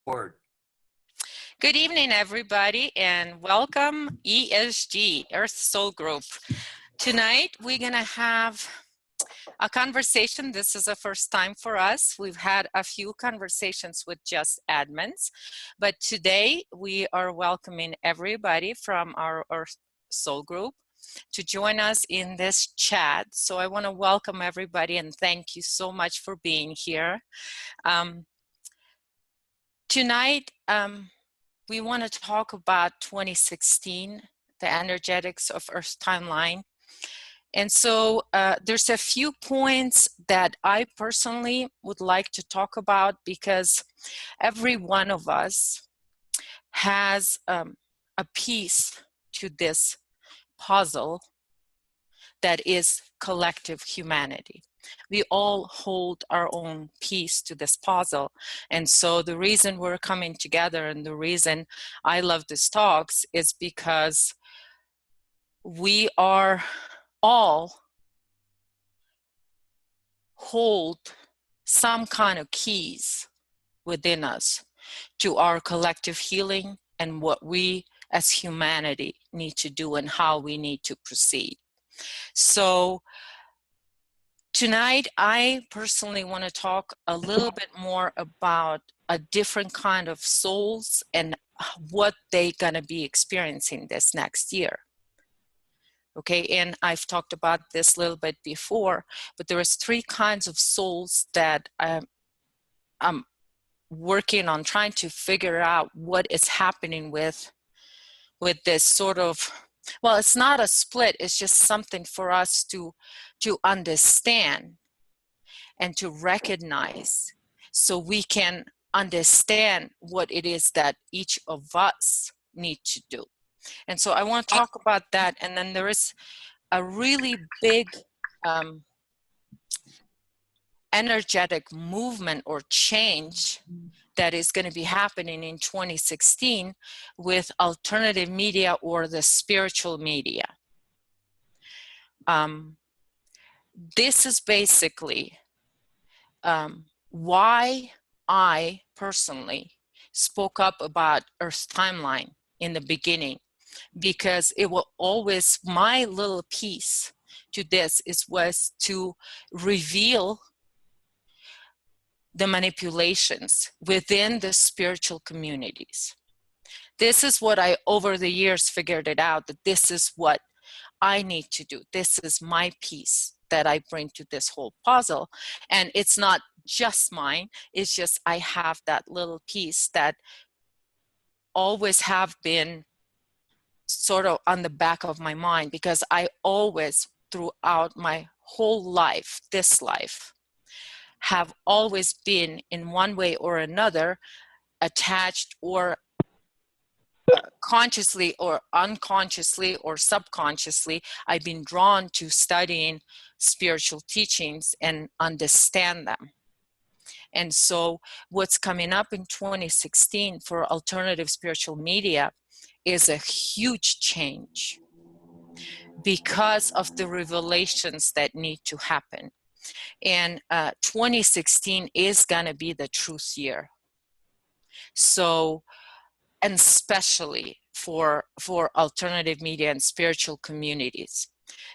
Board. Good evening, everybody, and welcome ESG, Earth Soul Group. Tonight, we're going to have a conversation. This is the first time for us. We've had a few conversations with just admins, but today we are welcoming everybody from our Earth Soul Group to join us in this chat. So I want to welcome everybody and thank you so much for being here. Tonight, we want to talk about 2016, the energetics of Earth's timeline. And so there's a few points that I personally would like to talk about because every one of us has a piece to this puzzle that is collective humanity. We all hold our own piece to this puzzle. And so the reason we're coming together and the reason I love these talks is because we are all hold some kind of keys within us to our collective healing and what we as humanity need to do and how we need to proceed. So tonight, I personally want to talk a little bit more about a different kind of souls and what they're going to be experiencing this next year. Okay, and I've talked about this a little bit before, but there is three kinds of souls that I'm working on trying to figure out what is happening with this sort of, well, it's not a split, it's just something for us to understand and to recognize so we can understand what it is that each of us need to do. And so I want to talk about that. And then there is a really big energetic movement or change that is going to be happening in 2016 with alternative media or the spiritual media. This is basically why I personally spoke up about Earth's timeline in the beginning, because it will always, my little piece to this was to reveal the manipulations within the spiritual communities. This is what I, over the years, figured it out, that this is what I need to do. This is my piece that I bring to this whole puzzle. And it's not just mine, it's just I have that little piece that always have been sort of on the back of my mind, because I always, throughout my whole life, this life, have always been in one way or another attached or consciously or unconsciously or subconsciously, I've been drawn to studying spiritual teachings and understand them. And so what's coming up in 2016 for alternative spiritual media is a huge change because of the revelations that need to happen. And 2016 is going to be the truth year. So, and especially for alternative media and spiritual communities,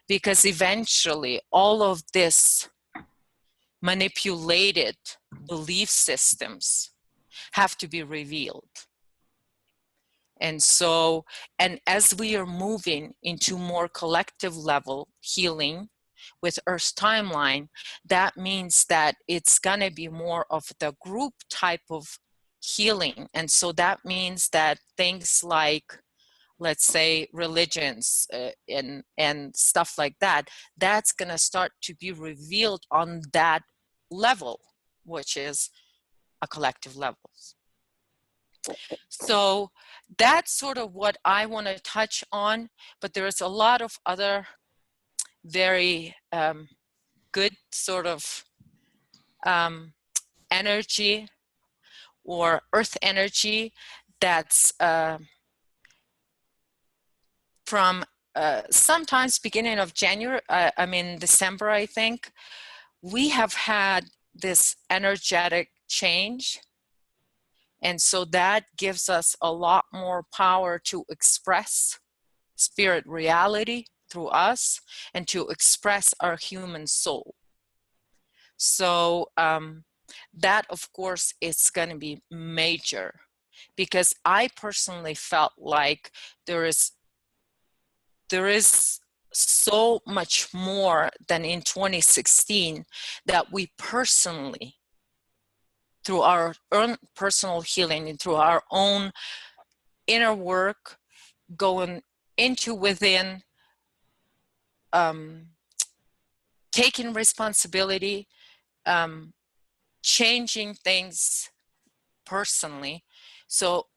because eventually all of this manipulated belief systems have to be revealed. And so, and as we are moving into more collective level healing with Earth's timeline, that means that it's going to be more of the group type of healing. And so that means that things like, let's say, religions and stuff like that, that's going to start to be revealed on that level, which is a collective level. So that's sort of what I want to touch on, but there is a lot of other very good sort of energy or earth energy that's from sometimes beginning of January, December, I think, we have had this energetic change And so that gives us a lot more power to express spirit reality through us and to express our human soul. So that, of course, is going to be major, because I personally felt like there is so much more than in 2016 that we personally, through our own personal healing and through our own inner work, going into within, taking responsibility, changing things personally. So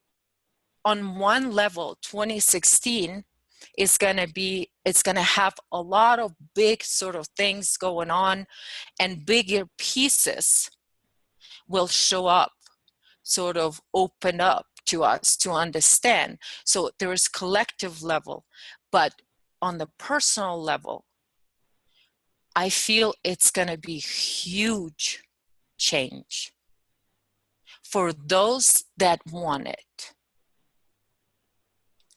on one level, 2016 is going to be, it's going to have a lot of big sort of things going on, and bigger pieces will show up, sort of open up to us to understand. So there is collective level, but on the personal level, I feel it's going to be huge change for those that want it.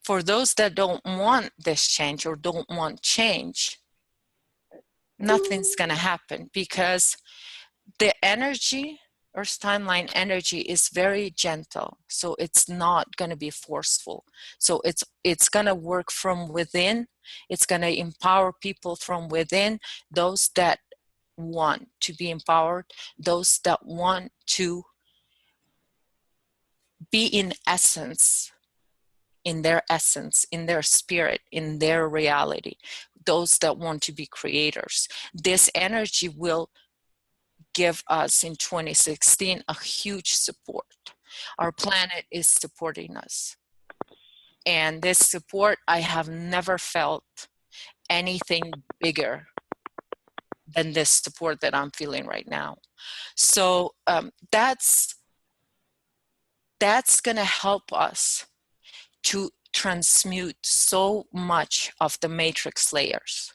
For those that don't want this change or don't want change, nothing's going to happen, because the energy, Earth's timeline energy, is very gentle. So it's not going to be forceful. So it's going to work from within. It's going to empower people from within, those that want to be empowered, those that want to be in essence, in their spirit, in their reality, those that want to be creators. This energy will give us in 2016 a huge support. Our planet is supporting us. And this support, I have never felt anything bigger than this support that I'm feeling right now. So that's going to help us to transmute so much of the matrix layers,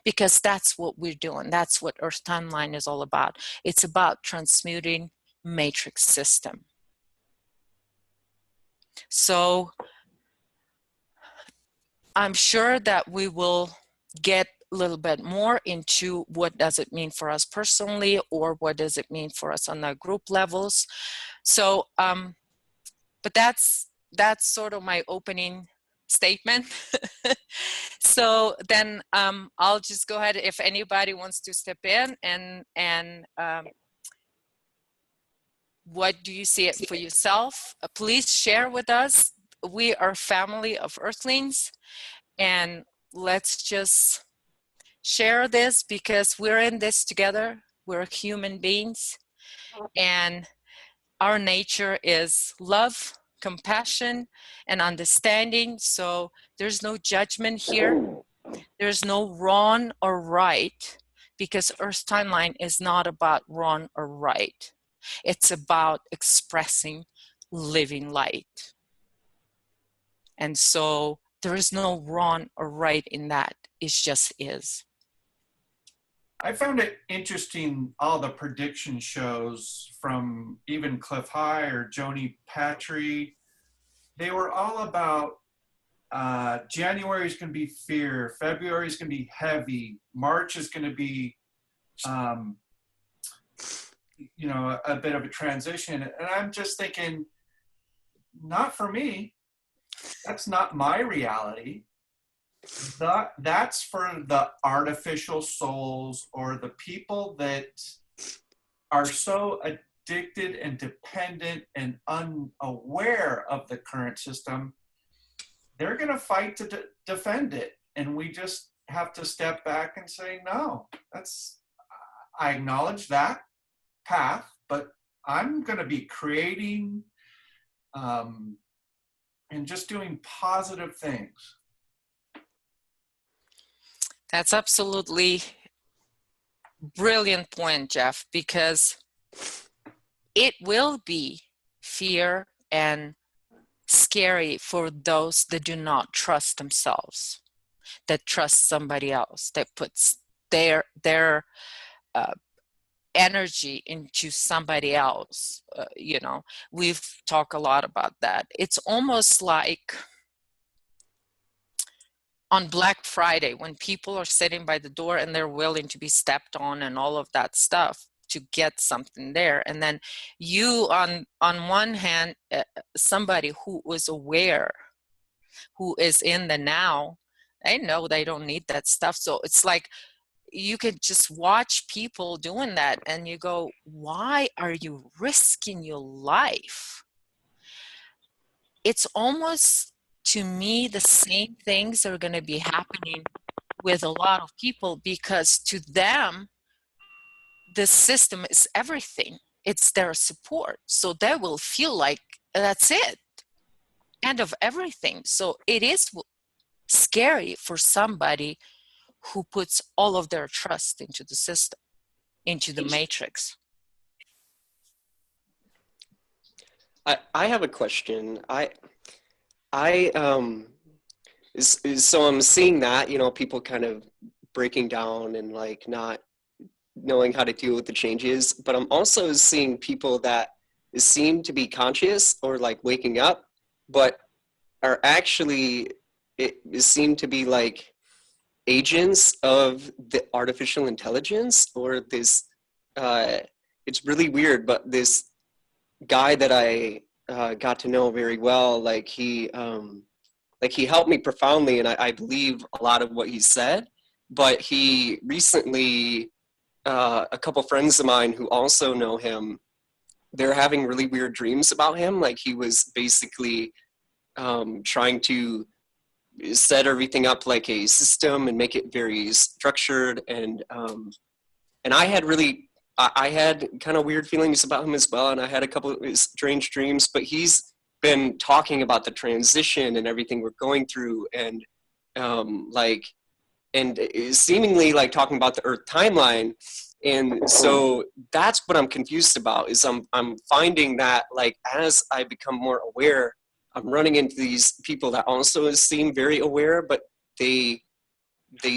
because that's what we're doing. That's what Earth Timeline is all about. It's about transmuting matrix system. So I'm sure that we will get a little bit more into what does it mean for us personally, or what does it mean for us on the group levels. So, but that's sort of my opening statement. So then I'll just go ahead, if anybody wants to step in and what do you see it for yourself? Please share with us. We are a family of Earthlings, and let's just share this, because we're in this together. We're human beings, and our nature is love, compassion, and understanding. So there's no judgment here. There's no wrong or right, because Earth Timeline is not about wrong or right. It's about expressing living light. And so there is no wrong or right in that. It just is. I found it interesting, all the prediction shows from even Cliff High or Joni Patry. They were all about January is going to be fear, February is going to be heavy, March is going to be, you know, a bit of a transition. And I'm just thinking, not for me. That's not my reality. That's for the artificial souls, or the people that are so addicted and dependent and unaware of the current system. They're going to fight to defend it. And we just have to step back and say, no, I acknowledge that path, but I'm going to be creating and just doing positive things. That's absolutely brilliant point, Jeff, because it will be fear and scary for those that do not trust themselves, that trust somebody else, that puts their energy into somebody else. We've talked a lot about that. It's almost like on Black Friday when people are sitting by the door and they're willing to be stepped on and all of that stuff to get something there. And then you on one hand, somebody who is aware, who is in the now, they know they don't need that stuff. So it's like you could just watch people doing that and you go, why are you risking your life? It's almost, to me, the same things are going to be happening with a lot of people, because to them, the system is everything. It's their support. So they will feel like that's it, end of everything. So it is scary for somebody who puts all of their trust into the system, into the matrix. I have a question. So I'm seeing that, people kind of breaking down and like not knowing how to deal with the changes, but I'm also seeing people that seem to be conscious or like waking up, but are actually, it seem to be like agents of the artificial intelligence or this, it's really weird, but this guy that I got to know very well, like he helped me profoundly, and I believe a lot of what he said. But he recently, a couple friends of mine who also know him, they're having really weird dreams about him. Like he was basically trying to set everything up like a system and make it very structured. And I had kind of weird feelings about him as well. And I had a couple of strange dreams, but he's been talking about the transition and everything we're going through, and seemingly like talking about the Earth timeline. And so that's what I'm confused about, is I'm finding that like as I become more aware, I'm running into these people that also seem very aware, but they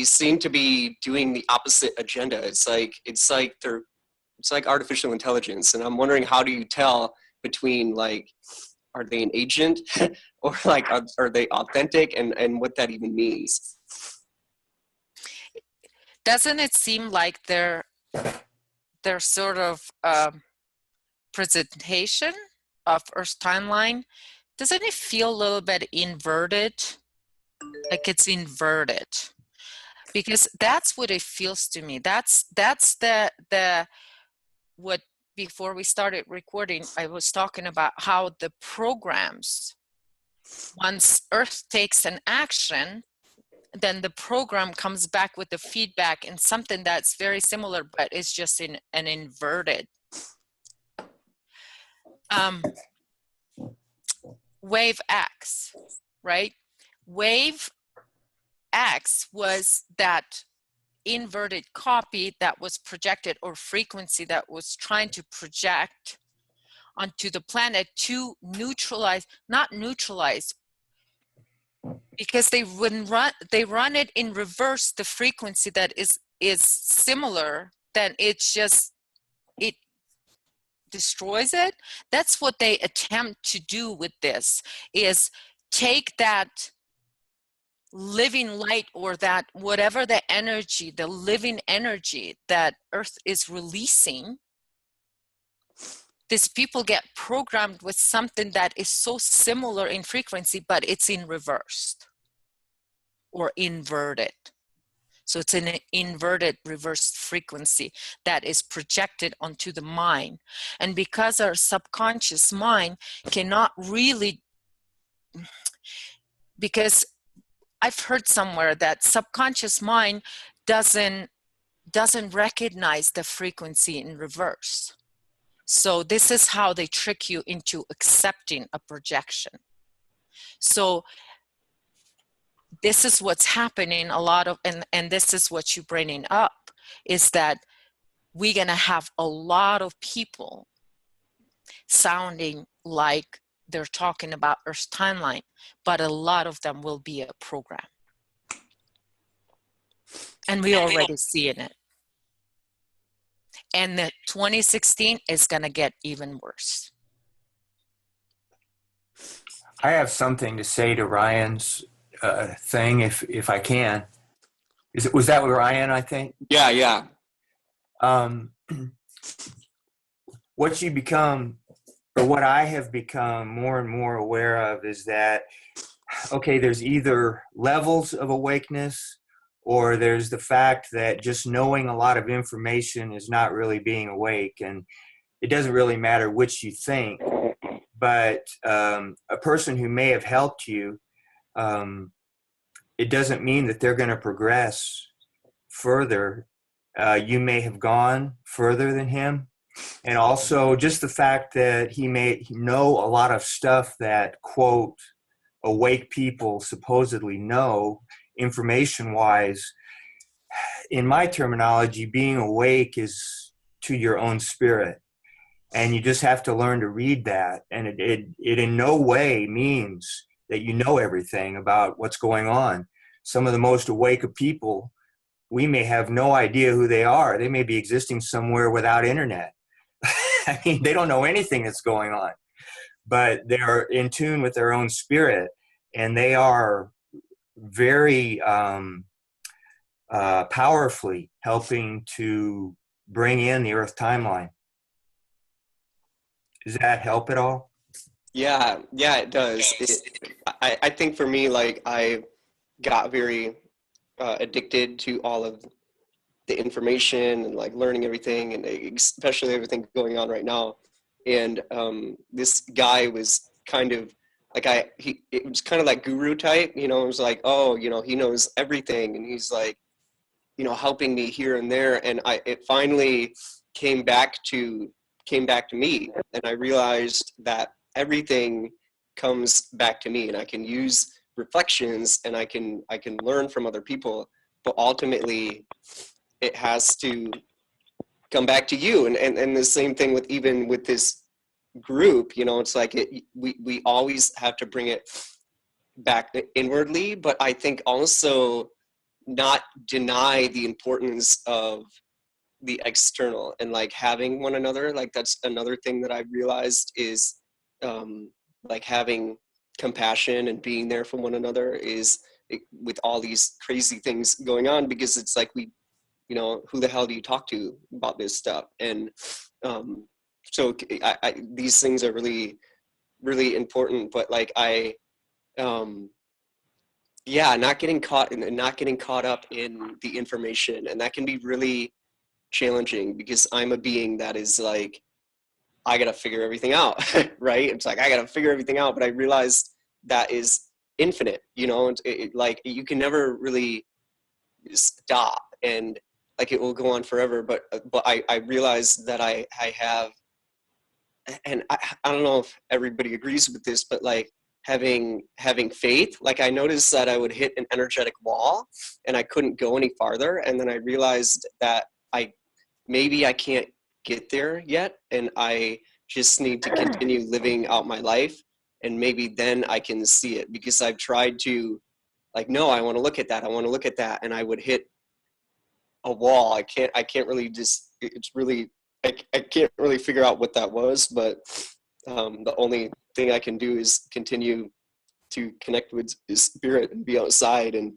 seem to be doing the opposite agenda. It's like artificial intelligence, and I'm wondering, how do you tell between like, are they an agent or like are they authentic, and what that even means? Doesn't it seem like their sort of presentation of Earth's timeline, doesn't it feel a little bit inverted? Like it's inverted, because that's what it feels to me. That's the what, before we started recording, I was talking about how the programs, once Earth takes an action, then the program comes back with the feedback and something that's very similar, but it's just in an inverted. Wave X, right? Wave X was that inverted copy that was projected, or frequency that was trying to project onto the planet to neutralize, not neutralize, because they run it in reverse, the frequency that is similar, then it destroys it. That's what they attempt to do with this, is take that living light, or that whatever the energy, the living energy that Earth is releasing, these people get programmed with something that is so similar in frequency, but it's in reversed or inverted. So it's an inverted reversed frequency that is projected onto the mind. And because our subconscious mind cannot really, because I've heard somewhere that subconscious mind doesn't recognize the frequency in reverse. So this is how they trick you into accepting a projection. So this is what's happening a lot of, and this is what you're bringing up, is that we're going to have a lot of people sounding like they're talking about Earth's timeline, but a lot of them will be a program. And we're already seeing it. And the 2016 is going to get even worse. I have something to say to Ryan's thing, if I can. Was that with Ryan, I think? Yeah. What you become, or what I have become more and more aware of, is that, okay, there's either levels of awakeness, or there's the fact that just knowing a lot of information is not really being awake. And it doesn't really matter which you think, but a person who may have helped you, it doesn't mean that they're going to progress further. You may have gone further than him. And also just the fact that he may know a lot of stuff that, quote, awake people supposedly know, information-wise. In my terminology, being awake is to your own spirit. And you just have to learn to read that. And it in no way means that you know everything about what's going on. Some of the most awake of people, we may have no idea who they are. They may be existing somewhere without internet. I mean, they don't know anything that's going on, but they're in tune with their own spirit, and they are very powerfully helping to bring in the Earth timeline. Does that help at all? Yeah, it does. I think for me, like, I got very addicted to all of the information and like learning everything, and especially everything going on right now. And this guy was kind of like, it was kind of like guru type, it was like, oh, he knows everything, and he's like, helping me here and there. And it finally came back to me, and I realized that everything comes back to me, and I can use reflections, and I can learn from other people, but ultimately it has to come back to you. And the same thing with, even with this group, it's like we always have to bring it back inwardly, but I think also not deny the importance of the external, and like having one another. Like, that's another thing that I realized is like having compassion and being there for one another with all these crazy things going on, because it's like, who the hell do you talk to about this stuff? And so these things are really, really important. But like, not getting caught up in the information, and that can be really challenging, because I'm a being that is like, I gotta figure everything out. Right? It's like, I gotta figure everything out, but I realized that is infinite. Like, you can never really stop, and like, it will go on forever. But I realized that I have, and I don't know if everybody agrees with this, but like, having faith. Like, I noticed that I would hit an energetic wall and I couldn't go any farther, and then I realized that maybe I can't get there yet, and I just need to continue living out my life, and maybe then I can see it. Because I've tried to, like, no, I want to look at that, and I would hit a wall. I can't really just, it's really, I can't really figure out what that was. But the only thing I can do is continue to connect with his spirit and be outside, and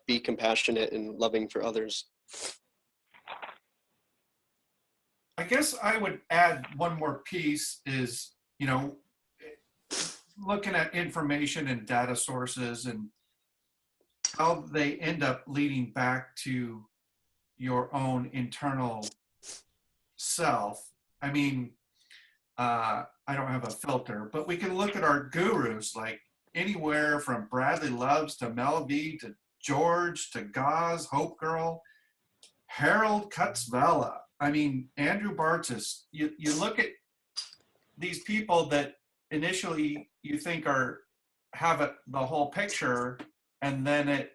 be compassionate and loving for others. I guess I would add one more piece is, looking at information and data sources and how they end up leading back to your own internal self. I mean, I don't have a filter, but we can look at our gurus, like anywhere from Bradley Loves to Mel B to George to Gaz, Hope Girl, Harold Kutzvella. I mean, Andrew Bartzis. You look at these people that initially you think have the whole picture, and then it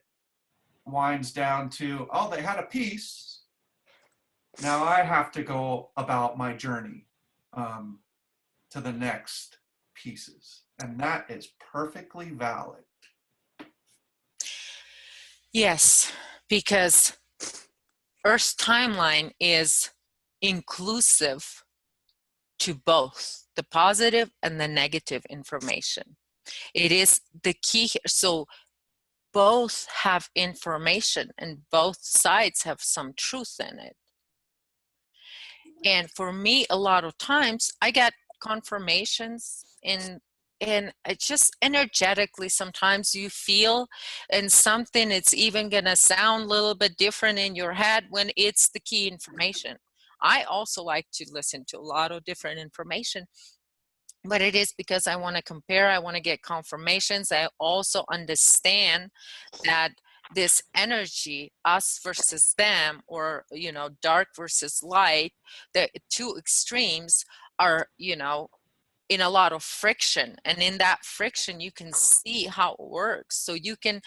winds down to, oh, they had a piece. Now I have to go about my journey to the next pieces, and that is perfectly valid. Yes, because Earth's timeline is inclusive to both the positive and the negative information. It is the key here. So both have information and both sides have some truth in it. And for me, a lot of times I get confirmations and it just energetically sometimes you feel and something, it's even gonna sound a little bit different in your head when it's the key information. I also like to listen to a lot of different information, but it is because I want to compare, I want to get confirmations. I also understand that this energy, us versus them, or, you know, dark versus light, the two extremes are, you know, in a lot of friction. And in that friction, you can see how it works. So you can,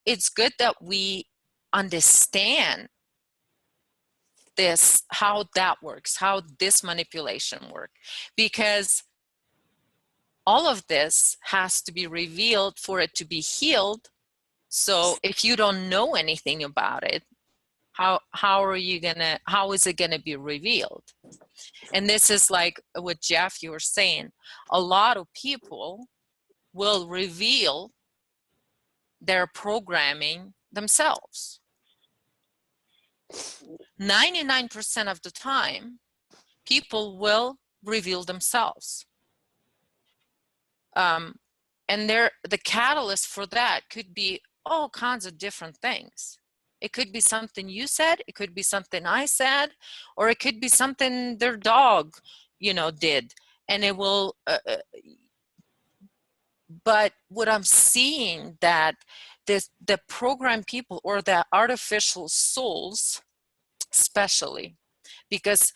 it's good that we understand this, how that works, how this manipulation works, because all of this has to be revealed for it to be healed. So if you don't know anything about it, how is it gonna be revealed? And this is like what Jeff, you were saying, a lot of people will reveal their programming themselves. 99% of the time, people will reveal themselves. And the catalyst for that could be all kinds of different things. It could be something you said, it could be something I said, or it could be something their dog, you know, did. And it will, but what I'm seeing that the program people or the artificial souls, especially, because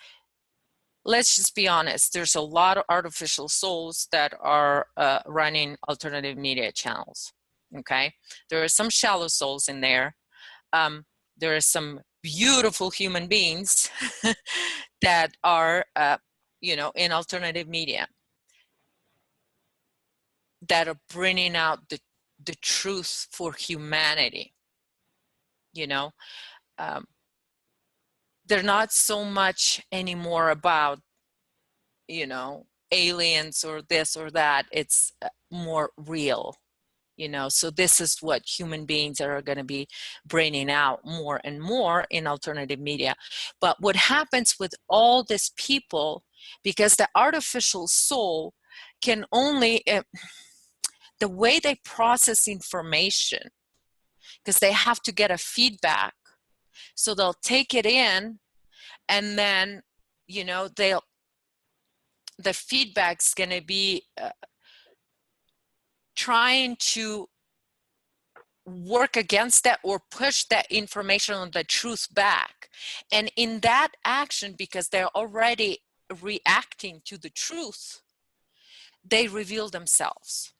let's just be honest, there's a lot of artificial souls that are running alternative media channels, okay? There are some shallow souls in there. There are some beautiful human beings that are, you know, in alternative media that are bringing out the truth for humanity, you know? They're not so much anymore about, you know, aliens or this or that. It's more real, you know. So this is what human beings are going to be bringing out more and more in alternative media. But what happens with all these people, because the artificial soul can only, the way they process information, because they have to get a feedback, so they'll take it in and then, you know, the feedback's going to be trying to work against that or push that information on the truth back. And in that action, because they're already reacting to the truth, they reveal themselves.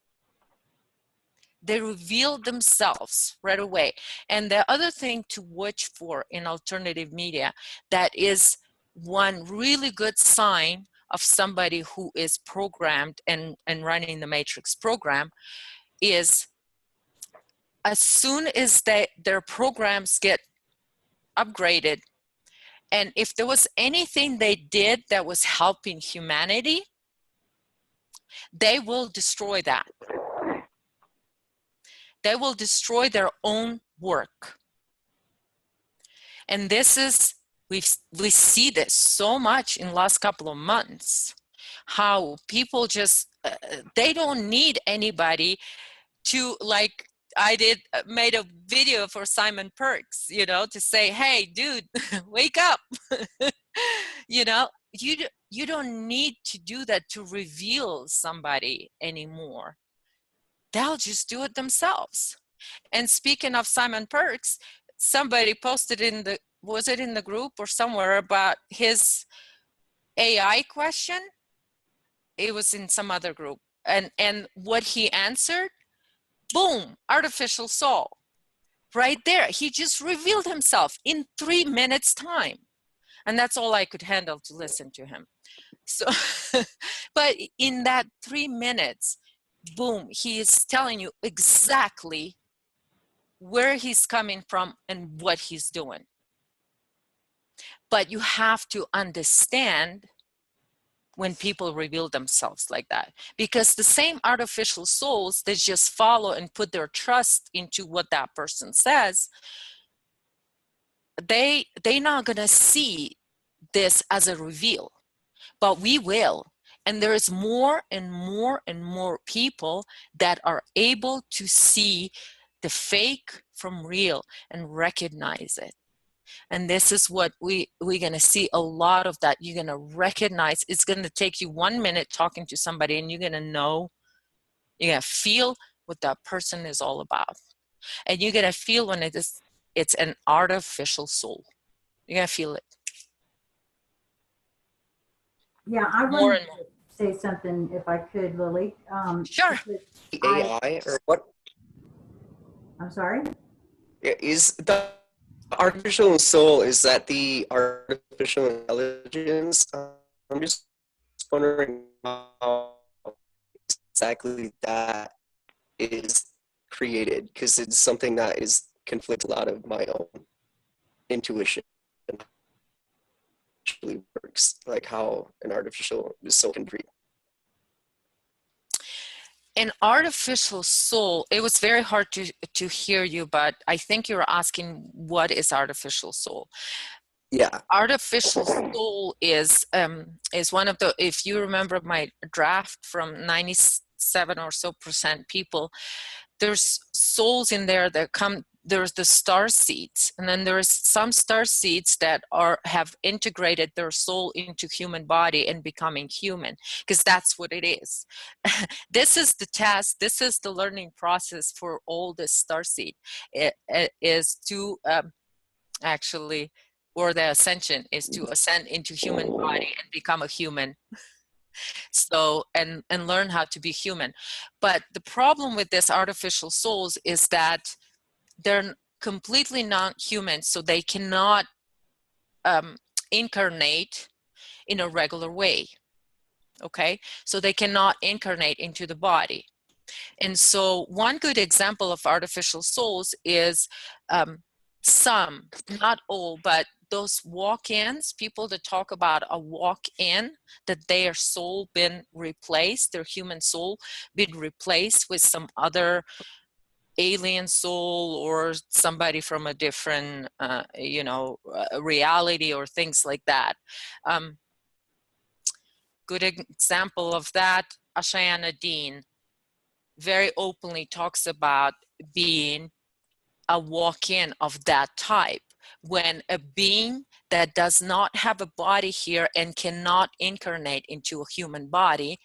They reveal themselves right away. And the other thing to watch for in alternative media, that is one really good sign of somebody who is programmed and running the matrix program, is as soon as their programs get upgraded, and if there was anything they did that was helping humanity, they will destroy that. They will destroy their own work. And this is, we see this so much in the last couple of months, how people just, they don't need anybody to, like I made a video for Simon Perks, you know, to say, hey, dude, wake up. You know, you don't need to do that to reveal somebody anymore. They'll just do it themselves. And speaking of Simon Perks, somebody posted was it in the group or somewhere about his AI question? It was in some other group. And what he answered, boom, artificial soul. Right there. He just revealed himself in 3 minutes time. And that's all I could handle to listen to him. So, but in that 3 minutes, boom, he is telling you exactly where he's coming from and what he's doing. But you have to understand when people reveal themselves like that, because the same artificial souls that just follow and put their trust into what that person says, they're not going to see this as a reveal, but we will. And there is more and more and more people that are able to see the fake from real and recognize it. And this is what we're going to see a lot of that. You're going to recognize. It's going to take you 1 minute talking to somebody, and you're going to know, you're going to feel what that person is all about. And you're going to feel when it's an artificial soul. You're going to feel it. Yeah, I More wanted and more. to say something if I could, Lily. Sure. AI or what I'm sorry? is the artificial soul? Is that the artificial intelligence? I'm just wondering how exactly that is created, because it's something that is conflicts a lot of my own intuition and actually works, like how an artificial soul can create. An artificial soul, it was very hard to hear you, but I think you're asking what is artificial soul. Yeah. Artificial soul is one of the, if you remember my draft from 97 or so % people, there's souls in there that come, there's the star seeds, and then there's some star seeds that have integrated their soul into human body and becoming human, because that's what it is. This is the task, this is the learning process for all this star seed. It is to actually, or the ascension is to ascend into human body and become a human. So, and learn how to be human. But the problem with this artificial souls is that they're completely non-human, so they cannot incarnate in a regular way. Okay, so they cannot incarnate into the body. And so one good example of artificial souls is some, not all, but those walk-ins, people that talk about a walk-in, that their soul been replaced, their human soul been replaced with some other alien soul or somebody from a different, reality or things like that. Good example of that, Ashayana Dean very openly talks about being a walk-in of that type, when a being that does not have a body here and cannot incarnate into a human body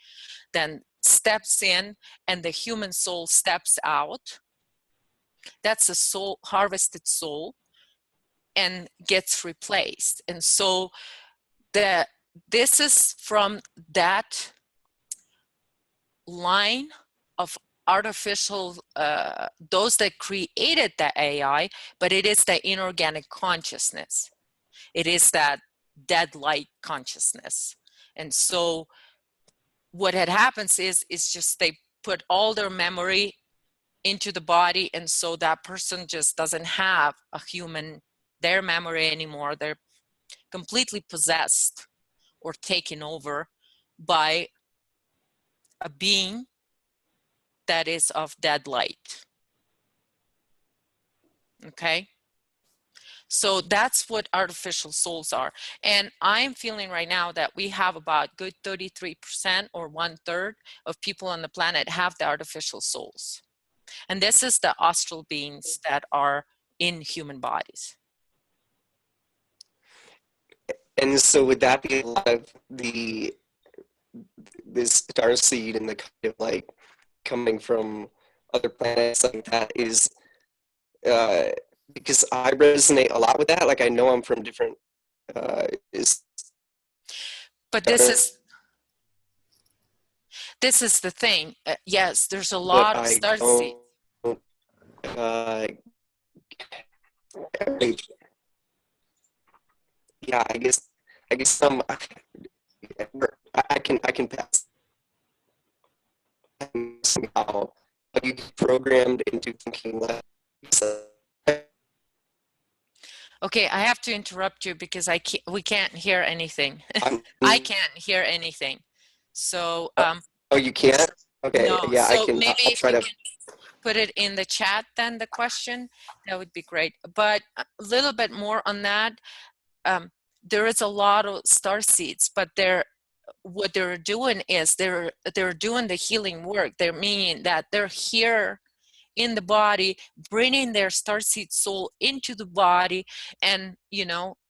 then steps in and the human soul steps out. That's a soul, harvested soul, and gets replaced. And so this is from that line of artificial, those that created the AI, but it is the inorganic consciousness. It is that dead light consciousness. And so what had happens is just they put all their memory into the body, and so that person just doesn't have their memory anymore. They're completely possessed or taken over by a being that is of dead light. Okay, so that's what artificial souls are. And I'm feeling right now that we have about good 33% or 1/3 of people on the planet have the artificial souls. And this is the astral beings that are in human bodies. And so would that be a lot of this star seed and the kind of like coming from other planets like that is because I resonate a lot with that. Like I know I'm from different but this is the thing. Yes, there's a lot of star seeds. Yeah, I guess some I can pass somehow. You get programmed into thinking like Okay, I have to interrupt you because we can't hear anything. I'm, I can't hear anything. So, oh, you can't? Okay, no. yeah, So I'll maybe if try you to. can put it in the chat, then the question, that would be great. But a little bit more on that. There is a lot of star seeds, but what they're doing is they're doing the healing work. They're meaning that they're here in the body, bringing their starseed soul into the body, and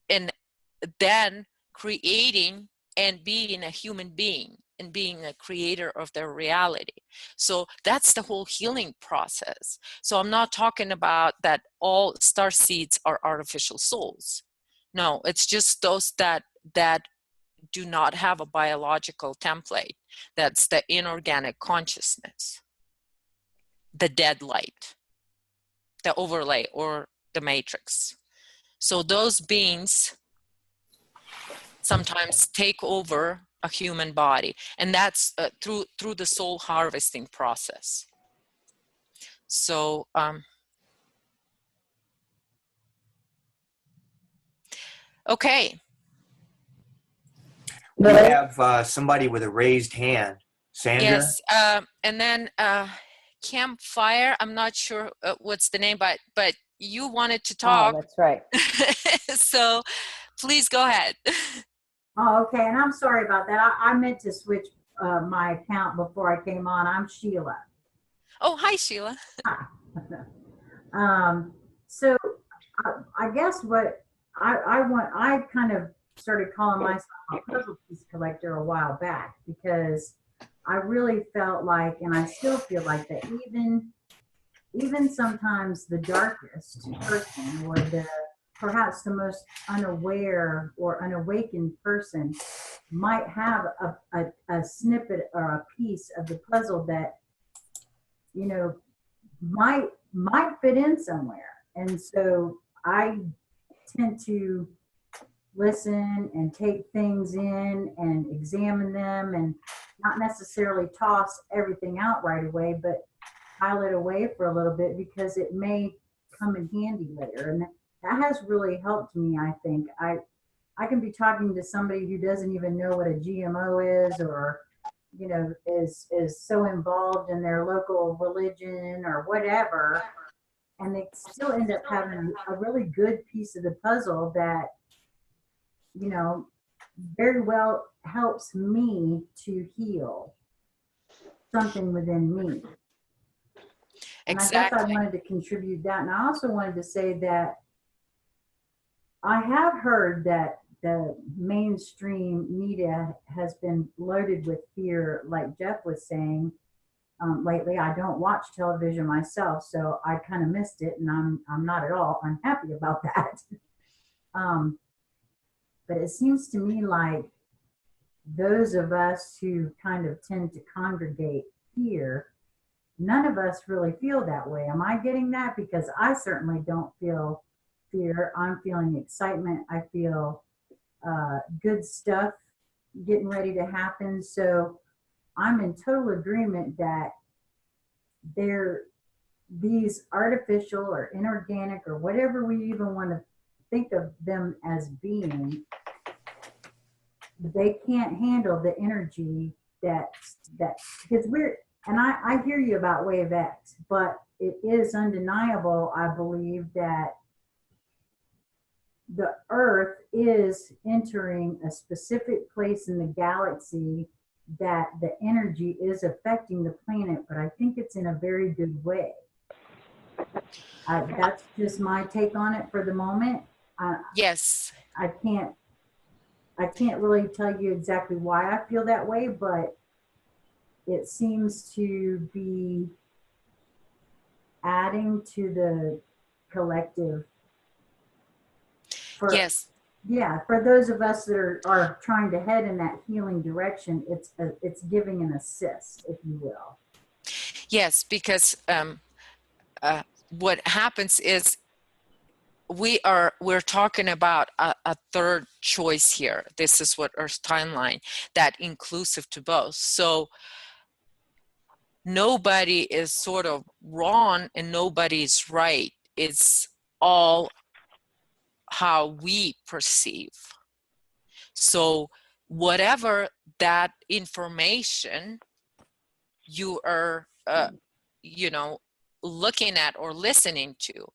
and then creating and being a human being and being a creator of their reality. So that's the whole healing process. So I'm not talking about that all star seeds are artificial souls. No, it's just those that do not have a biological template. That's the inorganic consciousness, the dead light, the overlay, or the matrix. So those beings sometimes take over a human body, and that's through the soul harvesting process. So okay. We have somebody with a raised hand. Sandra? Yes, and then Campfire, I'm not sure what's the name, but you wanted to talk. Oh, that's right. So please go ahead. Oh, okay. And I'm sorry about that. I meant to switch my account before I came on. I'm Sheila. Oh, hi, Sheila. Hi. So I guess what I kind of started calling myself a puzzle piece collector a while back, because I really felt like, and I still feel like, that even sometimes the darkest person, or perhaps the most unaware or unawakened person, might have a snippet or a piece of the puzzle that might fit in somewhere. And so I tend to listen and take things in and examine them, and not necessarily toss everything out right away, but pile it away for a little bit, because it may come in handy later. And that has really helped me, I think. I can be talking to somebody who doesn't even know what a GMO is, or is so involved in their local religion or whatever, and they still end up having a really good piece of the puzzle that very well helps me to heal something within me. And I guess I wanted to contribute that. And I also wanted to say that I have heard that the mainstream media has been loaded with fear, like Jeff was saying. Lately, I don't watch television myself, so I kind of missed it, and I'm not at all unhappy about that. But it seems to me like those of us who kind of tend to congregate here, none of us really feel that way. Am I getting that? Because I certainly don't feel fear. I'm feeling excitement. I feel good stuff getting ready to happen. So I'm in total agreement that these artificial or inorganic, or whatever we even want to think of them as being, they can't handle the energy that because and I hear you about Wave X, but it is undeniable, I believe, that the Earth is entering a specific place in the galaxy, that the energy is affecting the planet, but I think it's in a very good way. That's just my take on it for the moment. Yes. I can't really tell you exactly why I feel that way, but it seems to be adding to the collective. Yes. Yeah, for those of us that are trying to head in that healing direction, it's giving an assist, if you will. Yes, because what happens is we're talking about a third choice here. This is what Earth's timeline, that inclusive to both. So nobody is sort of wrong and nobody's right. It's all how we perceive. So whatever that information you are, you know, looking at or listening to,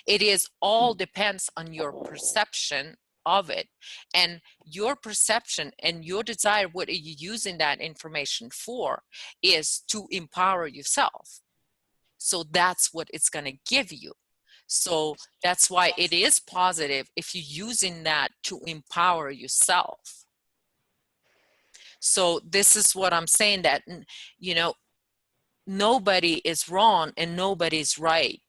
it is all depends on your perception of it, and your perception and your desire, what are you using that information for, is to empower yourself. So that's what it's going to give you. So that's why it is positive if you're using that to empower yourself. So this is what I'm saying, that, you know, nobody is wrong and nobody's right.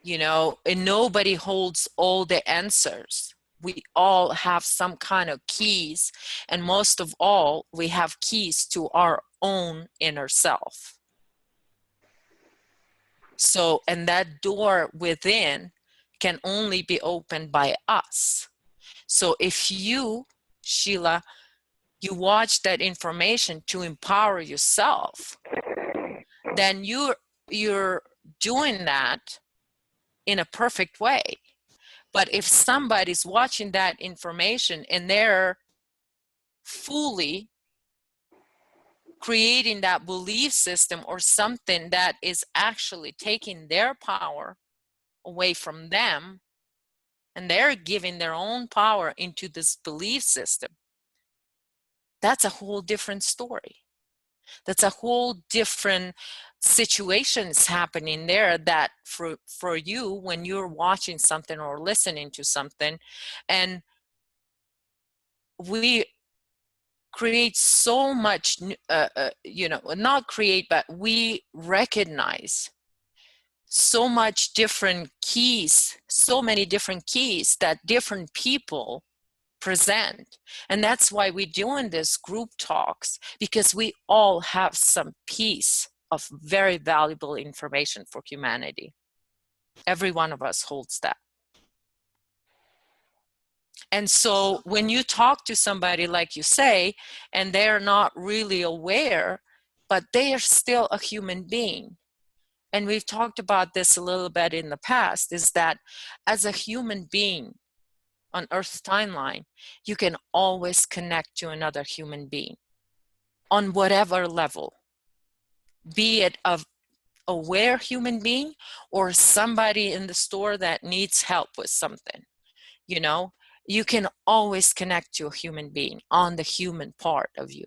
You know, and nobody holds all the answers. We all have some kind of keys, and most of all, we have keys to our own inner self. So, and that door within can only be opened by us. So if you, Sheila, you watch that information to empower yourself, then you're doing that in a perfect way. But if somebody's watching that information and they're fully creating that belief system or something that is actually taking their power away from them, and they're giving their own power into this belief system, that's a whole different story. That's a whole different situations happening there, that for you, when you're watching something or listening to something, and we create so much, you know, not create, but we recognize so much different keys, so many different keys that different people present. And that's why we're doing this group talks, because we all have some piece of very valuable information for humanity. Every one of us holds that. And so when you talk to somebody, like you say, and they're not really aware, but they are still a human being. And we've talked about this a little bit in the past, is that as a human being on Earth's timeline, you can always connect to another human being on whatever level, be it a aware human being or somebody in the store that needs help with something. You know, you can always connect to a human being on the human part of you,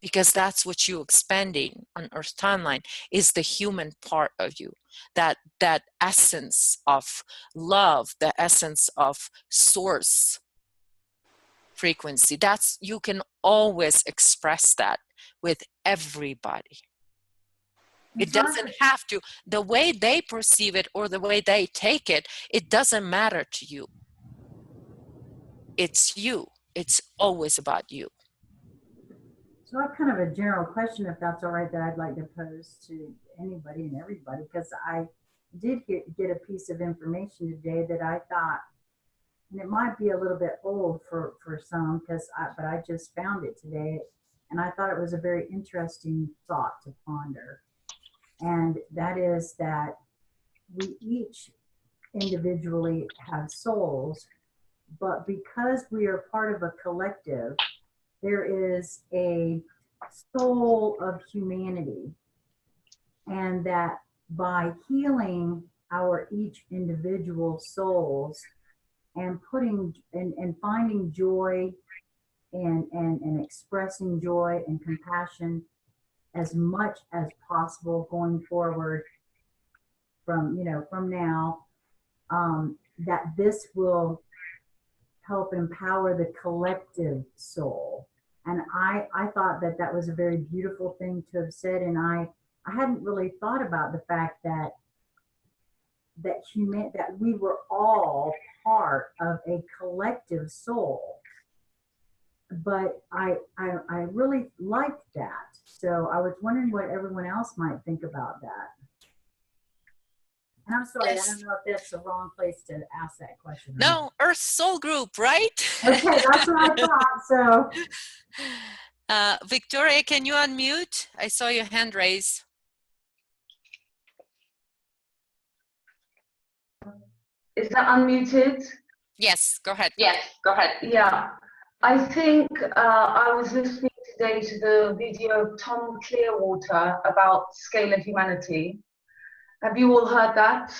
because that's what you're expanding on Earth's timeline, is the human part of you, that essence of love, the essence of source frequency. That's, you can always express that with everybody. It doesn't have to, the way they perceive it or the way they take it, it doesn't matter to you. It's you. It's always about you. So I have kind of a general question, if that's all right, that I'd like to pose to anybody and everybody, because I did get a piece of information today that I thought, and it might be a little bit old for some, but I just found it today, and I thought it was a very interesting thought to ponder. And that is that we each individually have souls, but because we are part of a collective, there is a soul of humanity, and that by healing our each individual souls and putting and finding joy and expressing joy and compassion as much as possible going forward from now, that this will help empower the collective soul. And I thought that was a very beautiful thing to have said, and I hadn't really thought about the fact that we were all part of a collective soul. But I really liked that. So I was wondering what everyone else might think about that. And I'm sorry, yes. I don't know if that's the wrong place to ask that question. No, Earth Soul Group, right? Okay, that's what I thought. So, Victoria, can you unmute? I saw your hand raised. Is that unmuted? Yes, go ahead. Yes, go ahead. Yeah. I think I was listening today to the video of Tom Clearwater about scalar humanity. Have you all heard that?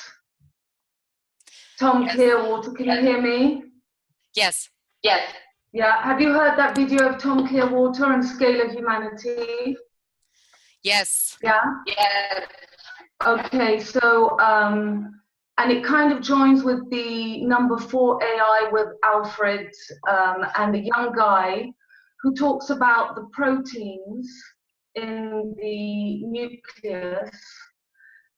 Tom Clearwater, can you hear me? Yes. Yes. Yeah, have you heard that video of Tom Clearwater and scalar humanity? Yes. Yeah? Yes. Okay, so, and it kind of joins with the number 4 AI with Alfred and the young guy who talks about the proteins in the nucleus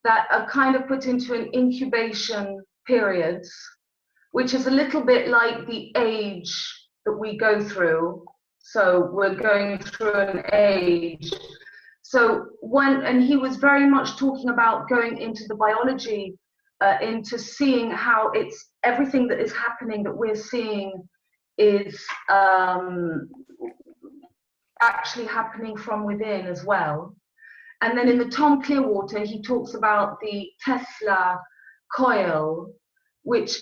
that are kind of put into an incubation period, which is a little bit like the age that we go through. So we're going through an age. So and he was very much talking about going into the biology, into seeing how it's everything that is happening that we're seeing is actually happening from within as well. And then in the Tom Clearwater, he talks about the Tesla coil, which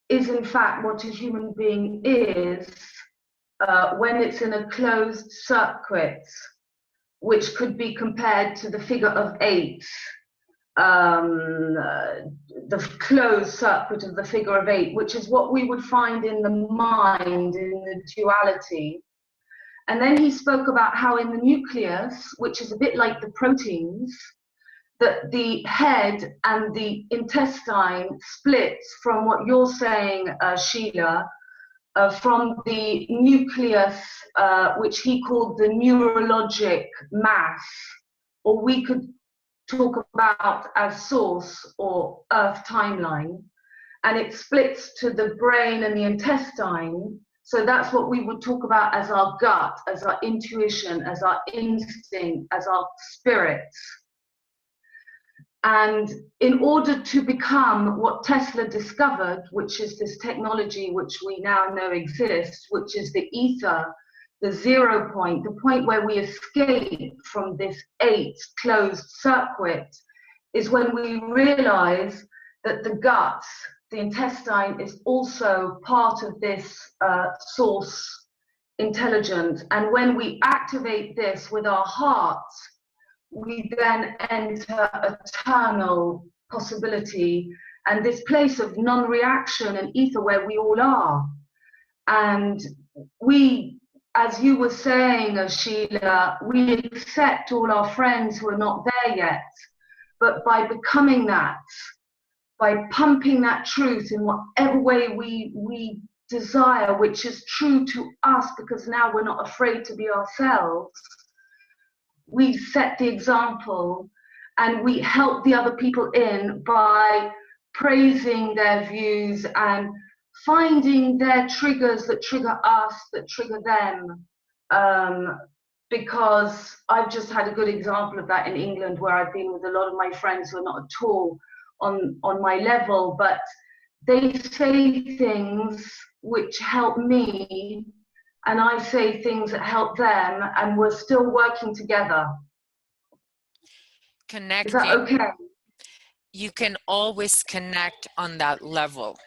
is in fact what a human being is when it's in a closed circuit, which could be compared to the figure of 8, the closed circuit of the figure of 8, which is what we would find in the mind, in the duality. And then he spoke about how in the nucleus, which is a bit like the proteins, that the head and the intestine splits from what you're saying, Sheila, from the nucleus, which he called the neurologic mass, or we could talk about as source or earth timeline, and it splits to the brain and the intestine. So that's what we would talk about as our gut, as our intuition, as our instinct, as our spirit. And in order to become what Tesla discovered, which is this technology which we now know exists, which is the ether, the 0 point, the point where we escape from this 8 closed circuit, is when we realize that the gut, the intestine, is also part of this source intelligence. And when we activate this with our hearts, we then enter eternal possibility and this place of non-reaction and ether where we all are. And we, as you were saying, Sheila, we accept all our friends who are not there yet. But by becoming that, by pumping that truth in whatever way we desire, which is true to us, because now we're not afraid to be ourselves, we set the example and we help the other people in by praising their views and finding their triggers that trigger us, that trigger them. Because I've just had a good example of that in England, where I've been with a lot of my friends who are not at all on my level, but they say things which help me, and I say things that help them, and we're still working together. Connecting. Is that okay? You can always connect on that level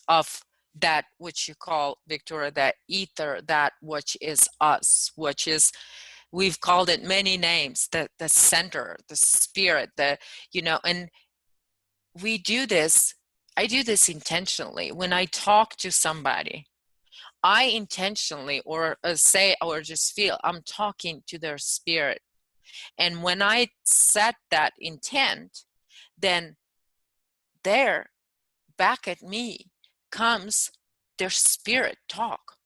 of that which you call, Victoria, that ether, that which is us, which is, we've called it many names, the center, the spirit, and we do this, I do this intentionally. When I talk to somebody, I intentionally or say or just feel I'm talking to their spirit. And when I set that intent, then there, back at me, comes their spirit talk.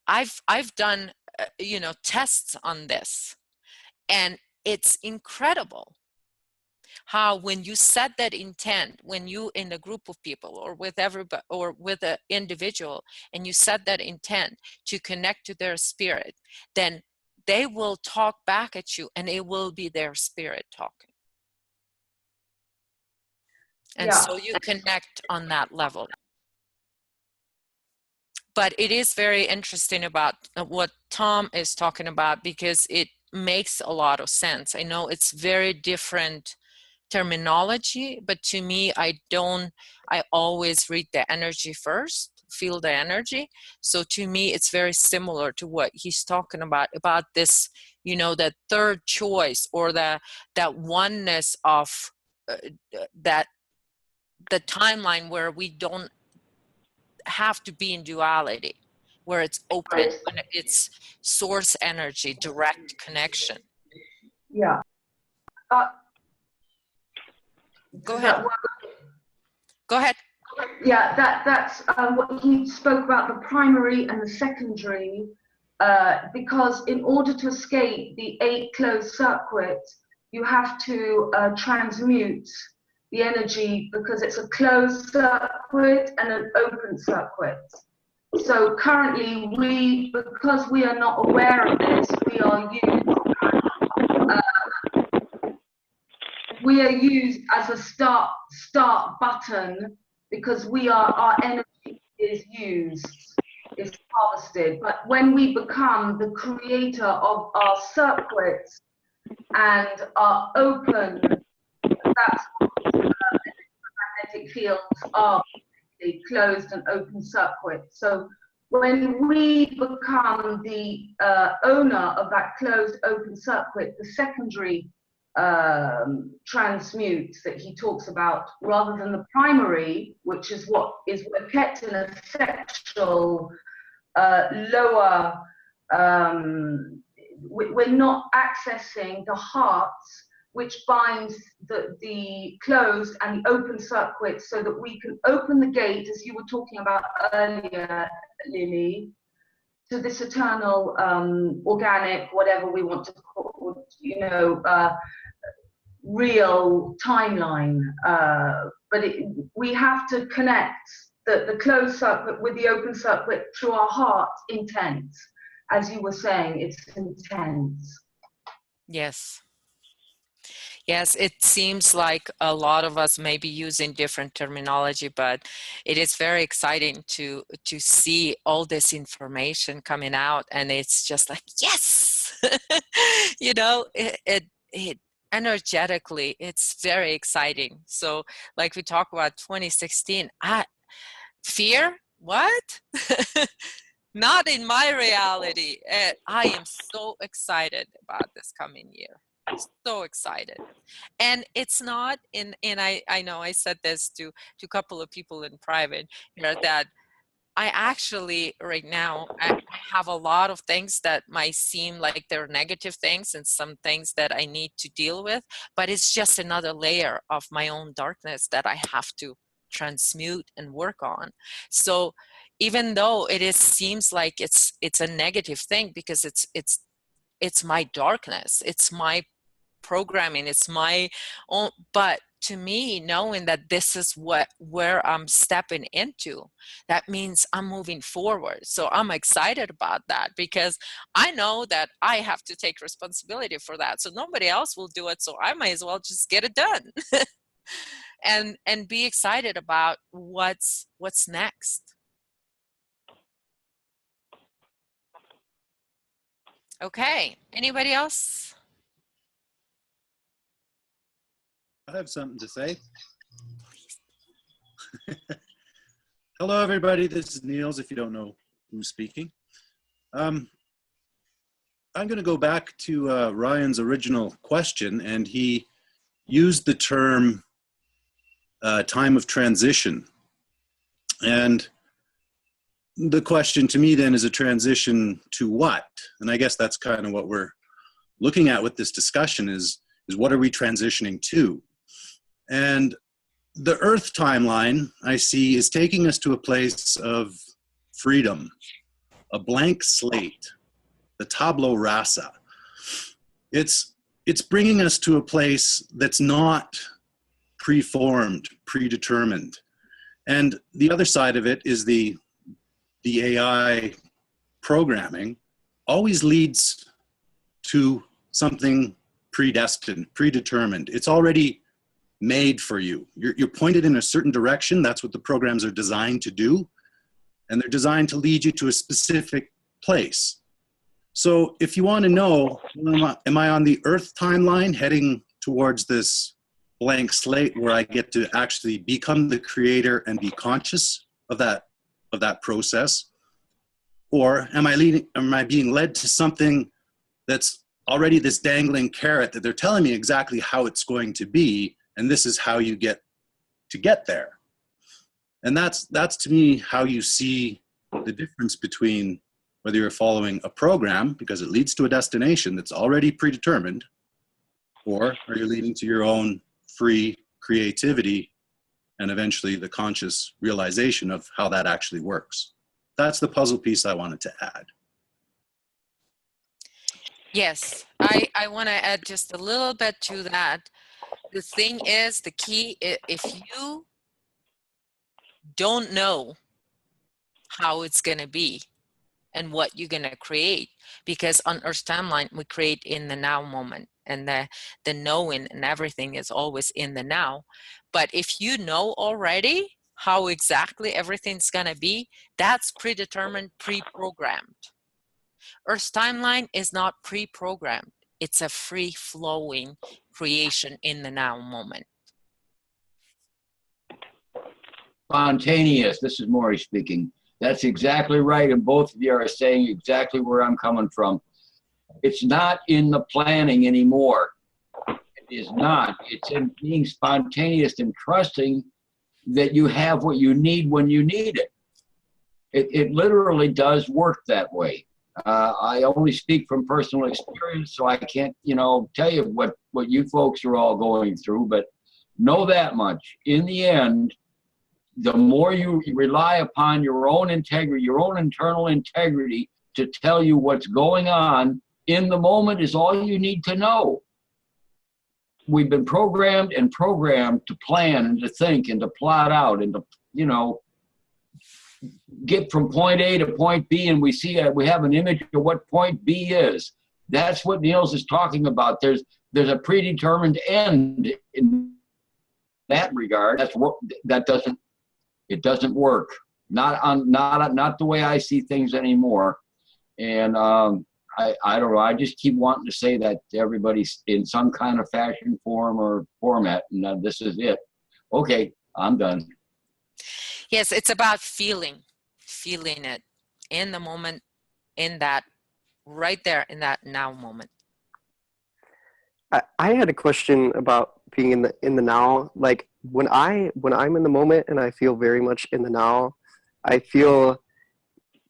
I've done tests on this, and it's incredible how when you set that intent, when you in a group of people or with everybody or with an individual, and you set that intent to connect to their spirit, then they will talk back at you, and it will be their spirit talking. And so you connect on that level. But it is very interesting about what Tom is talking about, because it makes a lot of sense. I know it's very different terminology, but to me, I always read the energy first, feel the energy. So to me, it's very similar to what he's talking about this, you know, that third choice, or that oneness of that the timeline where we don't have to be in duality, where it's open, when it's source energy, direct connection. Yeah. Go ahead. Go ahead. Yeah, that's what he spoke about, the primary and the secondary, because in order to escape the 8 closed circuits, you have to transmute the energy, because it's a closed circuit and an open circuit. So currently, because we are not aware of this, we are used as a start button, because our energy is used, is harvested. But when we become the creator of our circuits and are open, that's what magnetic fields are, the closed and open circuits. So when we become the owner of that closed open circuit, the secondary transmutes that he talks about, rather than the primary, which is what is we're kept in a sexual lower, we're not accessing the hearts, which binds the closed and the open circuits, so that we can open the gate, as you were talking about earlier, Lily, to this eternal organic, whatever we want to call, you know, real timeline. But we have to connect the closed circuit with the open circuit through our heart intent. As you were saying, it's intense. Yes. Yes, it seems like a lot of us may be using different terminology, but it is very exciting to see all this information coming out, and it's just like, yes, you know, it energetically, it's very exciting. So like we talk about 2016, fear, what? Not in my reality. I am so excited about this coming year. So excited. And it's not and I know I said this to a couple of people in private, you know, that I actually right now I have a lot of things that might seem like they're negative things, and some things that I need to deal with, but it's just another layer of my own darkness that I have to transmute and work on. So even though seems like it's a negative thing, because it's my darkness, it's my programming, it's my own, but to me, knowing that this is where I'm stepping into, that means I'm moving forward. So I'm excited about that, because I know that I have to take responsibility for that. So nobody else will do it. So I might as well just get it done and be excited about what's next. Okay, anybody else? I have something to say. Hello, everybody. This is Niels, if you don't know who's speaking. I'm going to go back to Ryan's original question, and he used the term time of transition. And the question to me then is, a transition to what? And I guess that's kind of what we're looking at with this discussion is what are we transitioning to? And the Earth timeline, I see, is taking us to a place of freedom, a blank slate, the tabula rasa. It's bringing us to a place that's not preformed, predetermined. And the other side of it is the AI programming always leads to something predestined, predetermined. It's already made for you. You're pointed in a certain direction. That's what the programs are designed to do. And they're designed to lead you to a specific place. So if you want to know, am I on the Earth timeline heading towards this blank slate where I get to actually become the creator and be conscious of that process? Or am I being led to something that's already this dangling carrot that they're telling me exactly how it's going to be, and this is how you get there? And that's to me how you see the difference between whether you're following a program because it leads to a destination that's already predetermined, or are you leading to your own free creativity and eventually the conscious realization of how that actually works. That's the puzzle piece I wanted to add. Yes, I want to add just a little bit to that. The thing is, the key, if you don't know how it's going to be and what you're going to create, because on Earth's timeline, we create in the now moment, and the knowing and everything is always in the now. But if you know already how exactly everything's going to be, that's predetermined, pre-programmed. Earth's timeline is not pre-programmed. It's a free-flowing creation in the now moment. Spontaneous. This is Maury speaking. That's exactly right, and both of you are saying exactly where I'm coming from. It's not in the planning anymore. It is not. It's in being spontaneous and trusting that you have what you need when you need it. It literally does work that way. I only speak from personal experience, so I can't, tell you what you folks are all going through, but know that much. In the end, the more you rely upon your own integrity, your own internal integrity to tell you what's going on in the moment is all you need to know. We've been programmed to plan and to think and to plot out and to, get from point A to point B, and we have an image of what point B is. That's what Niels is talking about. There's a predetermined end in that regard. It doesn't work. Not the way I see things anymore. And I don't know. I just keep wanting to say that to everybody in some kind of fashion, form, or format. And this is it. Okay, I'm done. Yes, it's about feeling it in the moment, in that, right there in that now moment. I had a question about being in the now. Like when I'm in the moment and I feel very much in the now, I feel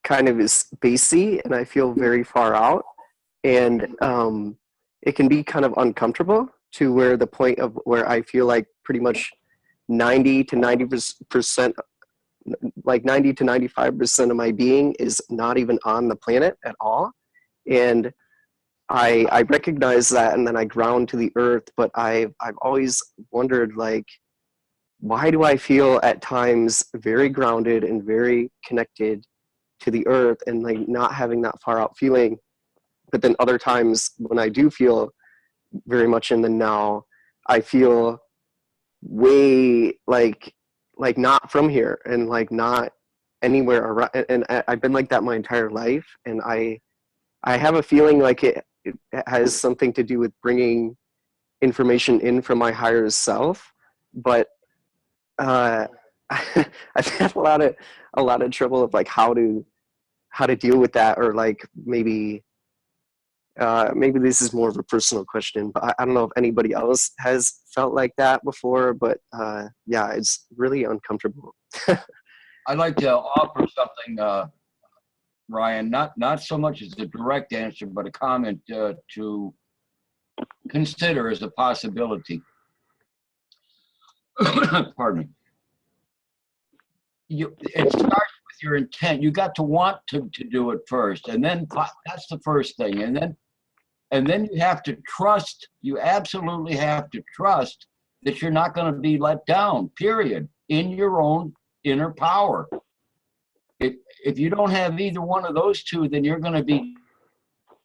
kind of spacey and I feel very far out, and it can be kind of uncomfortable to where the point of where I feel like pretty much 90 to 95% of my being is not even on the planet at all. And I recognize that, and then I ground to the earth, but I've always wondered, like, why do I feel at times very grounded and very connected to the earth and like not having that far out feeling, but then other times when I do feel very much in the now, I feel way like not from here and like not anywhere around, and I've been like that my entire life, and I have a feeling like it has something to do with bringing information in from my higher self, but I've had a lot of trouble of like how to deal with that, or like maybe this is more of a personal question, but I don't know if anybody else has felt like that before, but yeah, it's really uncomfortable. I'd like to offer something, Ryan, not so much as a direct answer, but a comment to consider as a possibility. Pardon me. It starts with your intent. You got to want to do it first, and then that's the first thing, and then you have to trust. You absolutely have to trust that you're not going to be let down. Period. In your own inner power. If you don't have either one of those two, then you're going to be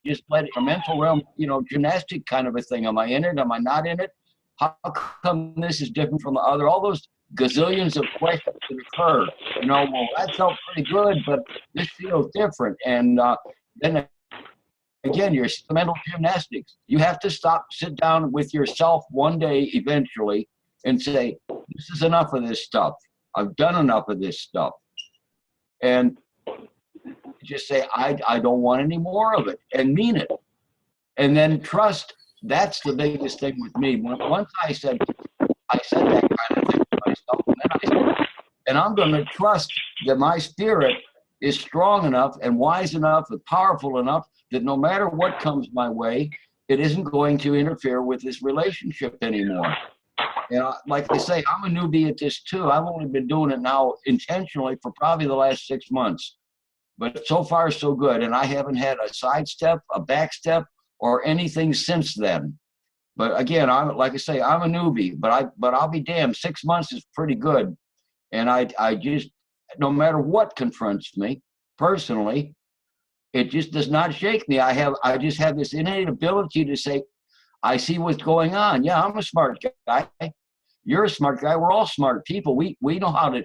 just let a mental realm, gymnastic kind of a thing. Am I in it? Am I not in it? How come this is different from the other? All those gazillions of questions that occur. Well, that felt pretty good, but this feels different. And then again, the mental gymnastics. You have to sit down with yourself one day eventually and say, this is enough of this stuff. I've done enough of this stuff. And just say, I don't want any more of it, and mean it. And then trust. That's the biggest thing with me. Once I said that kind of thing to myself, and then I said, and I'm going to trust that my spirit is strong enough and wise enough and powerful enough that no matter what comes my way, it isn't going to interfere with this relationship anymore. And like I say, I'm a newbie at this too. I've only been doing it now intentionally for probably the last 6 months. But so far, so good. And I haven't had a sidestep, a backstep, or anything since then. But again, like I say, I'm a newbie, but I'll be damned. 6 months is pretty good. And I just, no matter what confronts me personally, it just does not shake me. I just have this innate ability to say, I see what's going on. Yeah, I'm a smart guy. You're a smart guy. We're all smart people. We know how to,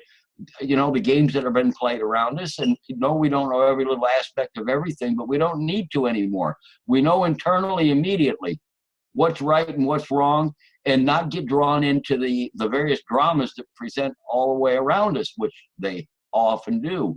the games that have been played around us. And no, we don't know every little aspect of everything, but we don't need to anymore. We know internally immediately what's right and what's wrong, and not get drawn into the various dramas that present all the way around us, which they often do.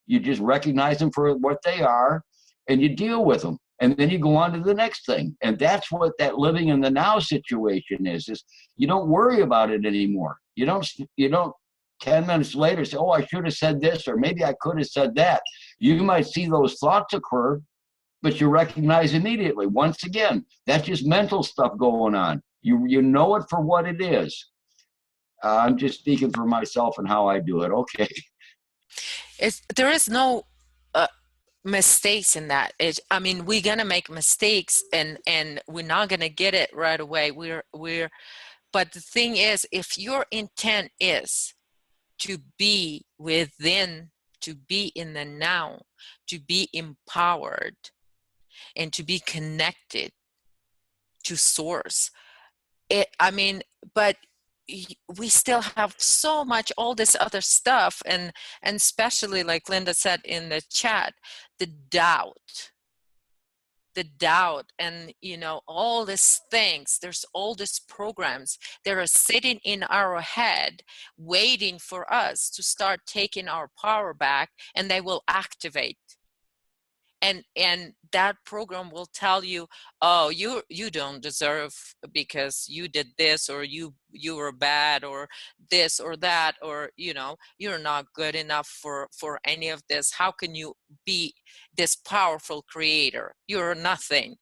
You just recognize them for what they are, and you deal with them. And then you go on to the next thing. And that's what that living in the now situation is you don't worry about it anymore. You don't 10 minutes later say, oh, I should have said this, or maybe I could have said that. You might see those thoughts occur, but you recognize immediately. Once again, that's just mental stuff going on. You know it for what it is. I'm just speaking for myself and how I do it. Okay. There is no mistakes in that. We're gonna make mistakes, and we're not gonna get it right away. But the thing is, if your intent is to be within, to be in the now, to be empowered, and to be connected to source, but we still have so much, all this other stuff, and especially like Linda said in the chat, the doubt, and all these things. There's all these programs that are sitting in our head waiting for us to start taking our power back, and they will activate. And that program will tell you, oh, you don't deserve because you did this, or you were bad, or this or that, or you're not good enough for any of this. How can you be this powerful creator? You're nothing.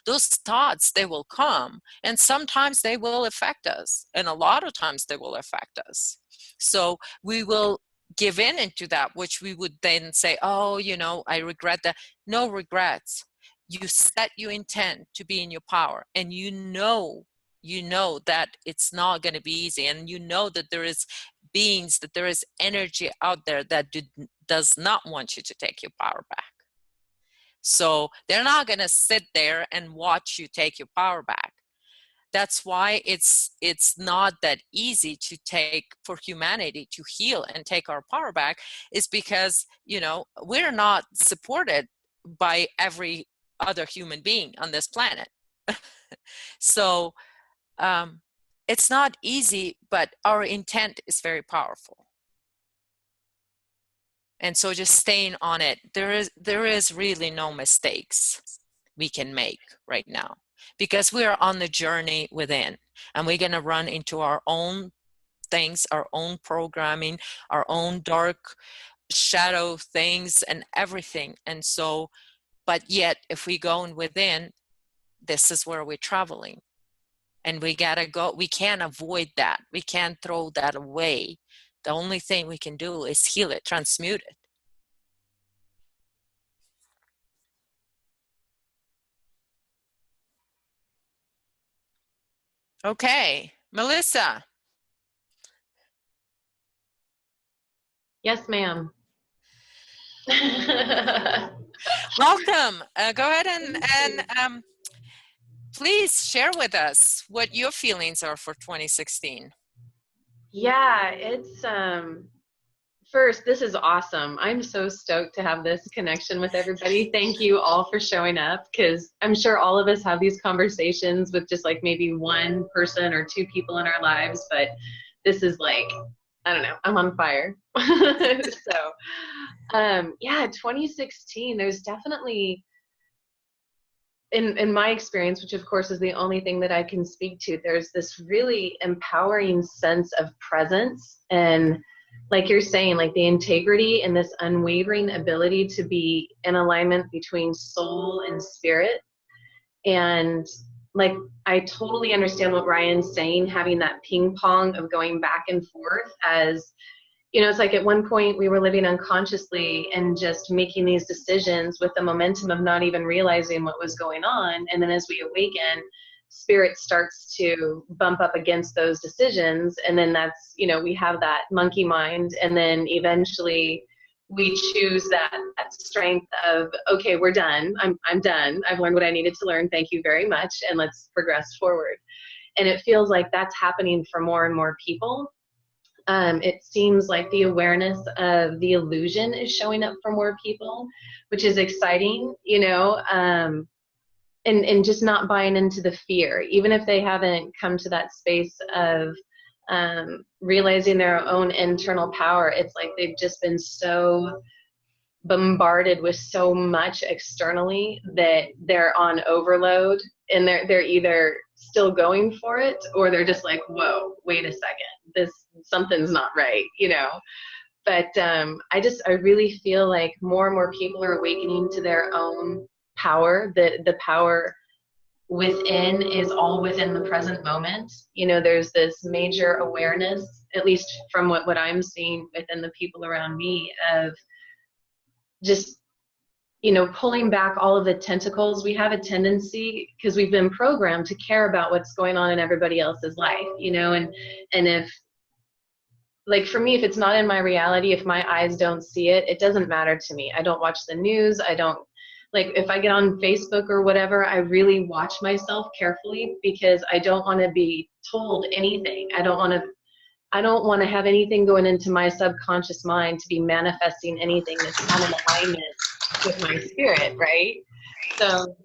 Those thoughts, they will come, and sometimes they will affect us, and a lot of times they will affect us. So we will give in into that, which we would then say, oh, I regret that. No regrets. You set your intent to be in your power, and you know that it's not going to be easy, and that there is beings, that there is energy out there that does not want you to take your power back. So they're not going to sit there and watch you take your power back. That's why it's not that easy to take, for humanity to heal and take our power back, is because, we're not supported by every other human being on this planet. So it's not easy, but our intent is very powerful. And so just staying on it, there is really no mistakes we can make right now, because we are on the journey within, and we're going to run into our own things, our own programming, our own dark shadow things and everything. And so, but yet if we go in within, this is where we're traveling, and we got to go. We can't avoid that. We can't throw that away. The only thing we can do is heal it, transmute it. Okay, Melissa. Yes, ma'am. Welcome. Go ahead and please share with us what your feelings are for 2016. Yeah, it's first, this is awesome. I'm so stoked to have this connection with everybody. Thank you all for showing up, because I'm sure all of us have these conversations with just like maybe one person or two people in our lives, but this is like, I don't know, I'm on fire. So, yeah, 2016, there's definitely, in my experience, which of course is the only thing that I can speak to, there's this really empowering sense of presence, and like you're saying, like the integrity and this unwavering ability to be in alignment between soul and spirit. And like, I totally understand what Ryan's saying, having that ping pong of going back and forth, as you know, it's like at one point we were living unconsciously and just making these decisions with the momentum of not even realizing what was going on. And then as we awaken, spirit starts to bump up against those decisions. And then that's, you know, we have that monkey mind. And then eventually we choose that strength of, okay, we're done. I'm done. I've learned what I needed to learn. Thank you very much. And let's progress forward. And it feels like that's happening for more and more people. It seems like the awareness of the illusion is showing up for more people, which is exciting, you know, and just not buying into the fear, even if they haven't come to that space of realizing their own internal power. It's like they've just been so bombarded with so much externally that they're on overload, and they're either still going for it, or they're just like, whoa, wait a second, something's not right, you know. But I really feel like more and more people are awakening to their own power, that the power within is all within the present moment. You know, there's this major awareness, at least from what I'm seeing within the people around me, of just, you know, pulling back all of the tentacles. We have a tendency, because we've been programmed to care about what's going on in everybody else's life, you know, and if, like for me, if it's not in my reality, if my eyes don't see it, it doesn't matter to me. I don't watch the news. I don't, like, if I get on Facebook or whatever, I really watch myself carefully, because I don't want to be told anything. I don't want to have anything going into my subconscious mind to be manifesting anything that's not in alignment with my spirit, right? So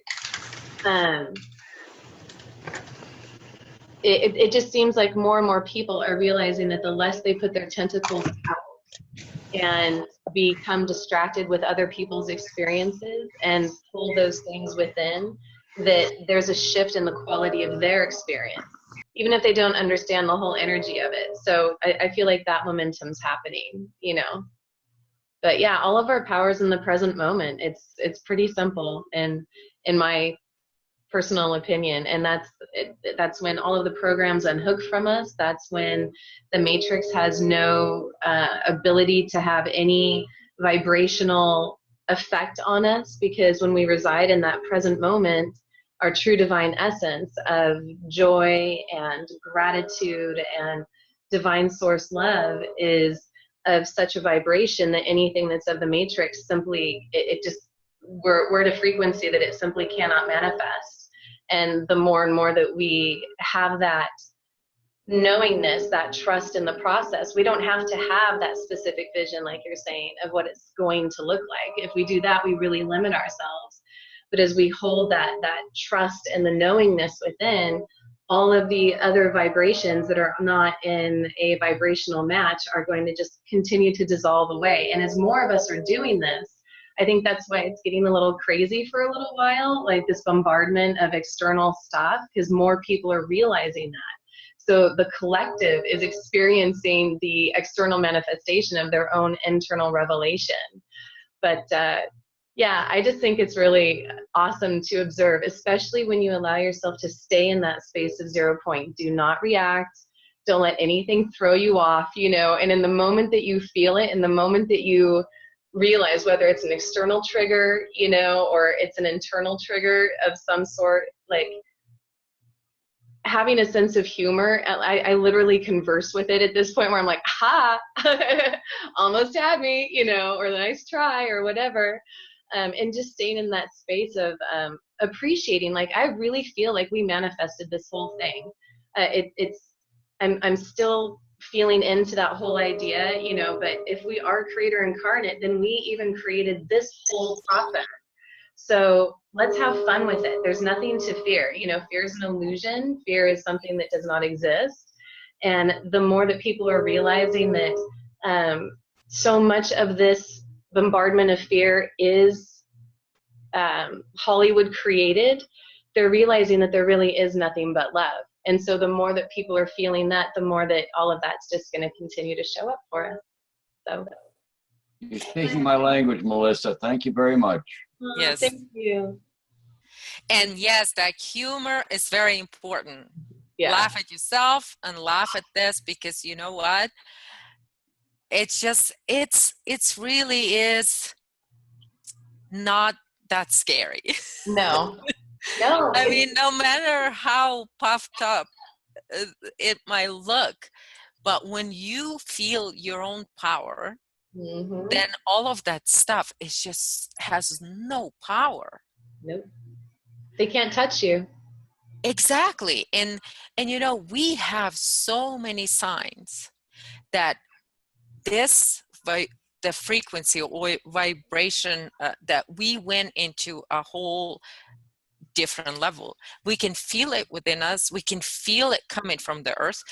it just seems like more and more people are realizing that the less they put their tentacles out and become distracted with other people's experiences and pull those things within, that there's a shift in the quality of their experience, even if they don't understand the whole energy of it. So I feel like that momentum's happening, you know. But yeah, all of our power's in the present moment. It's pretty simple, and in my personal opinion, and that's when all of the programs unhook from us. That's when the matrix has no ability to have any vibrational effect on us, because when we reside in that present moment, our true divine essence of joy and gratitude and divine source love is of such a vibration that anything that's of the matrix simply, it just, we're at a frequency that it simply cannot manifest. And the more and more that we have that knowingness, that trust in the process, we don't have to have that specific vision, like you're saying, of what it's going to look like. If we do that, we really limit ourselves. But as we hold that trust and the knowingness within, all of the other vibrations that are not in a vibrational match are going to just continue to dissolve away. And as more of us are doing this, I think that's why it's getting a little crazy for a little while, like this bombardment of external stuff, because more people are realizing that. So the collective is experiencing the external manifestation of their own internal revelation. But yeah, I just think it's really awesome to observe, especially when you allow yourself to stay in that space of 0 point. Do not react. Don't let anything throw you off, you know, and in the moment that you feel it, in the moment that you realize whether it's an external trigger, you know, or it's an internal trigger of some sort, like having a sense of humor. I literally converse with it at this point where I'm like, ha, almost had me, you know, or nice try or whatever. And just staying in that space of appreciating, like, I really feel like we manifested this whole thing. I'm still feeling into that whole idea, you know, but if we are creator incarnate, then we even created this whole process. So let's have fun with it. There's nothing to fear. You know, fear is an illusion. Fear is something that does not exist. And the more that people are realizing that so much of this bombardment of fear is Hollywood created, they're realizing that there really is nothing but love. And so the more that people are feeling that, the more that all of that's just going to continue to show up for us. So You're speaking my language, Melissa. Thank you very much. Yes. Thank you. And yes, that humor is very important. Yeah. Laugh at yourself and laugh at this, because you know what? It's just, it's really is not that scary. No. No. I mean, no matter how puffed up it might look, but when you feel your own power, Mm-hmm. then all of that stuff is just has no power. Nope. They can't touch you. Exactly. And you know, we have so many signs that this the frequency or vibration that we went into a whole different level. We can feel it within us. We can feel it coming from the earth.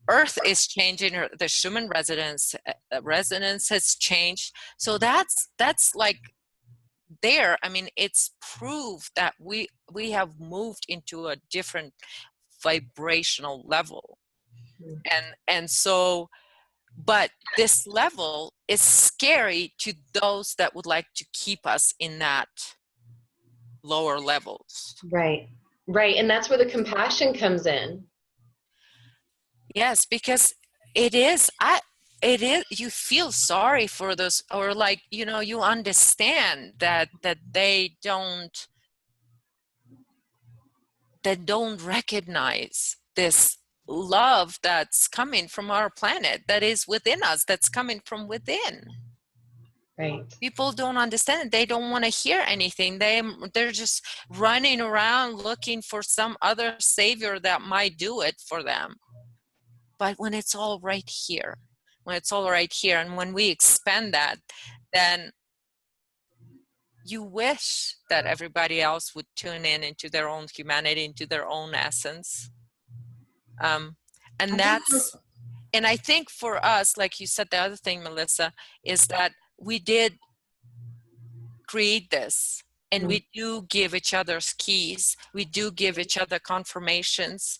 Earth is changing. The Schumann resonance has changed. So that's like there. I mean, it's proof that we have moved into a different vibrational level. And so, but this level is scary to those that would like to keep us in that lower levels. Right. And that's where the compassion comes in. Yes, because it is, you feel sorry for those, or like, you know, you understand that they don't recognize this love that's coming from our planet, that is within us, that's coming from within. Right. People don't understand. They don't want to hear anything. They're just running around looking for some other savior that might do it for them. But when it's all right here, and when we expand that, then you wish that everybody else would tune in into their own humanity, into their own essence. And I think for us, like you said, the other thing, Melissa, is that we did create this, and we do give each other's keys. We do give each other confirmations.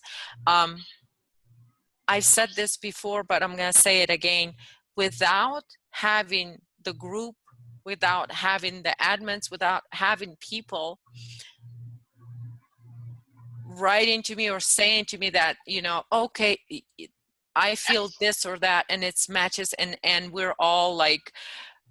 I've said this before, but I'm going to say it again. Without having the group, without having the admins, without having people writing to me or saying to me that, you know, okay, I feel this or that, and it's matches, and we're all like,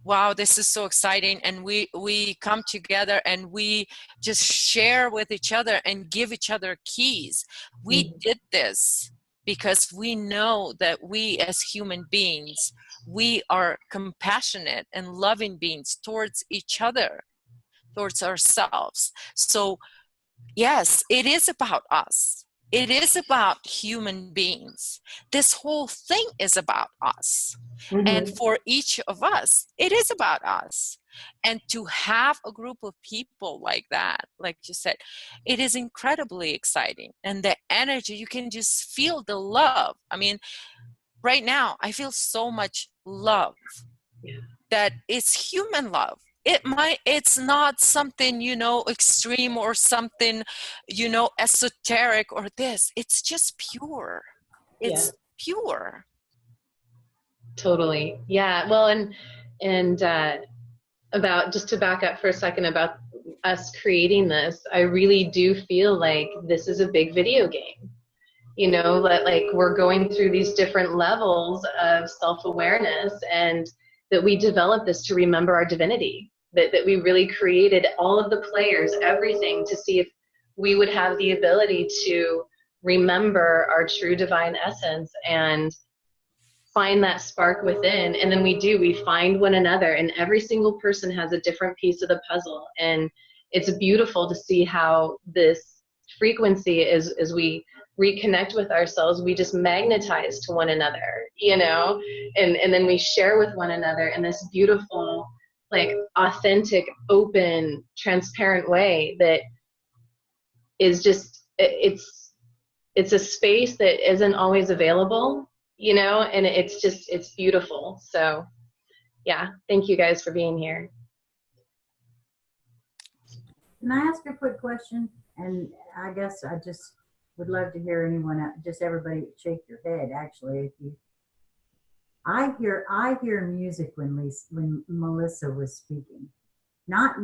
wow, this is so exciting. And we come together and we just share with each other and give each other keys. We did this because we know that we as human beings, we are compassionate and loving beings towards each other, towards ourselves. So yes, it is about us. It is about human beings. This whole thing is about us. And for each of us, it is about us. And to have a group of people like that, like you said, it is incredibly exciting. And the energy, you can just feel the love. I mean, right now, I feel so much love that it's human love. It's not something, you know, extreme or something, you know, esoteric or this. It's just pure. It's pure. Totally. Yeah. Well, and about, just to back up for a second about us creating this, I really do feel like this is a big video game. You know, that like we're going through these different levels of self-awareness, and that we developed this to remember our divinity, that we really created all of the players, everything, to see if we would have the ability to remember our true divine essence and find that spark within. And then we find one another, and every single person has a different piece of the puzzle. And it's beautiful to see how this frequency is, as we reconnect with ourselves, we just magnetize to one another, you know, and then we share with one another in this beautiful, like authentic, open, transparent way that is just, it's a space that isn't always available, you know, and it's beautiful. So yeah, thank you guys for being here. Can I ask a quick question? And I guess I just would love to hear anyone, just everybody shake your head. Actually, if you, I hear music when Melissa was speaking. Not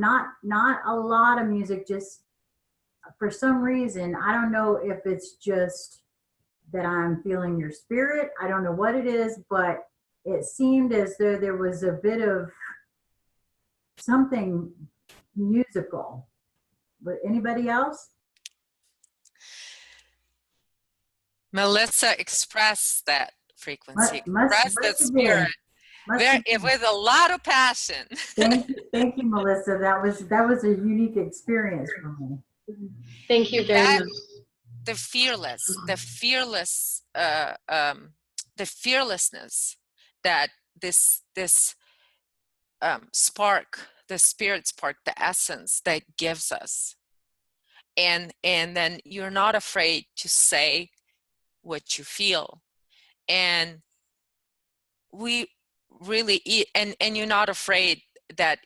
a lot of music. Just for some reason, I don't know if it's just that I'm feeling your spirit. I don't know what it is, but it seemed as though there was a bit of something musical. But anybody else? Melissa expressed that frequency, Must expressed that have been. spirit with a lot of passion. Thank you, Melissa. That was a unique experience for me. Thank you very much. The fearlessness that this spark, the spirit spark, the essence that gives us, and then you're not afraid to say what you feel, and we really and you're not afraid that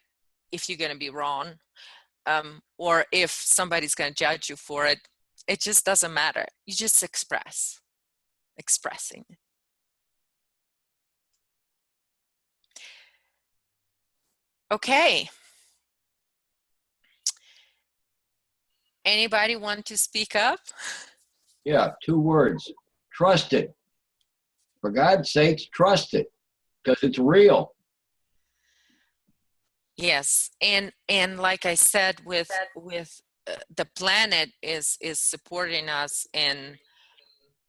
if you're going to be wrong, or if somebody's going to judge you for it. It just doesn't matter. You just expressing. Okay. Anybody want to speak up? Yeah, 2 words. Trust it. For God's sakes, trust it, because it's real. Yes, and like I said, with the planet is supporting us in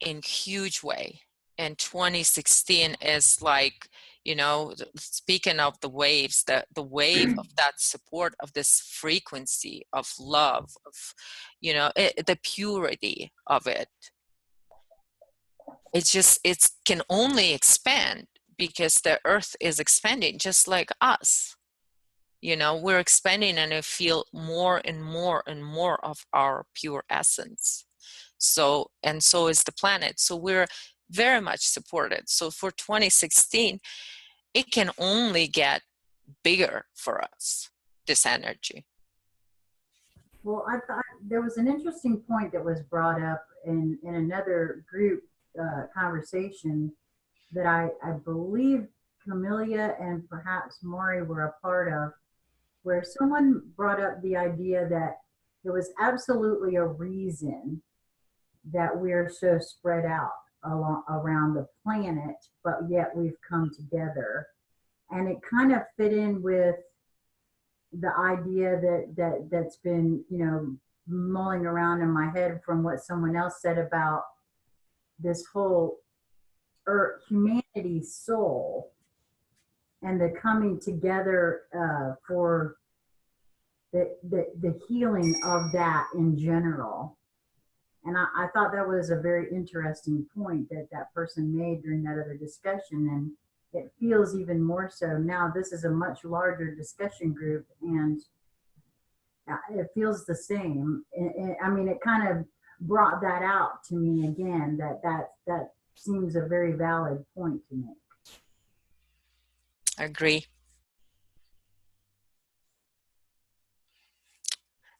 huge way. And 2016 is like, you know, speaking of the waves, the wave of that support, of this frequency of love, of, you know, the purity of it. It can only expand because the earth is expanding just like us. You know, we're expanding, and I feel more and more and more of our pure essence. So, and so is the planet. So we're very much supported. So for 2016, it can only get bigger for us, this energy. Well, I thought there was an interesting point that was brought up in another group conversation that I believe Camellia and perhaps Maury were a part of, where someone brought up the idea that there was absolutely a reason that we're so spread out around the planet, but yet we've come together. And it kind of fit in with the idea that's been, you know, mulling around in my head from what someone else said about this whole humanity soul and the coming together for the healing of that in general. And I thought that was a very interesting point that person made during that other discussion. And it feels even more so now. This is a much larger discussion group, and it feels the same. I mean, it kind of brought that out to me again, that seems a very valid point to make. I agree.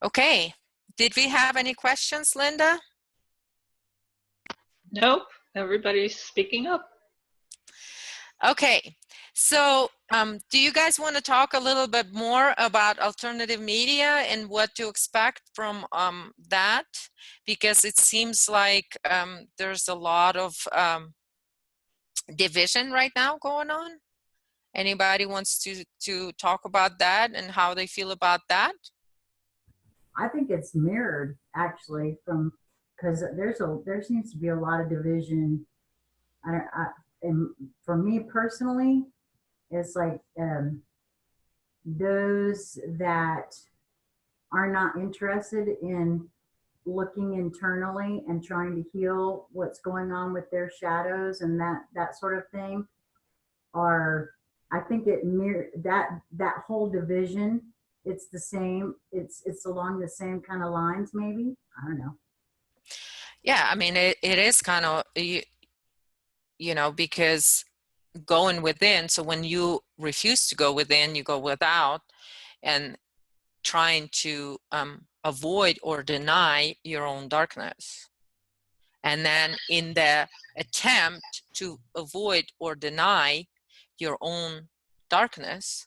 Okay. Did we have any questions, Linda? Nope. Everybody's speaking up. Okay. So do you guys want to talk a little bit more about alternative media and what to expect from that? Because it seems like there's a lot of division right now going on. Anybody wants to talk about that and how they feel about that? I think it's mirrored actually from, because there seems to be a lot of division. And for me personally, it's like those that are not interested in looking internally and trying to heal what's going on with their shadows and that sort of thing are, I think that whole division, it's the same, it's along the same kind of lines, maybe. I don't know. Yeah, I mean, it is kind of, you know, because going within, so when you refuse to go within, you go without, and trying to avoid or deny your own darkness. And then in the attempt to avoid or deny your own darkness,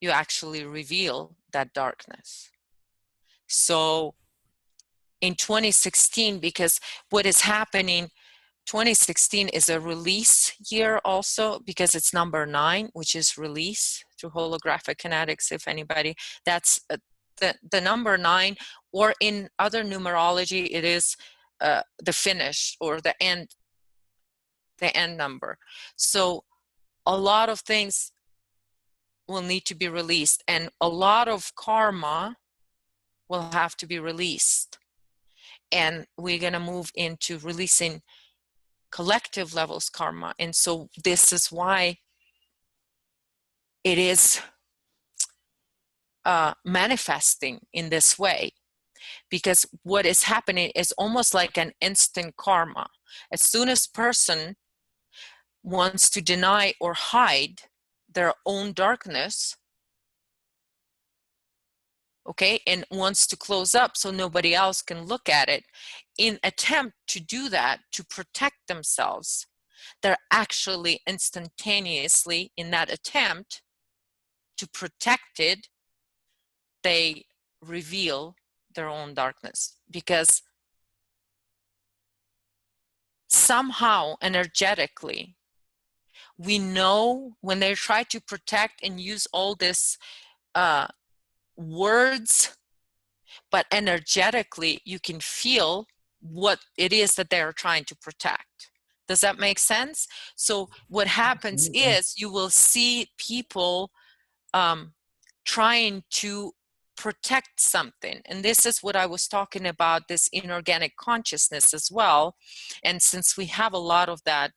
you actually reveal that darkness. So in 2016, because what is happening, 2016 is a release year also, because it's number 9, which is release through holographic kinetics. If anybody, that's the number 9, or in other numerology, it is the finish or the end number. So a lot of things will need to be released, and a lot of karma will have to be released. And we're going to move into releasing collective levels karma. And so this is why it is manifesting in this way, because what is happening is almost like an instant karma. As soon as person wants to deny or hide their own darkness, okay, and wants to close up so nobody else can look at it, in attempt to do that, to protect themselves, they're actually instantaneously, in that attempt to protect it, they reveal their own darkness. Because somehow energetically, we know when they try to protect and use all this words, but energetically you can feel what it is that they're trying to protect. Does that make sense? So what happens is you will see people trying to protect something. And this is what I was talking about, this inorganic consciousness as well. And since we have a lot of that,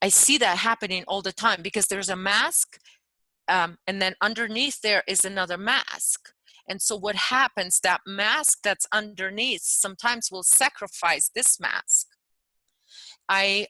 I see that happening all the time, because there's a mask, and then underneath there is another mask. And so what happens, that mask that's underneath sometimes will sacrifice this mask. I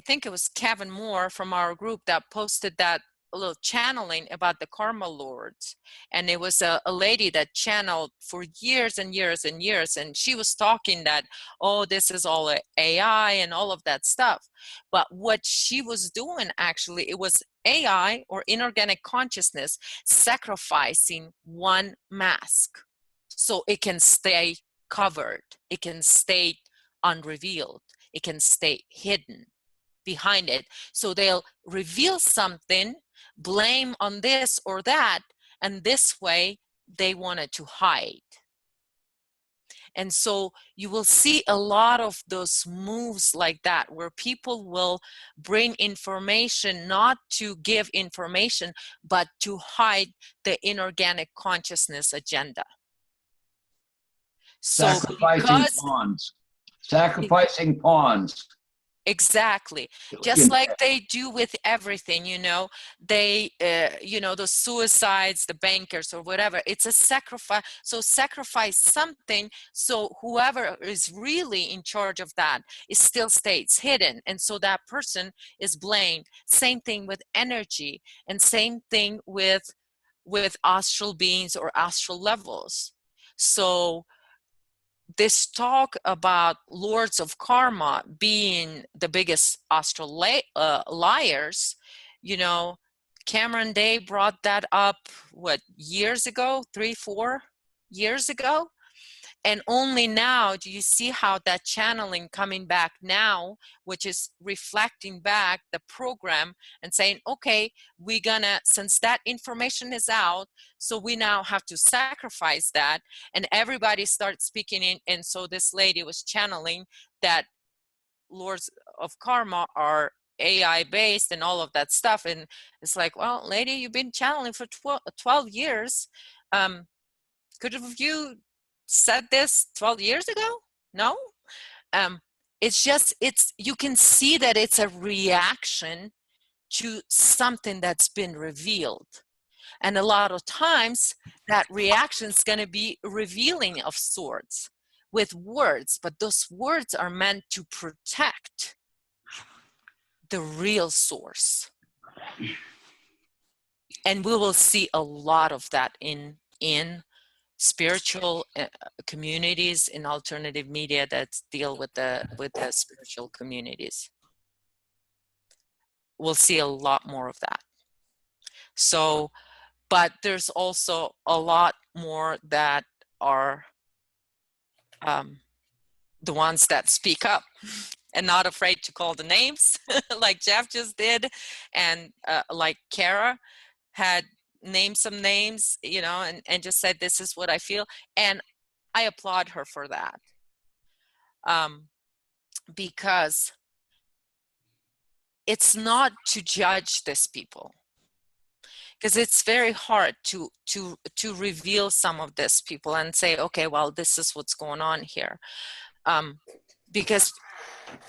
think it was Kevin Moore from our group that posted that a little channeling about the karma lords, and it was a lady that channeled for years and years and years, and she was talking that, oh, this is all AI and all of that stuff. But what she was doing, actually, it was AI, or inorganic consciousness, sacrificing one mask so it can stay covered, it can stay unrevealed, it can stay hidden behind it. So they'll reveal something, blame on this or that, and this way they wanted to hide. And so you will see a lot of those moves like that, where people will bring information not to give information, but to hide the inorganic consciousness agenda. So Sacrificing pawns. Sacrificing pawns. Exactly. Just like they do with everything, you know, they, you know, the suicides, the bankers or whatever, it's a sacrifice. So sacrifice something, so whoever is really in charge of that, it still stays hidden. And so that person is blamed. Same thing with energy, and same thing with astral beings or astral levels. So this talk about lords of karma being the biggest astral liars, you know, Cameron Day brought that up, what, years ago, 3-4 years ago? And only now do you see how that channeling coming back now, which is reflecting back the program and saying, okay, we're gonna, since that information is out, so we now have to sacrifice that. And everybody starts speaking in. And so this lady was channeling that lords of karma are AI based and all of that stuff. And it's like, well, lady, you've been channeling for 12 years. Could have you said this 12 years ago? No. It's just, you can see that it's a reaction to something that's been revealed. And a lot of times that reaction is going to be revealing of sorts with words, but those words are meant to protect the real source. And we will see a lot of that in spiritual communities, in alternative media that deal with the spiritual communities. We'll see a lot more of that. So, but there's also a lot more that are the ones that speak up and not afraid to call the names, like Jeff just did, and like Kara had named some names, you know, and just said, this is what I feel. And I applaud her for that. Because it's not to judge these people, because it's very hard to reveal some of these people and say, okay, well, this is what's going on here. Because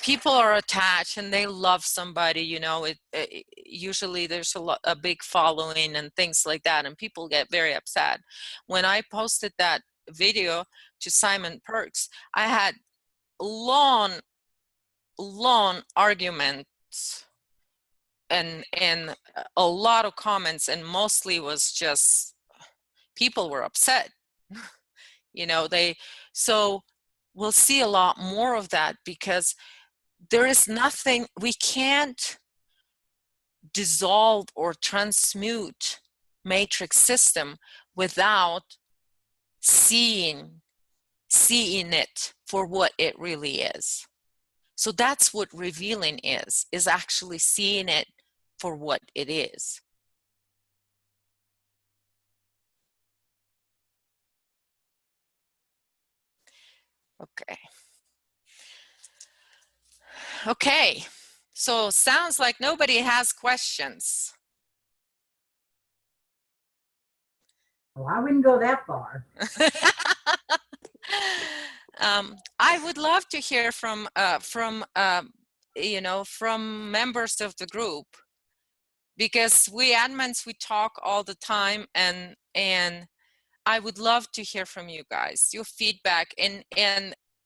people are attached and they love somebody, you know, usually there's a big following and things like that, and people get very upset. When I posted that video to Simon Perks, I had long arguments and a lot of comments, and mostly was just people were upset. You know, so we'll see a lot more of that, because there is nothing, we can't dissolve or transmute matrix system without seeing it for what it really is. So that's what revealing is actually seeing it for what it is. Okay, so sounds like nobody has questions. Well, I wouldn't go that far. I would love to hear from you know, from members of the group, because we admins, we talk all the time, and I would love to hear from you guys, your feedback, and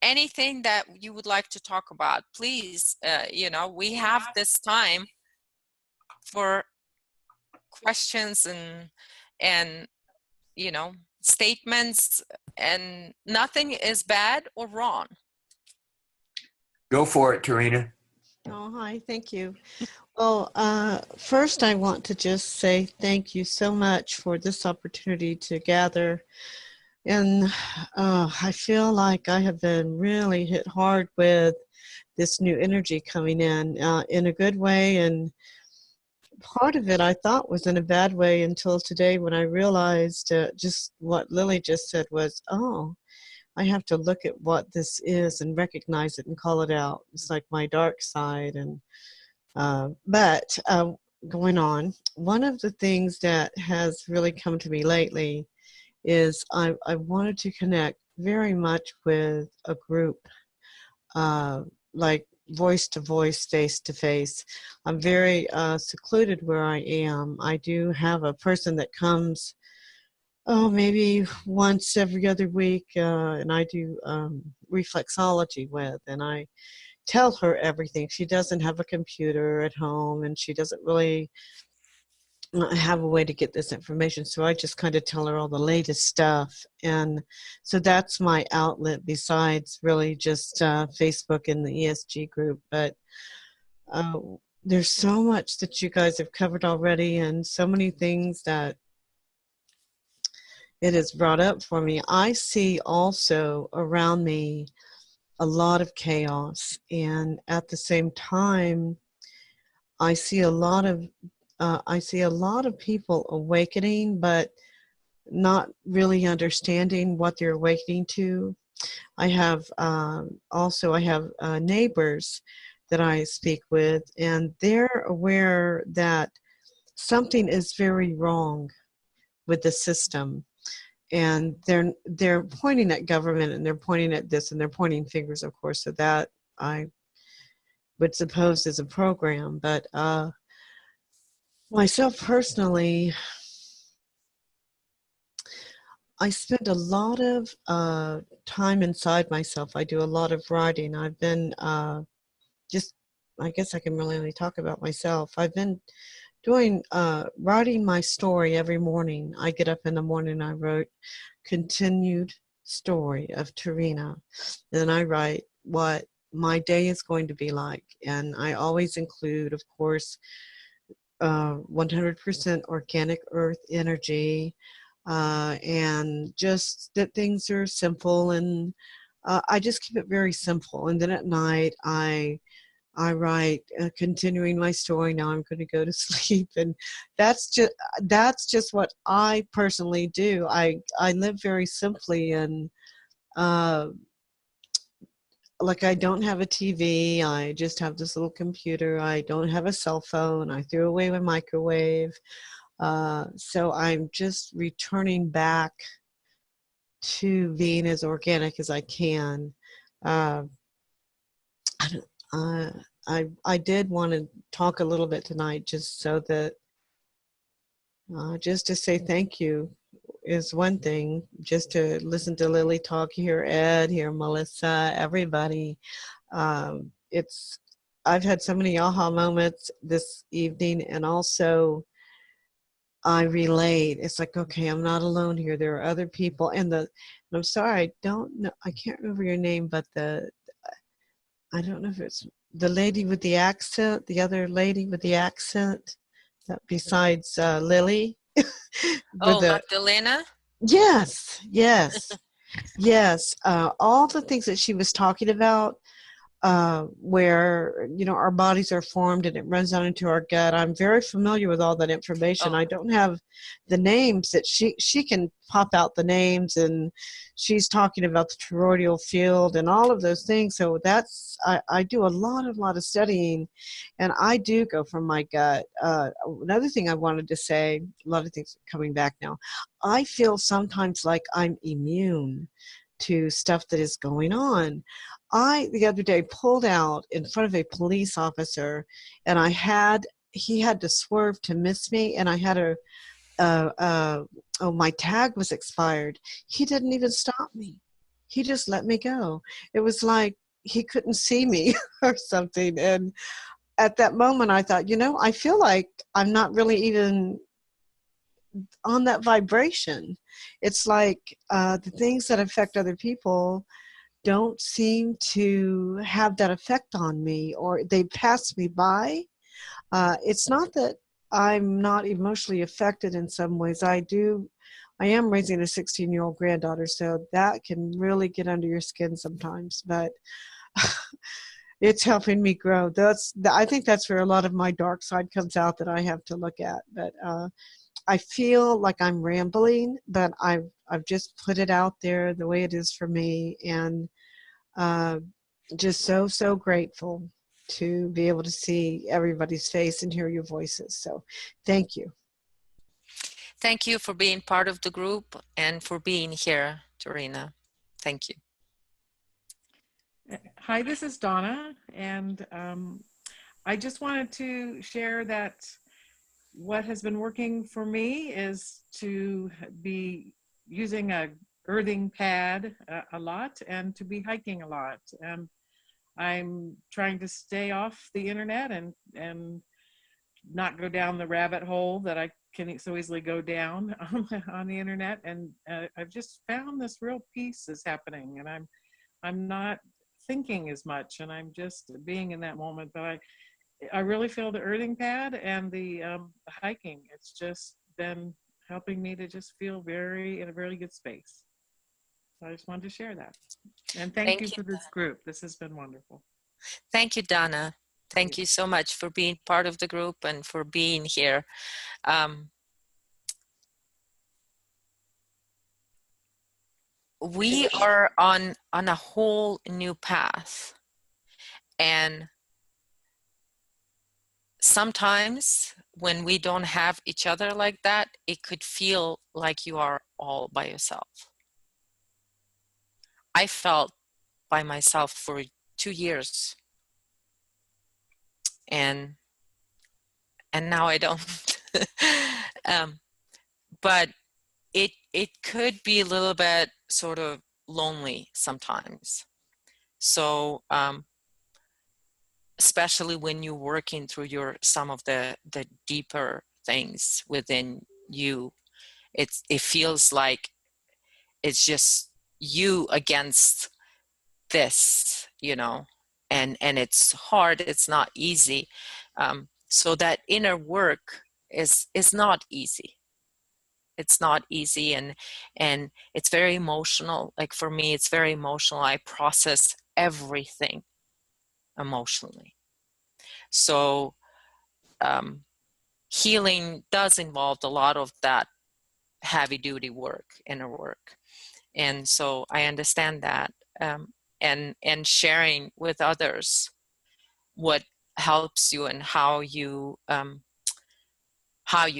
anything that you would like to talk about. Please, you know, we have this time for questions and you know, statements, and nothing is bad or wrong. Go for it, Tarina. Oh, hi, thank you. Well, first I want to just say thank you so much for this opportunity to gather. And I feel like I have been really hit hard with this new energy coming in a good way. And part of it I thought was in a bad way until today, when I realized just what Lily just said was, oh, I have to look at what this is and recognize it and call it out. It's like my dark side. And but going on, one of the things that has really come to me lately is I wanted to connect very much with a group, like voice to voice, face to face. I'm very secluded where I am. I do have a person that comes, maybe once every other week, and I do reflexology with, and I tell her everything. She doesn't have a computer at home, and she doesn't really have a way to get this information, so I just kind of tell her all the latest stuff. And so that's my outlet, besides really just Facebook and the ESG group. But there's so much that you guys have covered already, and so many things that it has brought up for me. I see also around me a lot of chaos, and at the same time I see a lot of people awakening, but not really understanding what they're awakening to. I have neighbors that I speak with, and they're aware that something is very wrong with the system. and they're pointing at government, and they're pointing at this, and they're pointing fingers, of course. So that I would suppose is a program. But myself personally, I spend a lot of time inside myself. I do a lot of writing. I've been just, I guess I can really only talk about myself. I've been doing writing my story every morning. I get up in the morning, I wrote continued story of Tarina. Then I write what my day is going to be like. And I always include, of course, 100% organic earth energy, and just that things are simple, and I just keep it very simple. And then at night I write, continuing my story. Now I'm going to go to sleep, and that's just what I personally do. I live very simply, and like I don't have a TV. I just have this little computer. I don't have a cell phone. I threw away my microwave. So I'm just returning back to being as organic as I can. Uh, I did want to talk a little bit tonight, just so that just to say thank you is one thing. Just to listen to Lily talk, hear Ed, hear Melissa, everybody. I've had so many aha moments this evening, and also I relate. It's like, okay, I'm not alone here. There are other people. And I'm sorry, I don't know. I can't remember your name, but I don't know if it's the lady with the accent, the other lady with the accent, besides Lily. Magdalena? Yes, yes, yes. All the things that she was talking about, where our bodies are formed and it runs down into our gut. I'm very familiar with all that information. I don't have the names that she can pop out the names, and she's talking about the toroidal field and all of those things. So that's I do a lot of studying, and I do go from my gut. Another thing I wanted to say, a lot of things are coming back now. I feel sometimes like I'm immune to stuff that is going on. I, the other day, pulled out in front of a police officer, and he had to swerve to miss me, and I had my tag was expired. He didn't even stop me. He just let me go. It was like he couldn't see me or something. And at that moment, I thought, I feel like I'm not really even on that vibration. It's like the things that affect other people don't seem to have that effect on me, or they pass me by. It's not that I'm not emotionally affected in some ways. I am raising a 16-year-old granddaughter, so that can really get under your skin sometimes, but it's helping me grow. I think that's where a lot of my dark side comes out that I have to look at. But I feel like I'm rambling, but I've just put it out there the way it is for me, and just so grateful to be able to see everybody's face and hear your voices. So thank you. Thank you for being part of the group and for being here, Tarina. Thank you. Hi, this is Donna, and I just wanted to share that what has been working for me is to be using a earthing pad a lot, and to be hiking a lot. And I'm trying to stay off the internet and not go down the rabbit hole that I can so easily go down on the internet. And I've just found this real peace is happening, and I'm not thinking as much, and I'm just being in that moment. But I really feel the earthing pad and the hiking. It's just been helping me to just feel in a very good space. So I just wanted to share that. And thank you for this group. This has been wonderful. Thank you, Donna. Thank you so much for being part of the group and for being here. We are on a whole new path. And sometimes when we don't have each other like that, it could feel like you are all by yourself. I felt by myself for 2 years, and now I don't. But it could be a little bit sort of lonely sometimes. So especially when you're working through some of the deeper things within you, it feels like it's just you against this, and it's hard, it's not easy. So that inner work is not easy. It's not easy, and it's very emotional. Like for me, it's very emotional. I process everything emotionally. So healing does involve a lot of that heavy duty work, inner work. And so I understand that, and sharing with others what helps you and how you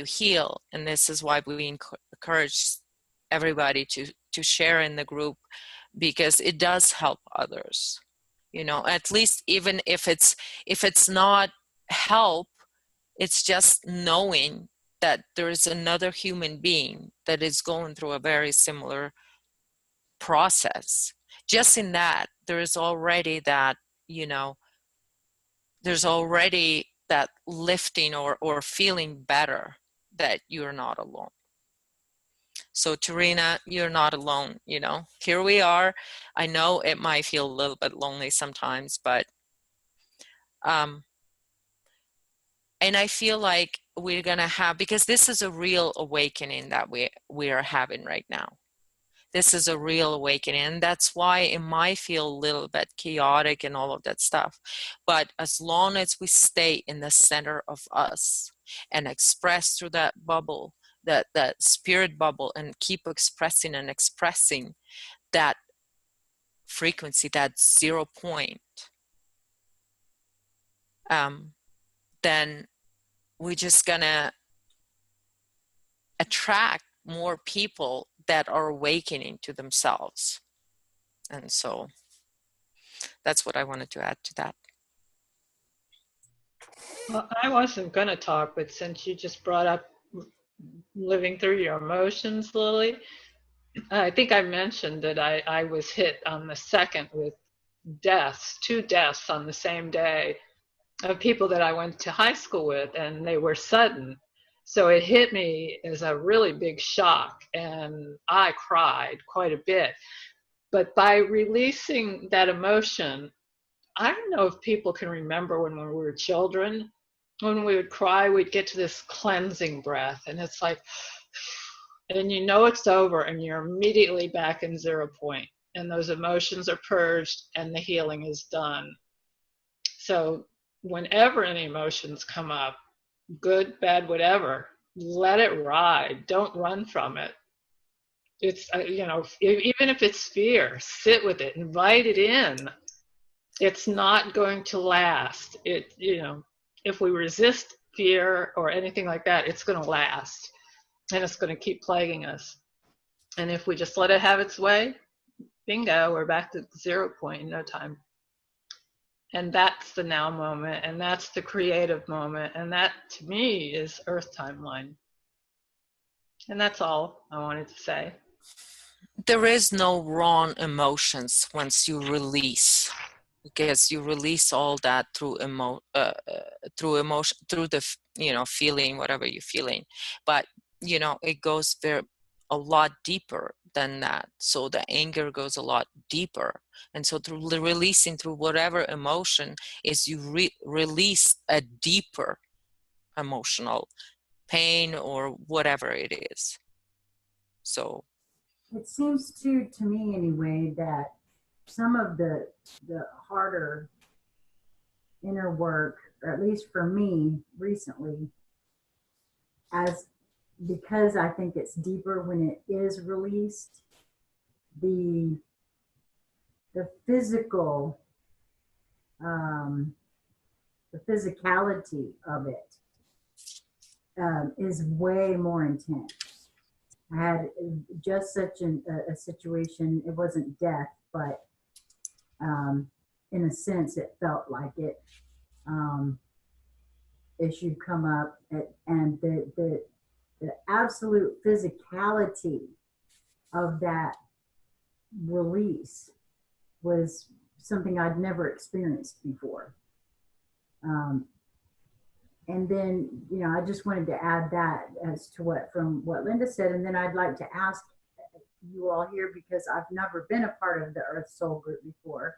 heal. And this is why we encourage everybody to share in the group, because it does help others, at least, even if it's not help, it's just knowing that there is another human being that is going through a very similar process. Just in that, there is already that, there's already that lifting or feeling better that you're not alone. So Tarina, you're not alone, Here we are. I know it might feel a little bit lonely sometimes, but and I feel like we're going to have, because this is a real awakening that we are having right now. This is a real awakening. And that's why it might feel a little bit chaotic and all of that stuff. But as long as we stay in the center of us and express through that bubble, that spirit bubble, and keep expressing that frequency, that 0 point, then we're just gonna attract more people that are awakening to themselves. And so that's what I wanted to add to that. Well, I wasn't going to talk, but since you just brought up living through your emotions, Lily, I think I mentioned that I was hit on the 2nd with two deaths on the same day of people that I went to high school with, and they were sudden. So it hit me as a really big shock, and I cried quite a bit. But by releasing that emotion, I don't know if people can remember when we were children, when we would cry, we'd get to this cleansing breath, and it's like, and it's over, and you're immediately back in 0 point, and those emotions are purged, and the healing is done. So whenever any emotions come up, good, bad, whatever, let it ride. Don't run from it. It's, even if it's fear, sit with it, invite it in. It's not going to last. If we resist fear or anything like that, it's going to last, and it's going to keep plaguing us. And if we just let it have its way, bingo, we're back to 0 point in no time. And that's the now moment, and that's the creative moment, and that, to me, is Earth timeline. And that's all I wanted to say. There is no wrong emotions once you release, because you release all that through emotion, through the feeling, whatever you're feeling. But it goes a lot deeper than that. So the anger goes a lot deeper, and so through the releasing through whatever emotion is, you release a deeper emotional pain or whatever it is. So it seems to me anyway that some of the harder inner work, or at least for me recently, because I think it's deeper when it is released, the physical, the physicality of it is way more intense. I had just such a situation. It wasn't death, but in a sense, it felt like it. Issue come up, and the absolute physicality of that release was something I'd never experienced before. And then, you know, I just wanted to add that as to what Linda said, and then I'd like to ask you all here, because I've never been a part of the Earth Soul group before.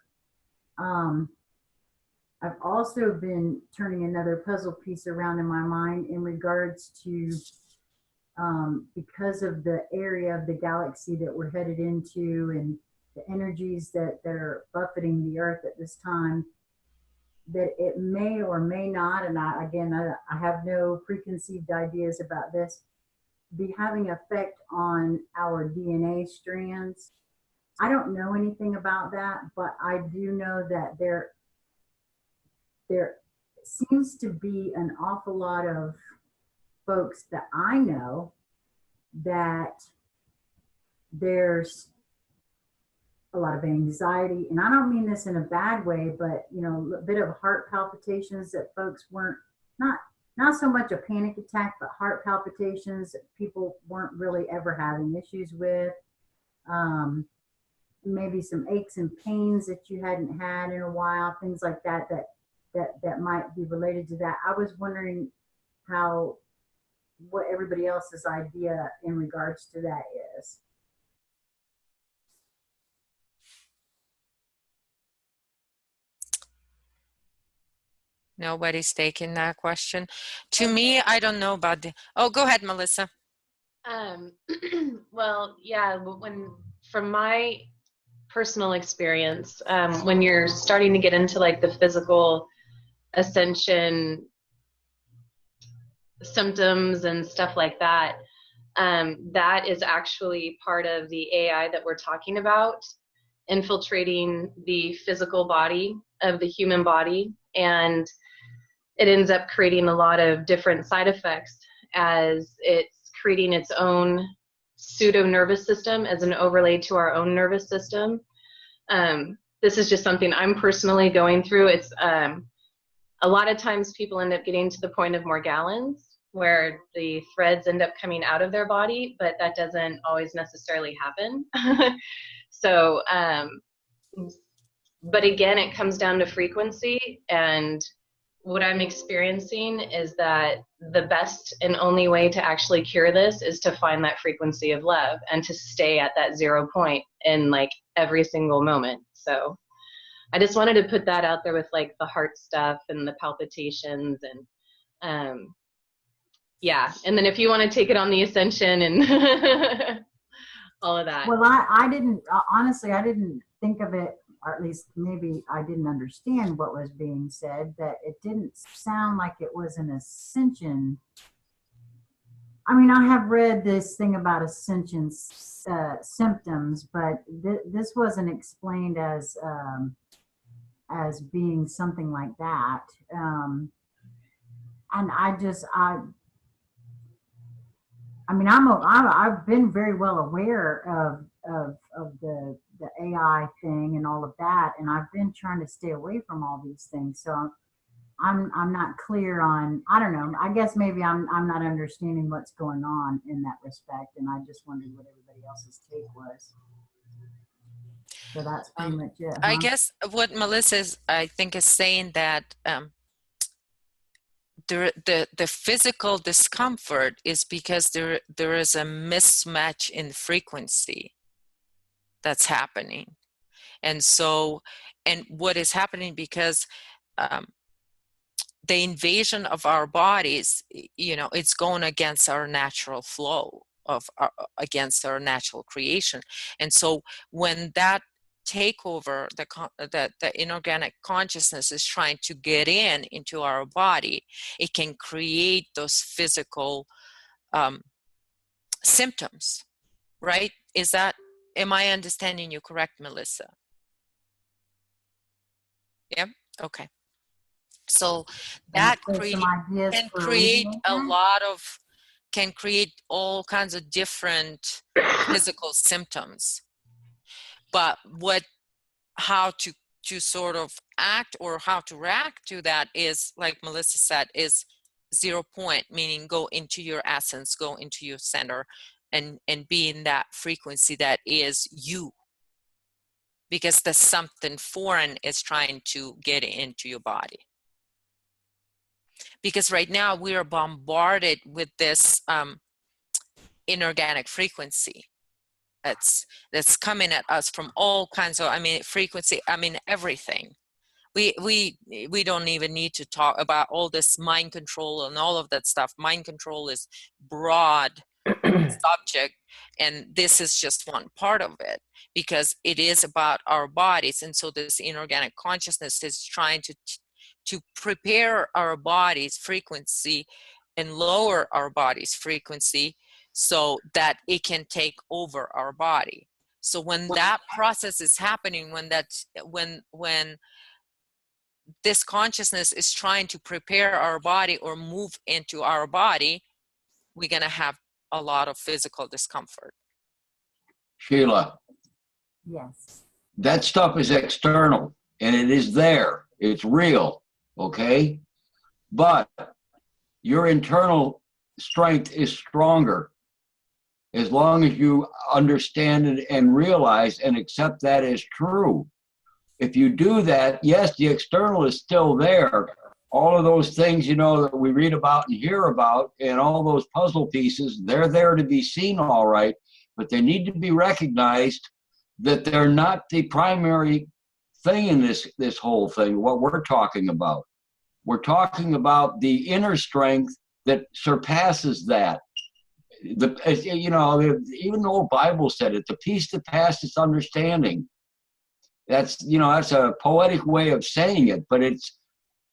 I've also been turning another puzzle piece around in my mind in regards to, because of the area of the galaxy that we're headed into and the energies that are buffeting the Earth at this time, that it may or may not, and I have no preconceived ideas about this, be having effect on our DNA strands. I don't know anything about that, but I do know that there seems to be an awful lot of folks that I know that there's a lot of anxiety, and I don't mean this in a bad way, but you know, a bit of heart palpitations that folks weren't, not so much a panic attack, but heart palpitations that people weren't really ever having issues with. Maybe some aches and pains that you hadn't had in a while, things like that might be related to that. I was wondering what everybody else's idea in regards to that is. Nobody's taking that question. To me, I don't know about oh, go ahead, Melissa. Well, yeah, from my personal experience, when you're starting to get into like the physical ascension symptoms and stuff like that, that is actually part of the AI that we're talking about, infiltrating the physical body of the human body, and it ends up creating a lot of different side effects as it's creating its own pseudo nervous system as an overlay to our own nervous system. This is just something I'm personally going through. It's a lot of times people end up getting to the point of Morgellons, where the threads end up coming out of their body, but that doesn't always necessarily happen. So, but again, it comes down to frequency, and what I'm experiencing is that the best and only way to actually cure this is to find that frequency of love and to stay at that 0 point in like every single moment. So I just wanted to put that out there with like the heart stuff and the palpitations and yeah. And then if you want to take it on the ascension and all of that. Well, I didn't, honestly, I didn't think of it, or at least maybe I didn't understand what was being said, that it didn't sound like it was an ascension. I mean, I have read this thing about ascension symptoms, but this wasn't explained as being something like that. And I mean, I've been very well aware of the AI thing and all of that, and I've been trying to stay away from all these things. So I'm not clear on, I don't know, I guess maybe I'm not understanding what's going on in that respect, and I just wondered what everybody else's take was. So that's pretty much it. Huh? I guess what Melissa is, I think, is saying that the physical discomfort is because there is a mismatch in frequency that's happening. And so, and what is happening because the invasion of our bodies, you know, it's going against our natural flow against our natural creation. And so when that takeover, the inorganic consciousness is trying to get into our body, it can create those physical symptoms, right? Am I understanding you correct, Melissa? Yeah. Okay. So And that so some ideas can for create alleviating a that? lot of, can create all kinds of different physical symptoms. But how to sort of act or how to react to that is, like Melissa said, is 0 point, meaning go into your essence, go into your center, and be in that frequency that is you. Because there's something foreign is trying to get into your body. Because right now we are bombarded with this inorganic frequency that's coming at us from all kinds of, frequency, everything. We don't even need to talk about all this mind control and all of that stuff. Mind control is broad subject, and this is just one part of it, because it is about our bodies. And so this inorganic consciousness is trying to prepare our body's frequency and lower our body's frequency so that it can take over our body. So when that process is happening, when this consciousness is trying to prepare our body or move into our body, we're going to have a lot of physical discomfort. Sheila, Yes. that stuff is external and it is there. It's real, okay? But your internal strength is stronger as long as you understand it and realize and accept that as true. If you do that, yes, the external is still there. All of those things, that we read about and hear about, and all those puzzle pieces, they're there to be seen, all right, but they need to be recognized that they're not the primary thing in this whole thing, what we're talking about. We're talking about the inner strength that surpasses that. Even the old Bible said it, the peace that passes understanding. That's a poetic way of saying it, but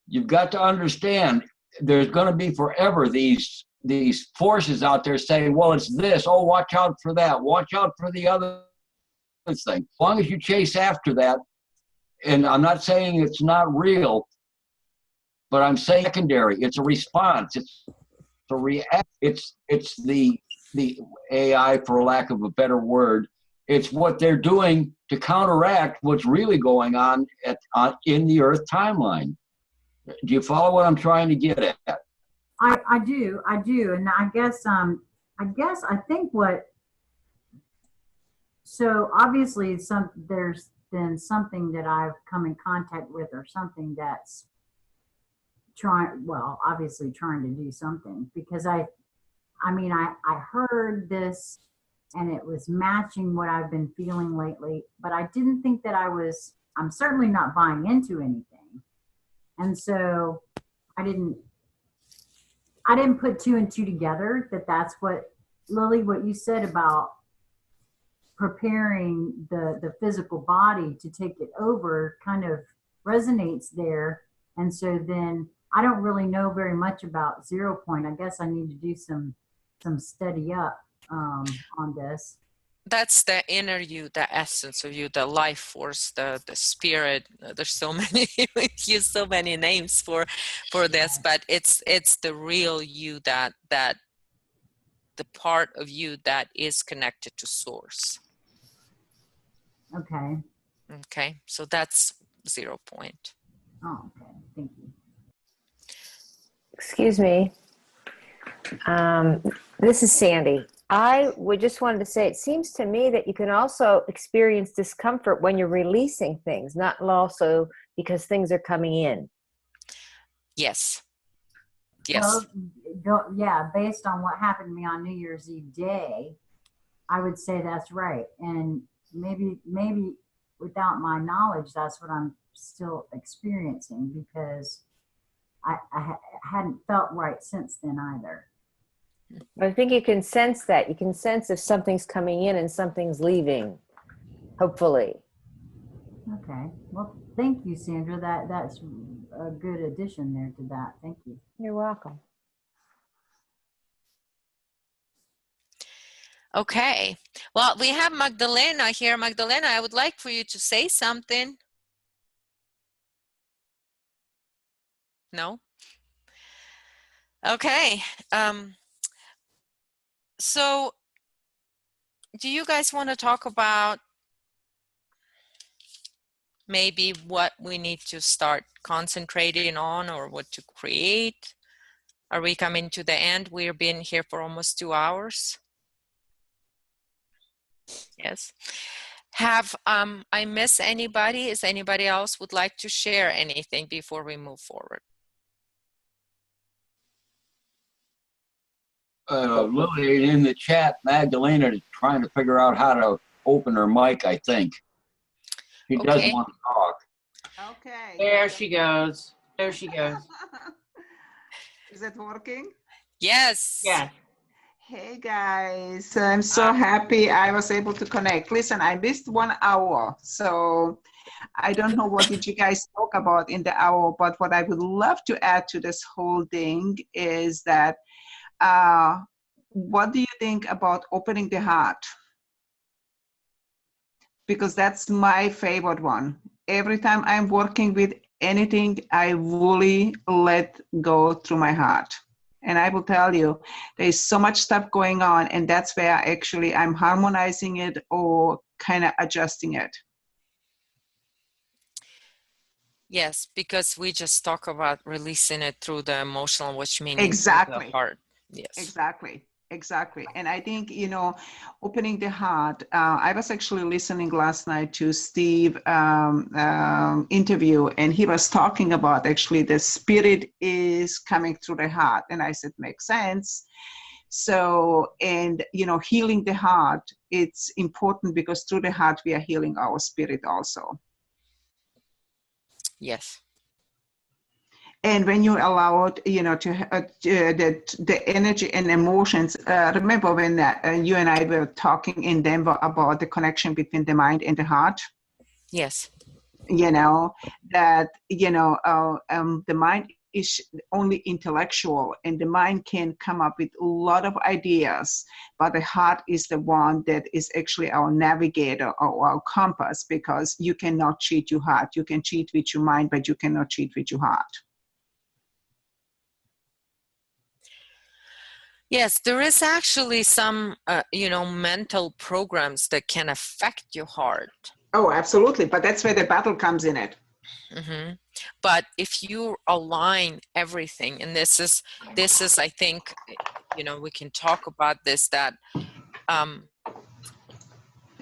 you've got to understand there's going to be forever these forces out there saying, well, it's this, oh, watch out for that, watch out for the other thing. As long as you chase after that, and I'm not saying it's not real, but I'm saying secondary, it's a response, it's a react, it's the AI, for lack of a better word. It's what they're doing to counteract what's really going on in the Earth timeline. Do you follow what I'm trying to get at? I do, and I think so obviously there's been something that I've come in contact with, or something that's obviously trying to do something, because I heard this and it was matching what I've been feeling lately, but I didn't think that I'm certainly not buying into anything. And so I didn't put two and two together, that's what, Lily, what you said about preparing the physical body to take it over kind of resonates there. And so then I don't really know very much about 0 point. I guess I need to do some study up on this. That's the inner you, the essence of you, the life force, the spirit. There's so many, we use so many names for this, but it's the real you, that the part of you that is connected to source. Okay, so that's 0 point. Oh, okay, thank you. Excuse me. This is Sandy. I would just wanted to say, it seems to me that you can also experience discomfort when you're releasing things, not also because things are coming in. Yes. Well, based on what happened to me on New Year's Eve day, I would say that's right. And maybe without my knowledge, that's what I'm still experiencing, because I hadn't felt right since then either. I think you can sense that. You can sense if something's coming in and something's leaving, hopefully. Okay. Well, thank you, Sandra. That's a good addition there to that. Thank you. You're welcome. Okay. Well, we have Magdalena here. Magdalena, I would like for you to say something. No? Okay. So do you guys want to talk about maybe what we need to start concentrating on or what to create? Are we coming to the end? We've been here for almost 2 hours. Yes. Have I missed anybody? Is anybody else would like to share anything before we move forward? Lily, in the chat, Magdalena is trying to figure out how to open her mic, I think. She doesn't want to talk. Okay. There she goes. There she goes. Is it working? Yes. Yeah. Hey guys, I'm so happy I was able to connect. Listen, I missed 1 hour, so I don't know what did you guys talk about in the hour, but what I would love to add to this whole thing is that what do you think about opening the heart? Because that's my favorite one. Every time I'm working with anything, I really let go through my heart. And I will tell you, there's so much stuff going on, and that's where actually I'm harmonizing it or kind of adjusting it. Yes, because we just talk about releasing it through the emotional, which means Exactly. the heart. Yes. Exactly. Exactly. And I think, you know, opening the heart, I was actually listening last night to Steve interview, and he was talking about actually the spirit is coming through the heart. And I said, makes sense. So, and, you know, healing the heart, it's important because through the heart, we are healing our spirit also. Yes. And when you allow it, you know, the energy and emotions, remember when you and I were talking in Denver about the connection between the mind and the heart? Yes. You know, that, you know, the mind is only intellectual, and the mind can come up with a lot of ideas, but the heart is the one that is actually our navigator or our compass, because you cannot cheat your heart. You can cheat with your mind, but you cannot cheat with your heart. Yes, there is actually some, you know, mental programs that can affect your heart. Oh, absolutely. But that's where the battle comes in it. Mm-hmm. But if you align everything, and this is, I think, you know, we can talk about this, that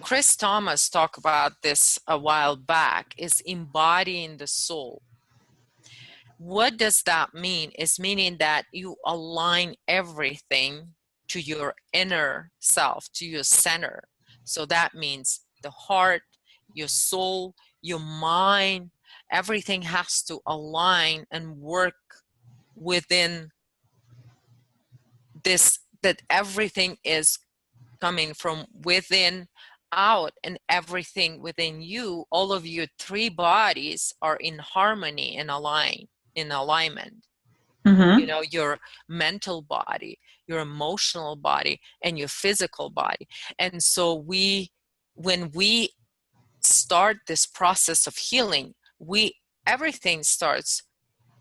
Chris Thomas talked about this a while back, is embodying the soul. What does that mean? It's meaning that you align everything to your inner self, to your center. So that means the heart, your soul, your mind, everything has to align and work within this, that everything is coming from within out, and everything within you, all of your 3 bodies are in harmony and in alignment. Mm-hmm. You know, your mental body, your emotional body, and your physical body. And so when we start this process of healing, everything starts,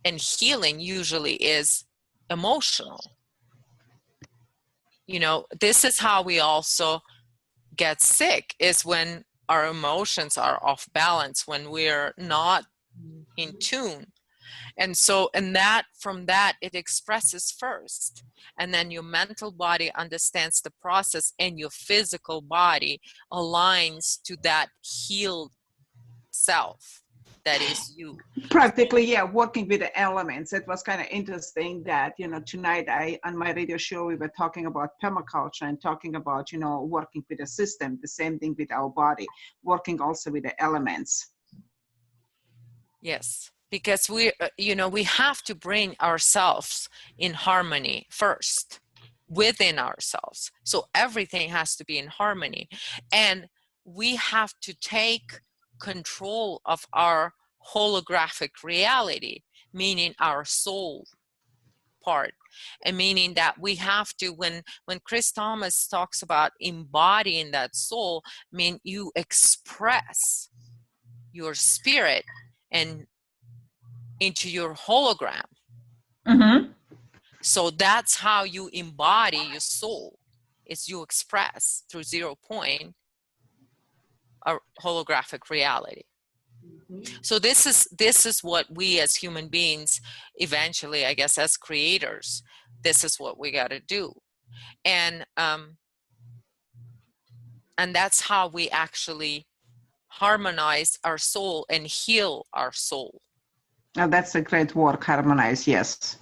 and healing usually is emotional. You know, this is how we also get sick, is when our emotions are off balance, when we're not in tune. And so, from that, it expresses first. And then your mental body understands the process, and your physical body aligns to that healed self that is you. Practically, yeah, working with the elements. It was kind of interesting that, you know, tonight on my radio show, we were talking about permaculture and talking about, you know, working with the system, the same thing with our body, working also with the elements. Yes, because we, you know, we have to bring ourselves in harmony first within ourselves. So everything has to be in harmony, and we have to take control of our holographic reality, meaning our soul part, and meaning that we have to, when Chris Thomas talks about embodying that soul, I mean, you express your spirit and into your hologram. Mm-hmm. So that's how you embody your soul, is you express through 0 point a holographic reality. So this is what we as human beings, eventually, I guess, as creators, this is what we got to do. And that's how we actually harmonize our soul and heal our soul. Oh, that's a great word, harmonize. Yes.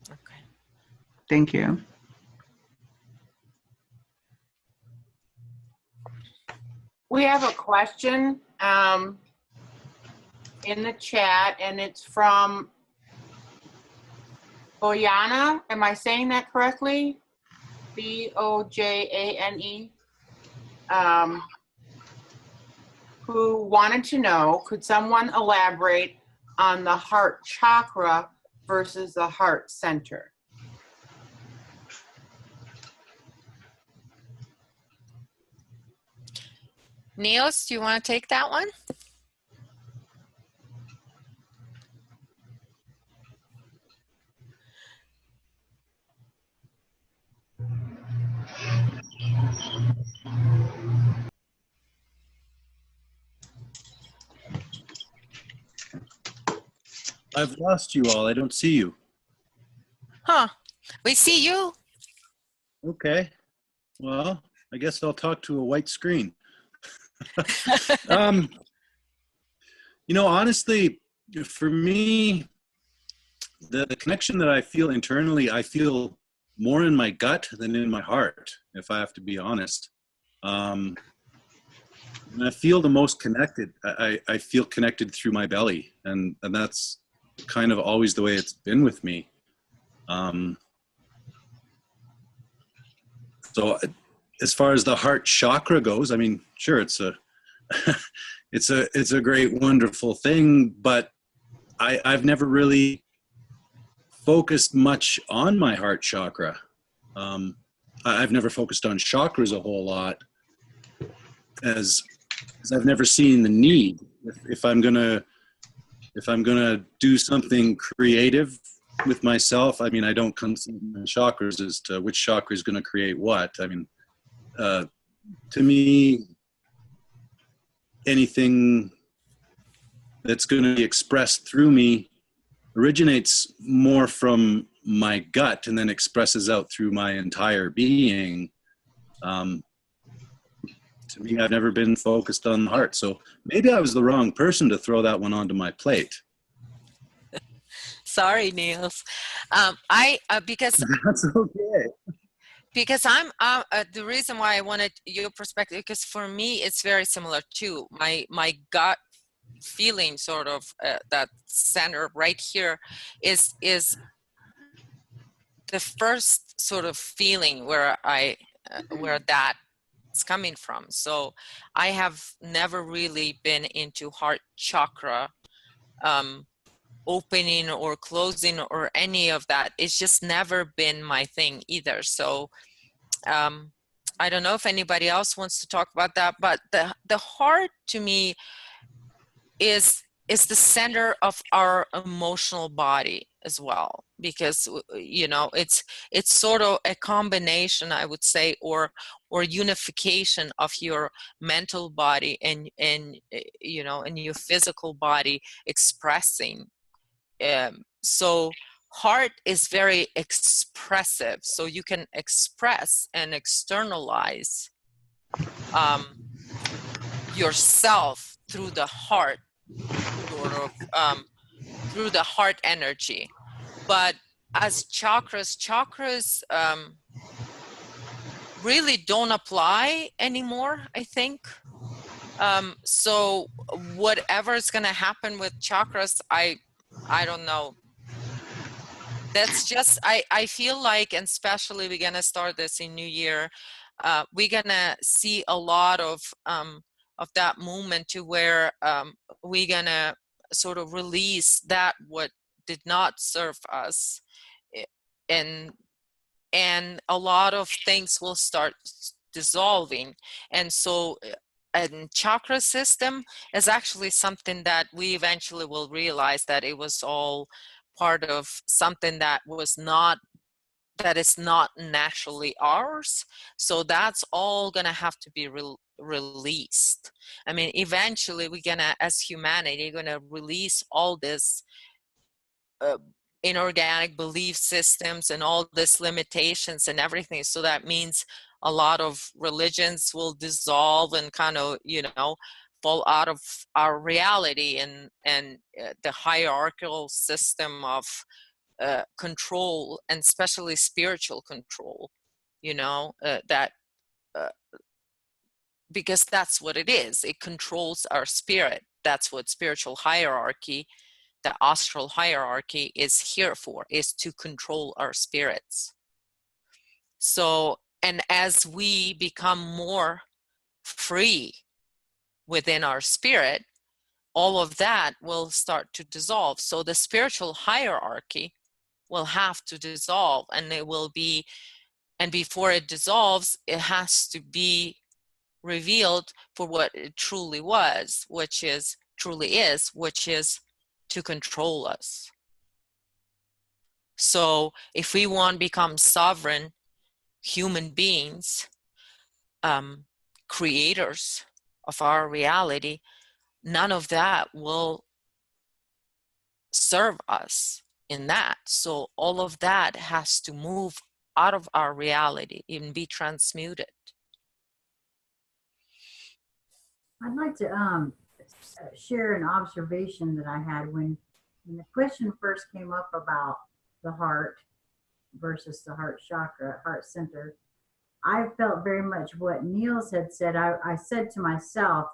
Okay. Thank you. We have a question in the chat, and it's from Bojana. Am I saying that correctly? Bojane. Who wanted to know, could someone elaborate on the heart chakra versus the heart center? Niels, do you want to take that one? I've lost you all. I don't see you. Huh. We see you. Okay. Well, I guess I'll talk to a white screen. Honestly, for me, the connection that I feel internally, I feel more in my gut than in my heart, if I have to be honest. When I feel the most connected, I feel connected through my belly, and that's kind of always the way it's been with me. So as far as the heart chakra goes, I mean, sure, it's a it's a great, wonderful thing, but I've never really focused much on my heart chakra. I've never focused on chakras a whole lot, as I've never seen the need. If I'm gonna do something creative with myself, I mean, I don't consult my chakras as to which chakra is going to create what. I mean, to me, anything that's going to be expressed through me originates more from my gut and then expresses out through my entire being. To me, I've never been focused on the heart. So maybe I was the wrong person to throw that one onto my plate. Sorry, Niels. Because that's okay. Because I'm the reason why I wanted your perspective, because for me it's very similar too. My gut feeling, sort of that center right here, is the first sort of feeling where where that's coming from. So I have never really been into heart chakra opening or closing or any of that. It's just never been my thing either. So I don't know if anybody else wants to talk about that, but the heart to me is the center of our emotional body as well, because it's sort of a combination, I would say, or unification of your mental body and your physical body expressing. So heart is very expressive, so you can express and externalize yourself through the heart, sort of through the heart energy. But as chakras really don't apply anymore, I think. So whatever is going to happen with chakras, I don't know. That's just, I feel like, and especially we're gonna start this in New Year, we're gonna see a lot of that movement to where we're gonna sort of release that what did not serve us, and a lot of things will start dissolving. And so and chakra system is actually something that we eventually will realize that it was all part of something that is not naturally ours. So that's all gonna have to be released. I mean, eventually we're gonna, as humanity, gonna release all this inorganic belief systems and all this limitations and everything. So that means a lot of religions will dissolve and kind of, fall out of our reality, and the hierarchical system of control, and especially spiritual control, that because that's what it is. It controls our spirit. That's what spiritual hierarchy, the astral hierarchy, is here for, is to control our spirits. So, and as we become more free within our spirit, all of that will start to dissolve. So the spiritual hierarchy will have to dissolve, and it will be, and before it dissolves, it has to be revealed for what it truly was, which is to control us. So if we want to become sovereign human beings, creators of our reality, none of that will serve us in that. So all of that has to move out of our reality and be transmuted. I'd like to share an observation that I had when the question first came up about the heart versus the heart chakra, heart center. I felt very much what Niels had said. I said to myself,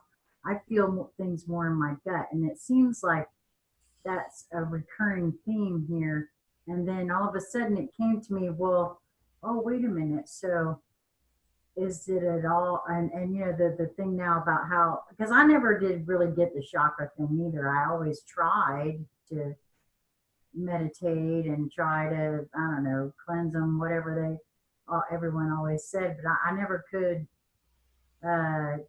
I feel things more in my gut. And it seems like that's a recurring theme here. And then all of a sudden it came to me, well, oh, wait a minute. So is it at all? And the thing now about how, because I never did really get the chakra thing either. I always tried to meditate and try to, I don't know, cleanse them, whatever everyone always said, but I never could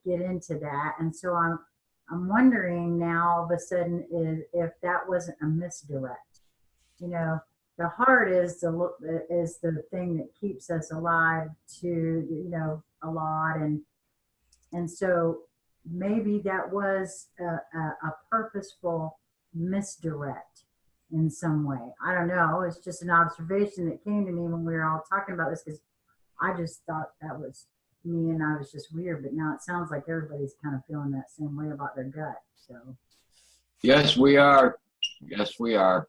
get into that. And so I'm wondering now all of a sudden if that wasn't a misdirect. The heart is the thing that keeps us alive to a lot, and so maybe that was a purposeful misdirect in some way. I don't know. It's just an observation that came to me when we were all talking about this, because I just thought that was me and I was just weird, but now it sounds like everybody's kind of feeling that same way about their gut. So yes, we are. Yes, we are.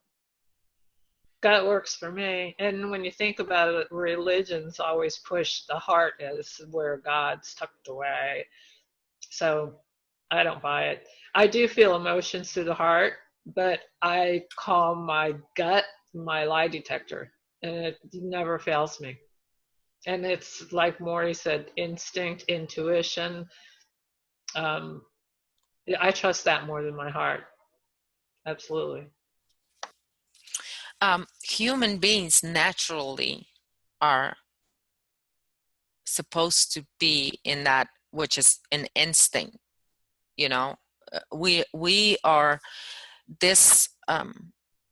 Gut works for me. And when you think about it, religions always push the heart as where God's tucked away. So I don't buy it. I do feel emotions through the heart, but I call my gut my lie detector, and it never fails me. And it's like Maury said, instinct, intuition. I trust that more than my heart. Absolutely. Human beings naturally are supposed to be in that, which is an instinct. We are this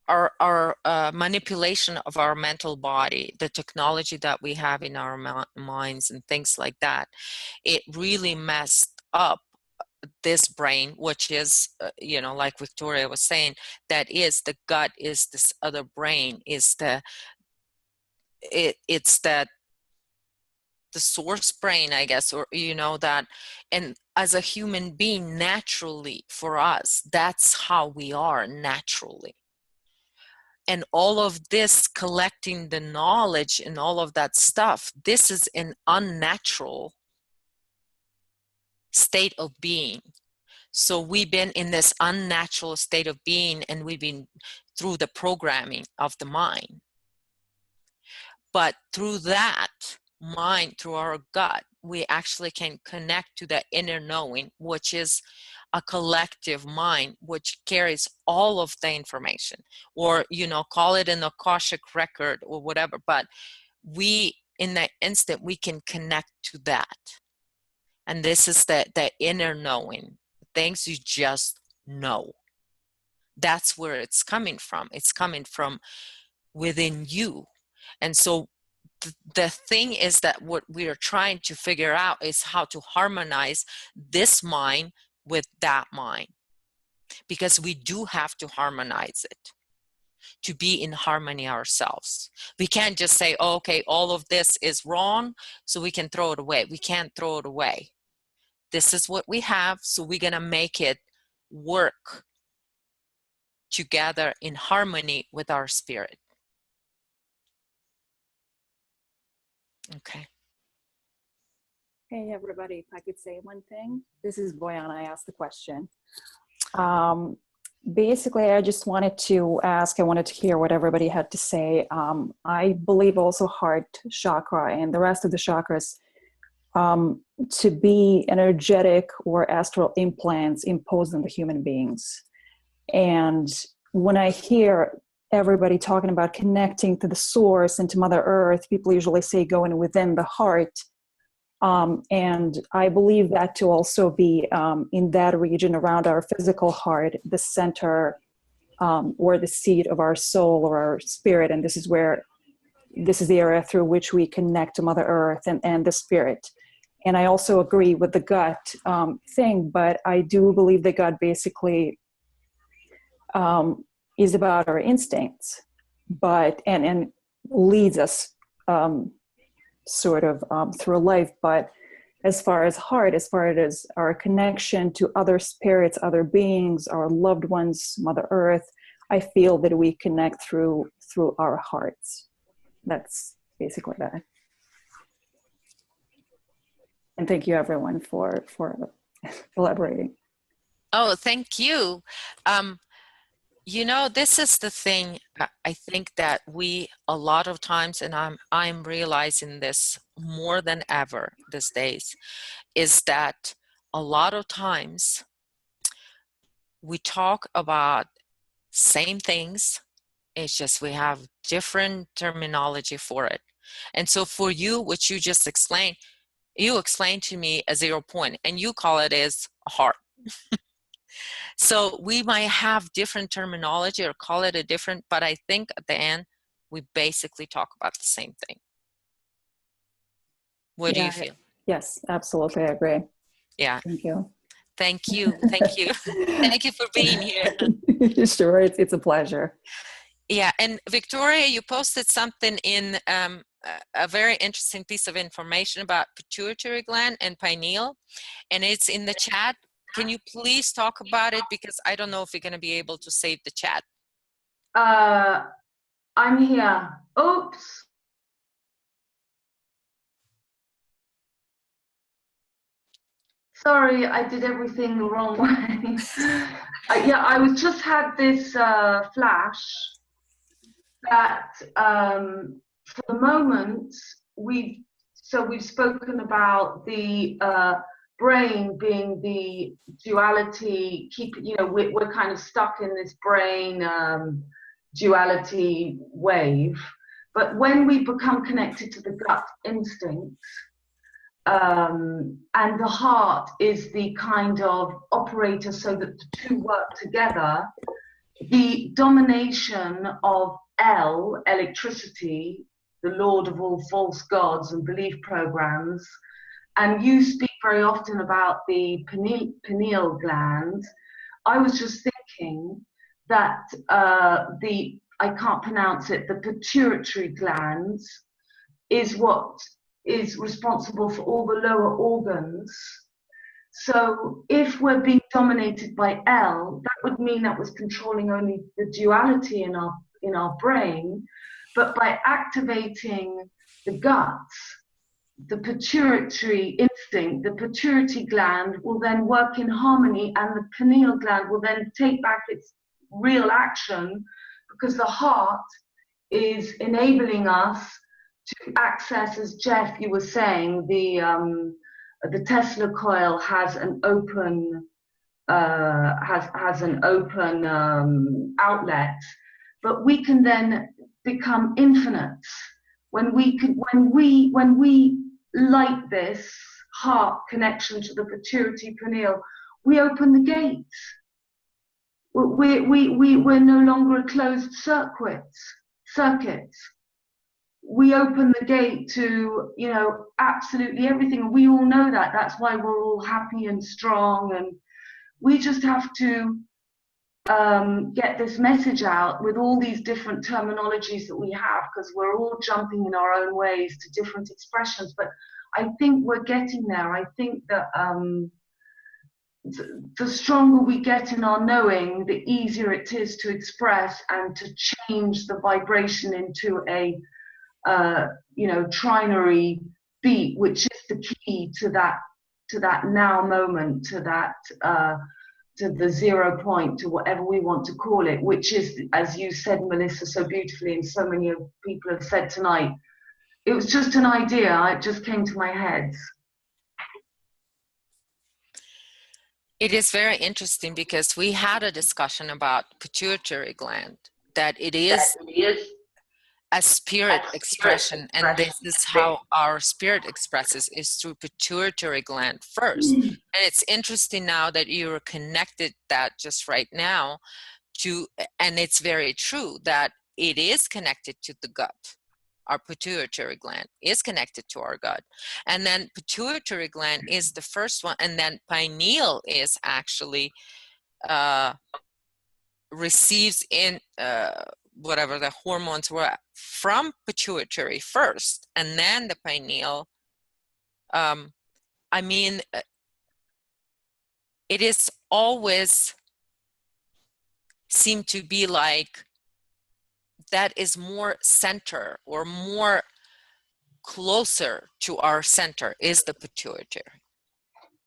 our manipulation of our mental body, the technology that we have in our minds and things like that, it really messed up this brain, which is like Victoria was saying, that is the gut, is this other brain, is it's that the source brain, I guess, or that. And as a human being, naturally, for us, that's how we are naturally. And all of this collecting the knowledge and all of that stuff, this is an unnatural state of being. So we've been in this unnatural state of being, and we've been through the programming of the mind. But through that mind, through our gut, we actually can connect to the inner knowing, which is a collective mind, which carries all of the information, or call it an Akashic record or whatever. But we, in that instant, we can connect to that. And this is the inner knowing, things you just know. That's where it's coming from. It's coming from within you. And so the thing is that what we are trying to figure out is how to harmonize this mind with that mind, because we do have to harmonize it to be in harmony ourselves. We can't just say, oh, okay, all of this is wrong, so we can throw it away. We can't throw it away. This is what we have, so we're going to make it work together in harmony with our spirit. Okay. Hey, everybody, if I could say one thing. This is Boyana, I asked the question. Basically, I just wanted to ask, I wanted to hear what everybody had to say. I believe also heart chakra and the rest of the chakras to be energetic or astral implants imposed on the human beings. And when I hear everybody talking about connecting to the source and to Mother Earth, people usually say going within the heart. And I believe that to also be in that region around our physical heart, the center or the seat of our soul or our spirit. And this is the area through which we connect to Mother Earth and the spirit. And I also agree with the gut thing, but I do believe the gut basically is about our instincts, and leads us sort of through life. But as far as heart, as far as our connection to other spirits, other beings, our loved ones, Mother Earth, I feel that we connect through our hearts. That's basically that. And thank you everyone for elaborating. Oh, thank you. You know, this is the thing. I think that we, a lot of times, and I'm realizing this more than ever these days, is that a lot of times we talk about same things. It's just we have different terminology for it. And so for you, what you just explained, you explained to me a 0 point, and you call it as a heart. So we might have different terminology or call it a different, but I think at the end, we basically talk about the same thing. What do you feel? Yes, absolutely, I agree. Yeah. Thank you. Thank you. Thank you. Thank you for being here. Sure, it's a pleasure. Yeah, and Victoria, you posted something in a very interesting piece of information about pituitary gland and pineal, and it's in the chat. Can you please talk about it? Because I don't know if you're going to be able to save the chat. I'm here. Oops. Sorry, I did everything the wrong way. Yeah, I was just had this flash that for the moment we've spoken about the brain being the duality. We're kind of stuck in this brain duality wave. But when we become connected to the gut instincts, and the heart is the kind of operator so that the two work together, the domination of electricity, the lord of all false gods and belief programs, and you speak very often about the pineal gland. I was just thinking that I can't pronounce it, the pituitary glands is what is responsible for all the lower organs. So if we're being dominated by L, that would mean that was controlling only the duality in our brain. But by activating the guts, the pituitary instinct, the pituitary gland will then work in harmony, and the pineal gland will then take back its real action, because the heart is enabling us to access, as Jeff, you were saying, the Tesla coil has an open outlet, but we can then become infinite when we light this heart connection to the pituitary pineal. We open the gates. we're no longer a closed circuit. We open the gate to, you know, absolutely everything. We all know that. That's why we're all happy and strong. And we just have to get this message out with all these different terminologies that we have, because we're all jumping in our own ways to different expressions. But I think we're getting there. I think that the stronger we get in our knowing, the easier it is to express and to change the vibration into a you know, trinary beat, which is the key to that now moment, to that to the 0 point, to whatever we want to call it, which is, as you said, Melissa, so beautifully, and so many people have said tonight, it was just an idea. It just came to my head. It is very interesting because we had a discussion about pituitary gland, that it is a spirit expression, and this is how our spirit expresses, is through pituitary gland first. And it's interesting now that you're connected that just right now to, and it's very true that it is connected to the gut. Our pituitary gland is connected to our gut, and then pituitary gland is the first one, and then pineal is actually receives in whatever the hormones were from pituitary first, and then the pineal. I mean, it is always seemed to be like that is more center, or more closer to our center, is the pituitary.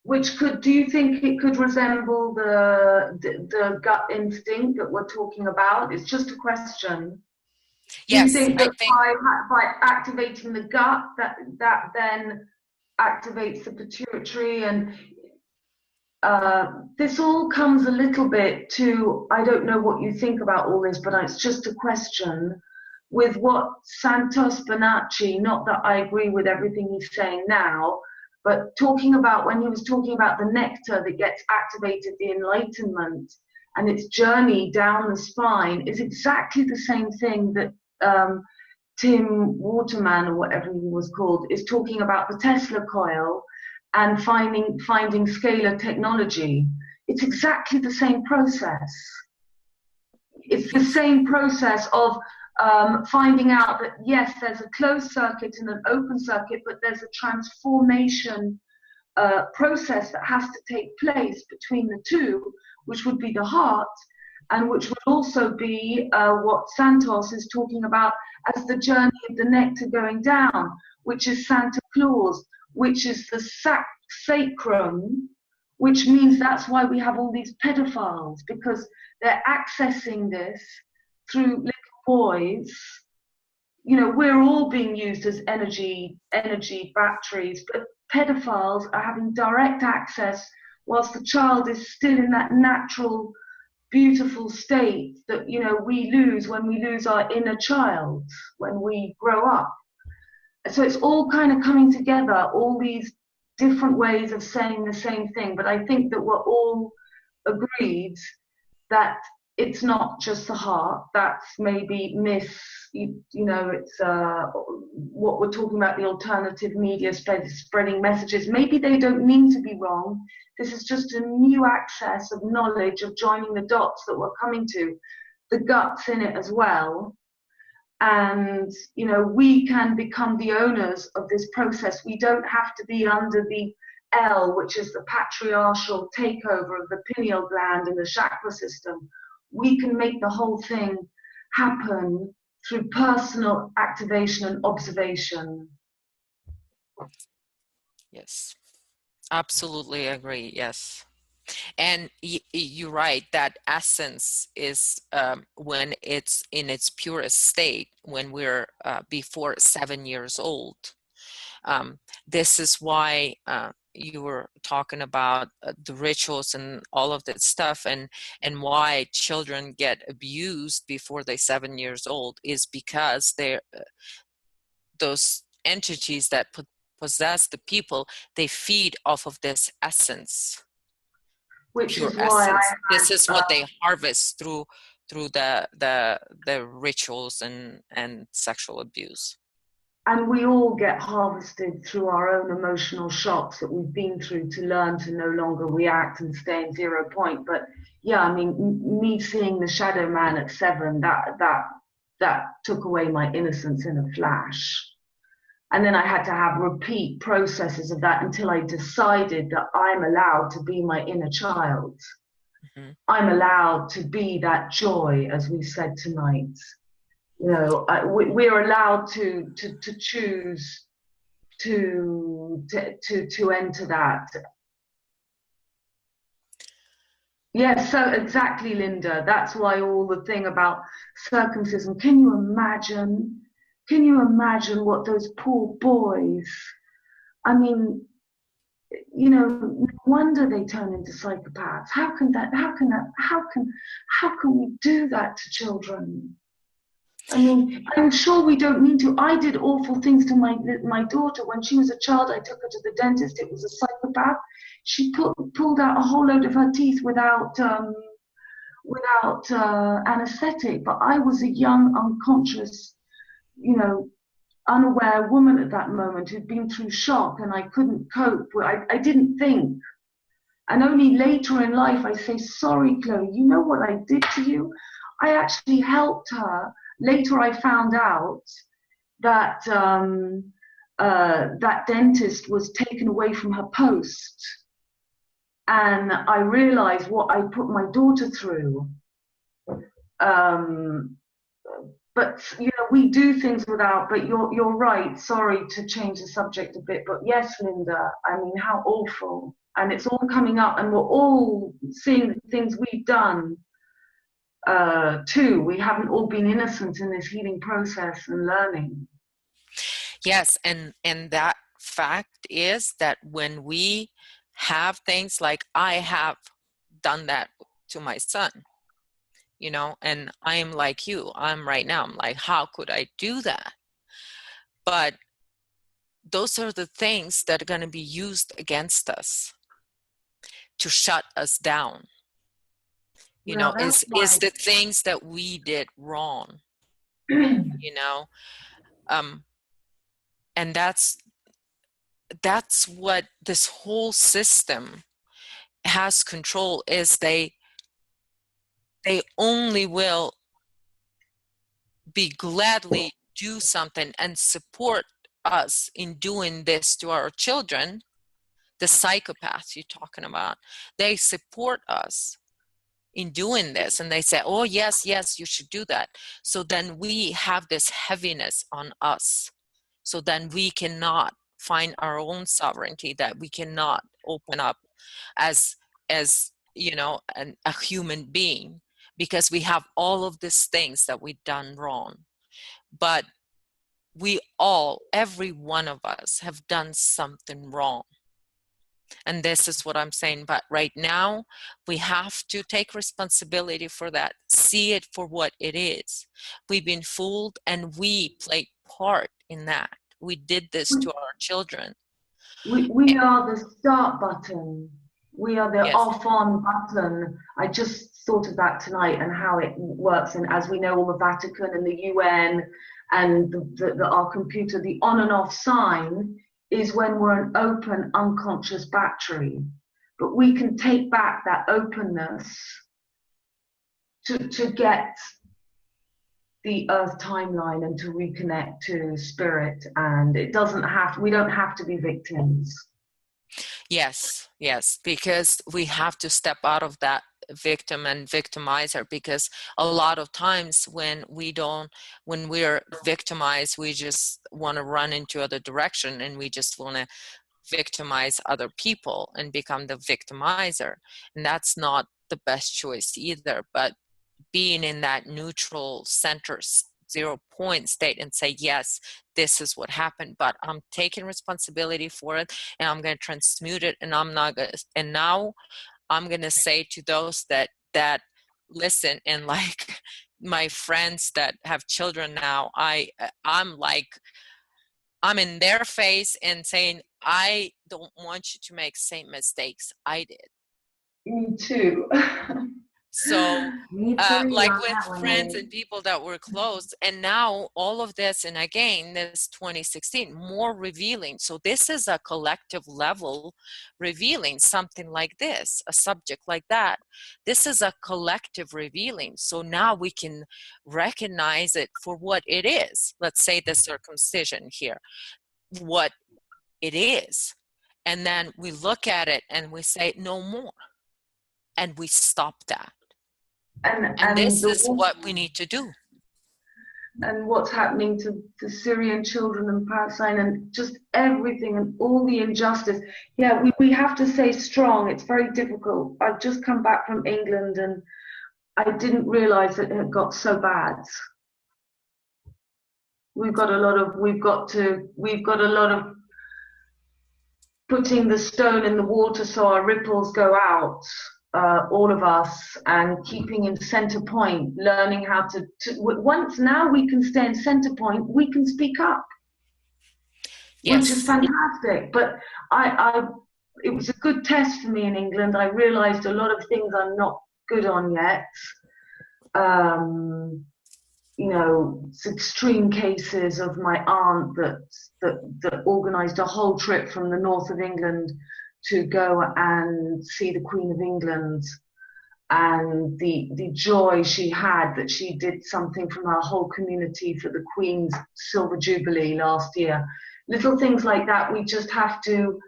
Which could, do you think it could resemble the gut instinct that we're talking about? It's just a question. Yes, do you think that I think by activating the gut, that then activates the pituitary? And this all comes a little bit to, I don't know what you think about all this, but it's just a question, with what Santos Bonacci, not that I agree with everything he's saying now, but talking about, when he was talking about the nectar that gets activated, the enlightenment, and its journey down the spine, is exactly the same thing that Tim Waterman, or whatever he was called, is talking about, the Tesla coil and finding scalar technology. It's exactly the same process. It's the same process of finding out that, yes, there's a closed circuit and an open circuit, but there's a transformation process that has to take place between the two, which would be the heart, and which would also be what Santos is talking about as the journey of the nectar going down, which is Santa Claus, which is the sacrum, which means that's why we have all these pedophiles, because they're accessing this through little boys. You know, we're all being used as energy batteries, but pedophiles are having direct access whilst the child is still in that natural, beautiful state that, you know, we lose when we lose our inner child, when we grow up. So it's all kind of coming together, all these different ways of saying the same thing. But I think that we're all agreed that it's not just the heart. That's maybe you know, it's what we're talking about, the alternative media spreading messages. Maybe they don't mean to be wrong. This is just a new access of knowledge, of joining the dots that we're coming to. The gut's in it as well. And, you know, we can become the owners of this process. We don't have to be under the L, which is the patriarchal takeover of the pineal gland and the chakra system. We can make the whole thing happen through personal activation and observation. yes, absolutely agree. Yes. And you're right, that essence is when it's in its purest state, when we're before 7 years old. This is why you were talking about the rituals and all of that stuff, and why children get abused before they're 7 years old, is because they're those entities that possess the people, they feed off of this essence. which pure is why essence. I This is what had, they harvest through the rituals and sexual abuse. and we all get harvested through our own emotional shocks that we've been through to learn to no longer react and stay in 0 point. But yeah, I mean, me seeing the shadow man at 7, that took away my innocence in a flash. And then I had to have repeat processes of that until I decided that I'm allowed to be my inner child. Mm-hmm. I'm allowed to be that joy, as we said tonight. You know, we're allowed to choose to enter that. Yes, so exactly, Linda. That's why all the thing about circumcision. Can you imagine? Can you imagine what those poor boys? I mean, you know, no wonder they turn into psychopaths. How can we do that to children? I mean, I'm sure we don't mean to. I did awful things to my daughter when she was a child. I took her to the dentist. It was a psychopath. She pulled out a whole load of her teeth without anesthetic. But I was a young, unconscious, you know, unaware woman at that moment who'd been through shock, and I couldn't cope. I didn't think. And only later in life I say, sorry, Chloe, you know what I did to you? I actually helped her. Later I found out that that dentist was taken away from her post. And I realized what I put my daughter through. But you know, we do things without. But you're right. Sorry to change the subject a bit, but yes, Linda. I mean, how awful! And it's all coming up, and we're all seeing the things we've done too. We haven't all been innocent in this healing process and learning. Yes, and that fact is that when we have things like I have done that to my son, you know, and I am like you, I'm right now, I'm like, how could I do that? But those are the things that are going to be used against us to shut us down. You know, is the things that we did wrong, you know, and that's what this whole system has control is. They only will be gladly do something and support us in doing this to our children. The psychopaths you're talking about, they support us in doing this, and they say, oh yes, you should do that. So then we have this heaviness on us, so then we cannot find our own sovereignty, that we cannot open up as you know, a human being, because we have all of these things that we've done wrong. But we all, every one of us, have done something wrong. And this is what I'm saying. But right now, we have to take responsibility for that. See it for what it is. We've been fooled, and we played part in that. We did this to our children. We are the start button. We are the off-on button. I just thought of that tonight and how it works. And as we know, all the Vatican and the UN and our computer, the on and off sign is when we're an open, unconscious battery. But we can take back that openness to get the earth timeline and to reconnect to spirit. And we don't have to be victims. Yes, because we have to step out of that victim and victimizer, because a lot of times when we're victimized, we just want to run into other direction, and we just want to victimize other people and become the victimizer. And that's not the best choice either. But being in that neutral center 0 point state and say, yes, this is what happened, but I'm taking responsibility for it, and I'm going to transmute it, and I'm not going to. And now I'm going to say to those that listen, and like my friends that have children now, I'm in their face and saying, I don't want you to make same mistakes I did. Me too. So Me too like on with that one, friends Lily. and people that were close, and now all of this, and again this 2016 more revealing. So this is a collective level revealing something like this, a subject like that. This is a collective revealing. So now we can recognize it for what it is. Let's say the circumcision here, what it is, and then we look at it and we say no more, and we stop that. And this is what we need to do. And what's happening to the Syrian children in Palestine, and just everything and all the injustice. Yeah, we have to stay strong. It's very difficult. I've just come back from England and I didn't realize that it had got so bad. We've got a lot of putting the stone in the water so our ripples go out, all of us, and keeping in center point, learning how to once now we can stay in center point, we can speak up, yes, which is fantastic. But it was a good test for me in England. I realized a lot of things I'm not good on yet. You know, extreme cases of my aunt that organized a whole trip from the north of England to go and see the Queen of England, and the joy she had that she did something from her whole community for the Queen's Silver Jubilee last year. Little things like that, we just have to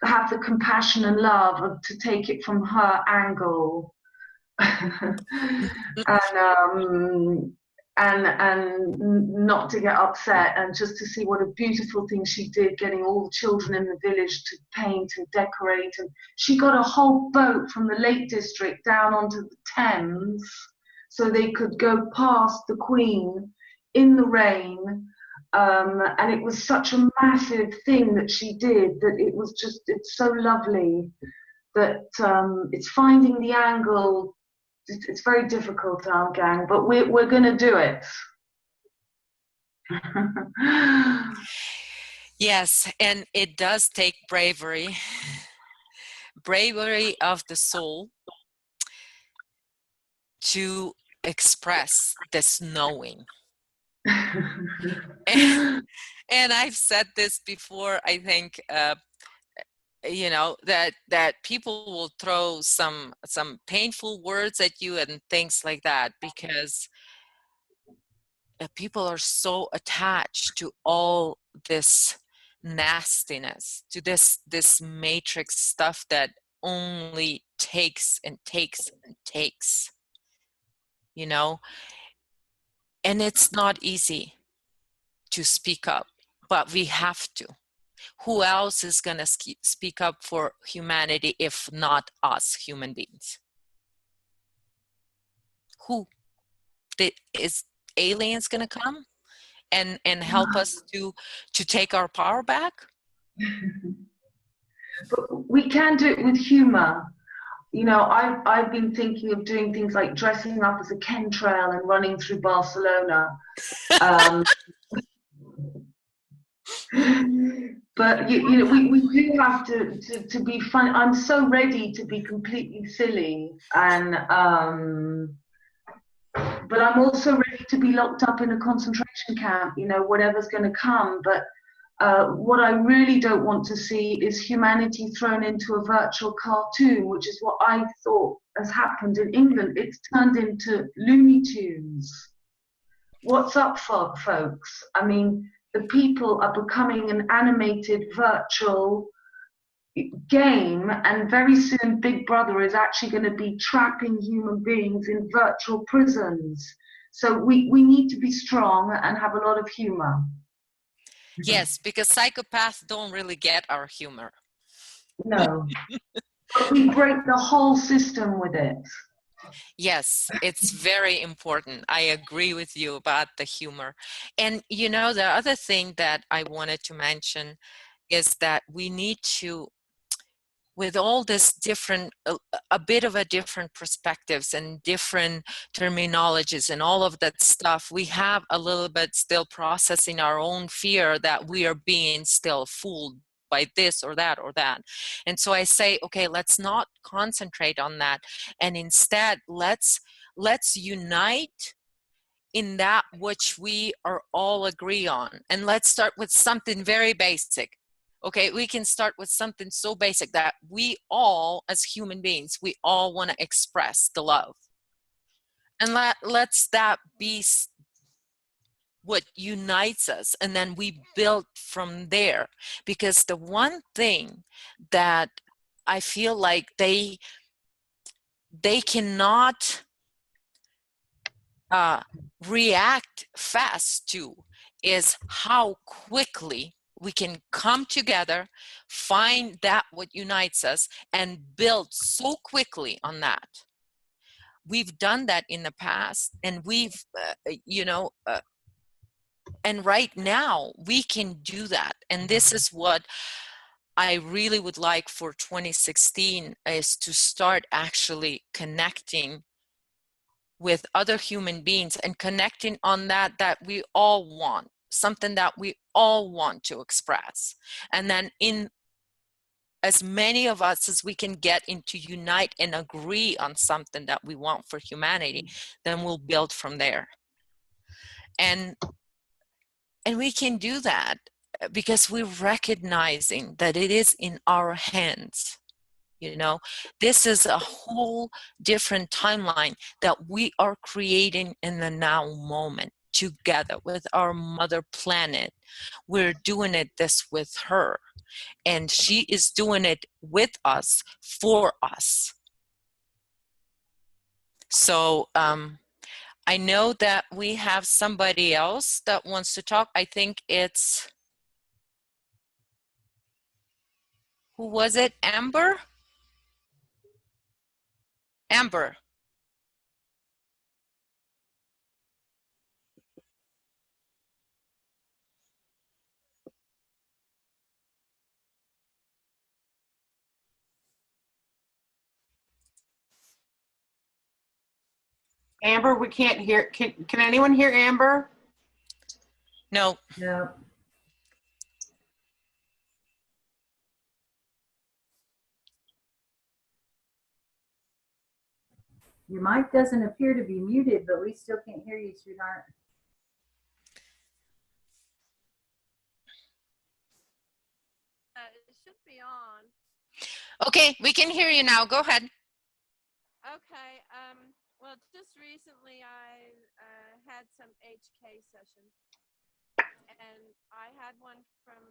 have the compassion and love to take it from her angle. and not to get upset, and just to see what a beautiful thing she did, getting all the children in the village to paint and decorate. And she got a whole boat from the Lake District down onto the Thames so they could go past the Queen in the rain. And it was such a massive thing that she did that it was just, it's so lovely that it's finding the angle. It's very difficult, our gang, but we're going to do it. Yes, and it does take bravery of the soul to express this knowing. and I've said this before, I think, you know, that people will throw some painful words at you and things like that, because people are so attached to all this nastiness, to this matrix stuff that only takes and takes and takes, you know. And it's not easy to speak up, but we have to. Who else is going to speak up for humanity if not us human beings? Who? Is aliens going to come and help us to take our power back? But we can do it with humor. You know, I've been thinking of doing things like dressing up as a chemtrail and running through Barcelona. But you know, we do have to be fun. I'm so ready to be completely silly, and but I'm also ready to be locked up in a concentration camp. You know, whatever's going to come. But what I really don't want to see is humanity thrown into a virtual cartoon, which is what I thought has happened in England. It's turned into Looney Tunes. What's up, folks? I mean, the people are becoming an animated virtual game, and very soon Big Brother is actually going to be trapping human beings in virtual prisons. So we need to be strong and have a lot of humor. Yes, because psychopaths don't really get our humor. No. But we break the whole system with it. Yes, it's very important. I agree with you about the humor. And you know, the other thing that I wanted to mention is that we need to, with all this different, a bit of a different perspectives and different terminologies and all of that stuff, we have a little bit still processing our own fear that we are being still fooled by this or that or that. And so I say, okay, let's not concentrate on that, and instead let's unite in that which we are all agree on. And let's start with something very basic. Okay, we can start with something so basic that we all, as human beings, we all want to express the love. And let's that be what unites us, and then we build from there. Because the one thing that I feel like they cannot react fast to is how quickly we can come together, find that what unites us, and build so quickly on that. We've done that in the past, and we've and right now we can do that. And this is what I really would like for 2016, is to start actually connecting with other human beings and connecting on that we all want, something that we all want to express. And then in as many of us as we can get into unite and agree on something that we want for humanity, then we'll build from there. And we can do that because we're recognizing that it is in our hands. This is a whole different timeline that we are creating in the now moment together with our mother planet. We're doing this with her, and she is doing it with us, for us. So I know that we have somebody else that wants to talk. I think it's, who was it? Amber? Amber. Amber, we can't hear. Can anyone hear Amber? No. No. Your mic doesn't appear to be muted, but we still can't hear you, sweetheart. It should be on. Okay, we can hear you now. Go ahead. Okay. Well, just recently I had some HK sessions, and I had one from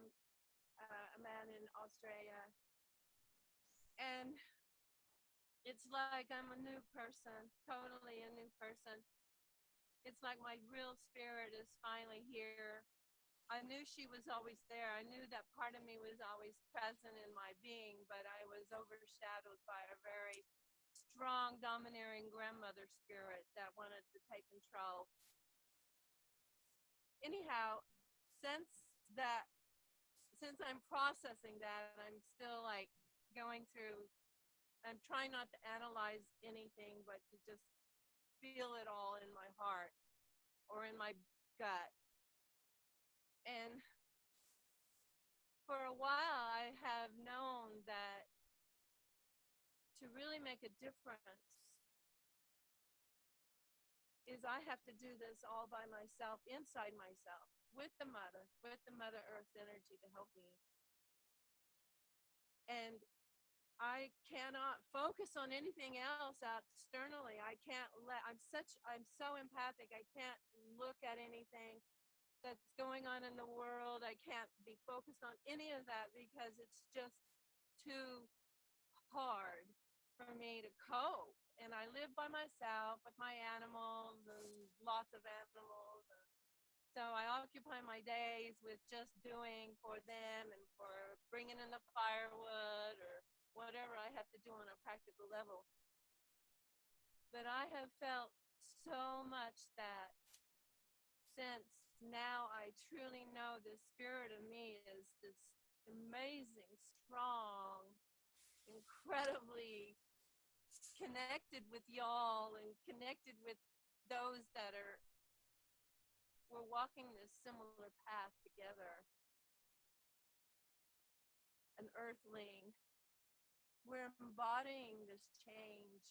a man in Australia, and it's like I'm a new person, totally a new person. It's like my real spirit is finally here. I knew she was always there. I knew that part of me was always present in my being, but I was overshadowed by a very strong, domineering grandmother spirit that wanted to take control. Anyhow, since I'm processing that, I'm still like going through, I'm trying not to analyze anything, but to just feel it all in my heart or in my gut. And for a while, I have known that to really make a difference is I have to do this all by myself, inside myself, with the Mother Earth energy to help me. And I cannot focus on anything else externally. I can't I'm so empathic. I can't look at anything that's going on in the world. I can't be focused on any of that because it's just too hard for me to cope. And I live by myself with my animals and lots of animals. And so I occupy my days with just doing for them and for bringing in the firewood or whatever I have to do on a practical level. But I have felt so much that since now I truly know the spirit of me is this amazing, strong, incredibly connected with y'all and connected with those that we're walking this similar path together. an earthling, we're embodying this change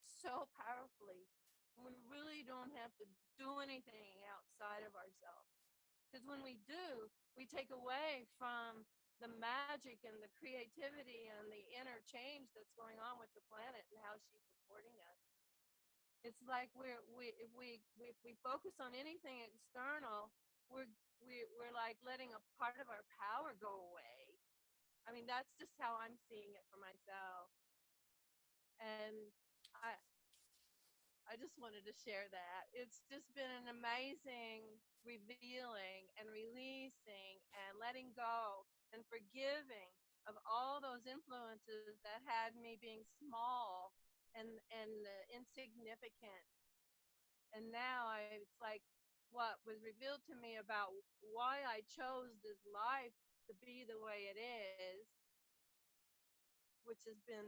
so powerfully. We really don't have to do anything outside of ourselves. Because when we do, we take away from the magic and the creativity and the inner change that's going on with the planet and how she's supporting us. It's like if we focus on anything external, we're like letting a part of our power go away. I mean, that's just how I'm seeing it for myself. And I just wanted to share that. It's just been an amazing revealing and releasing and letting go and forgiving of all those influences that had me being small and insignificant. And now it's like what was revealed to me about why I chose this life to be the way it is, which has been,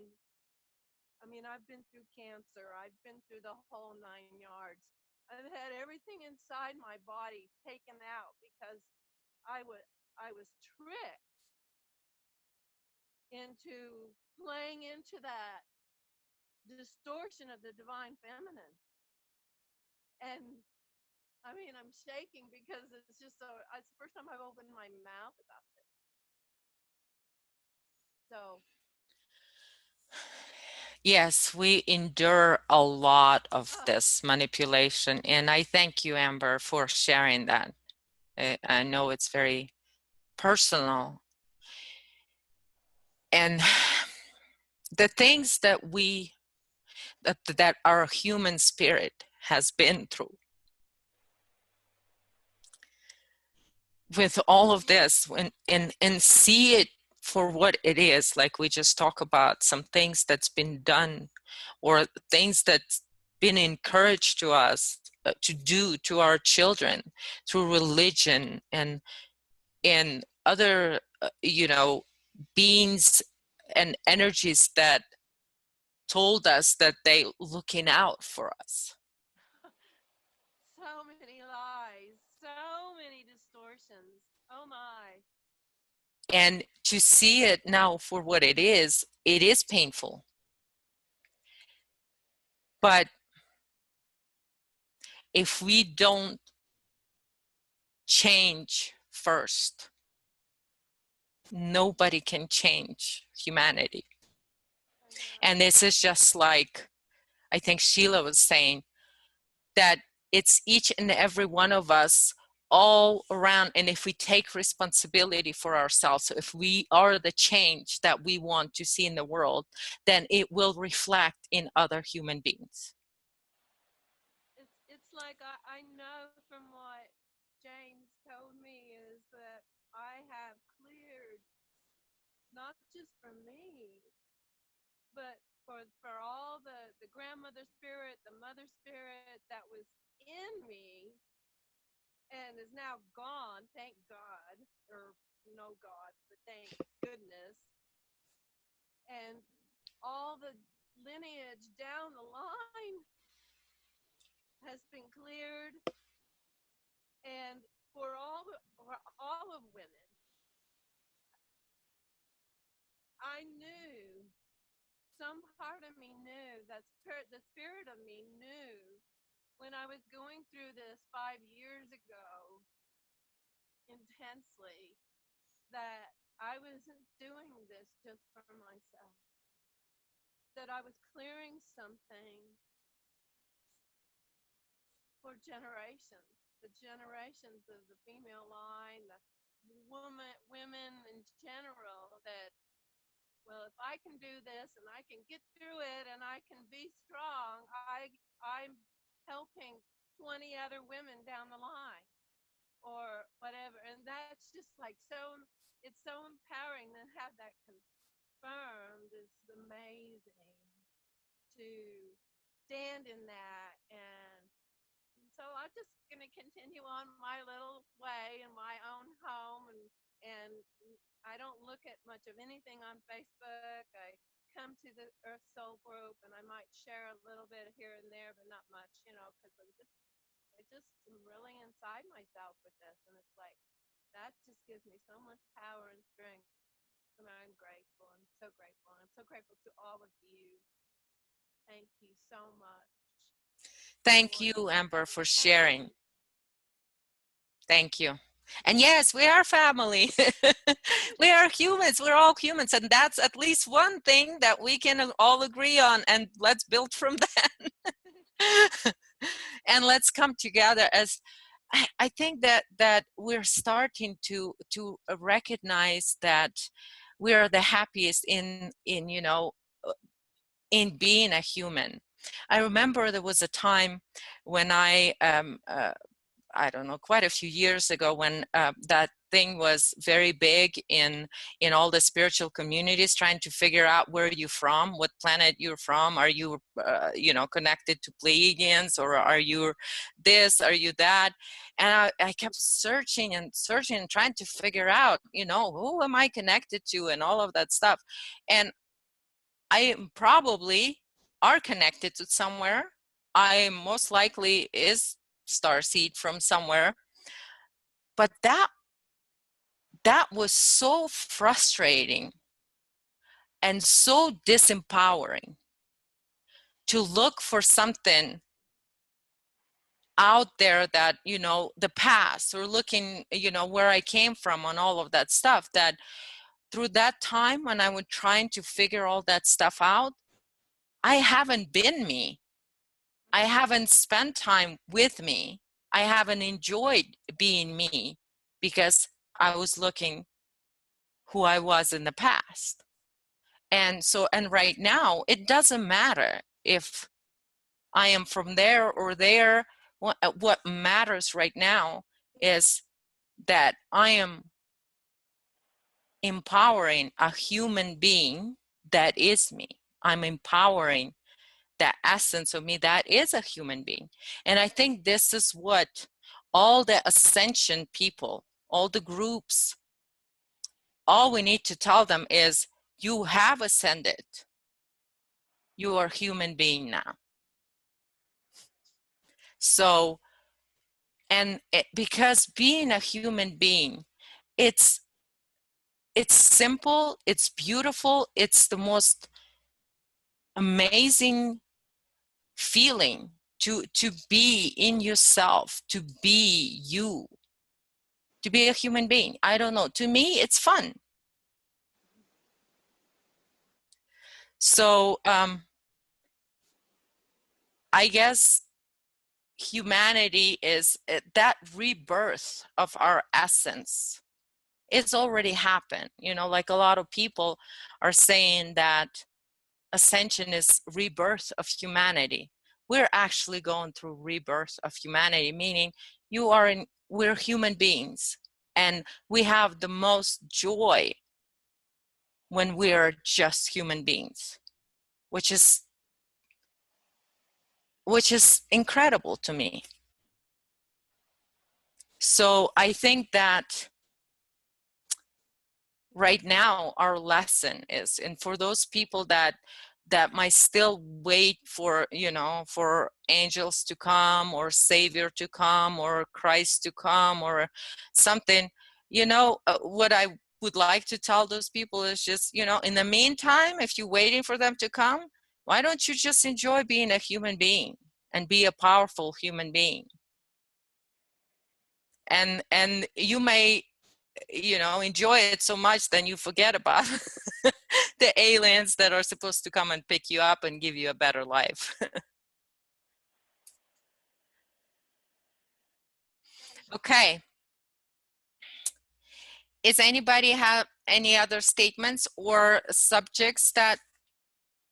I mean, I've been through cancer. I've been through the whole 9 yards. I've had everything inside my body taken out because I was tricked into playing into that distortion of the divine feminine. And I mean, I'm shaking because it's just so, it's the first time I've opened my mouth about this. So Yes, we endure a lot of this manipulation. And I thank you, Amber, for sharing that. I know it's very personal. And the things that that our human spirit has been through with all of this, and see it for what it is, like we just talk about some things that's been done or things that's been encouraged to us to do to our children through religion and other beings and energies that told us that they looking out for us. so many lies, so many distortions. Oh my. And to see it now for what it is painful. But if we don't change first, nobody can change humanity. And this is just like, I think Sheila was saying, that it's each and every one of us all around. And if we take responsibility for ourselves, if we are the change that we want to see in the world, then it will reflect in other human beings. It's like I know from what James told me is that I have cleared not just for me, but for all the grandmother spirit, the mother spirit that was in me and is now gone, thank God, or no God, but thank goodness. And all the lineage down the line has been cleared. And for all of women, I knew, some part of me knew, the spirit of me knew when I was going through this 5 years ago intensely that I wasn't doing this just for myself, that I was clearing something for generations, the generations of the female line, the women in general, that, well, if I can do this and I can get through it and I can be strong, I'm helping 20 other women down the line or whatever. And that's just like it's so empowering to have that confirmed. It's amazing to stand in that. And so I'm just going to continue on my little way in my own home, and I don't look at much of anything on Facebook. I come to the Earth Soul group, and I might share a little bit here and there, but not much, because I just am really inside myself with this, and it's like that just gives me so much power and strength. And I'm grateful. I'm so grateful. I'm so grateful to all of you. Thank you so much. Thank you, Amber, for sharing. Thank you. And yes, we are family. We are humans. We're all humans. And that's at least one thing that we can all agree on. And let's build from that. And let's come together as I think that we're starting to recognize that we are the happiest in in being a human. I remember there was a time when I don't know, quite a few years ago, when that thing was very big in all the spiritual communities, trying to figure out where you're from, what planet you're from. Are you connected to Pleiadians, or are you this, are you that? And I kept searching and searching and trying to figure out, who am I connected to, and all of that stuff. And I probably are connected to somewhere. I most likely is starseed from somewhere. But that was so frustrating and so disempowering, to look for something out there that, the past, or looking, where I came from, and all of that stuff, that through that time when I was trying to figure all that stuff out, I haven't been me. I haven't spent time with me. I haven't enjoyed being me, because I was looking who I was in the past. And right now, it doesn't matter if I am from there or there. What matters right now is that I am empowering a human being that is me. I'm empowering that essence of me that is a human being. And I think this is what all the ascension people, all the groups, all we need to tell them is, you have ascended. You are a human being now. So, because being a human being, it's simple, it's beautiful, it's the most amazing feeling to be in yourself, to be you, to be a human being. I don't know, to me it's fun. So I guess humanity is that rebirth of our essence. It's already happened. Like a lot of people are saying that ascension is rebirth of humanity. We're actually going through rebirth of humanity, meaning we're human beings, and we have the most joy when we're just human beings, which is incredible to me. So I think that right now our lesson is, and for those people that might still wait for for angels to come, or Savior to come, or Christ to come, or something, what I would like to tell those people is just, in the meantime, if you're waiting for them to come, why don't you just enjoy being a human being and be a powerful human being? And you may enjoy it so much, then you forget about the aliens that are supposed to come and pick you up and give you a better life. Okay. Is anybody have any other statements or subjects that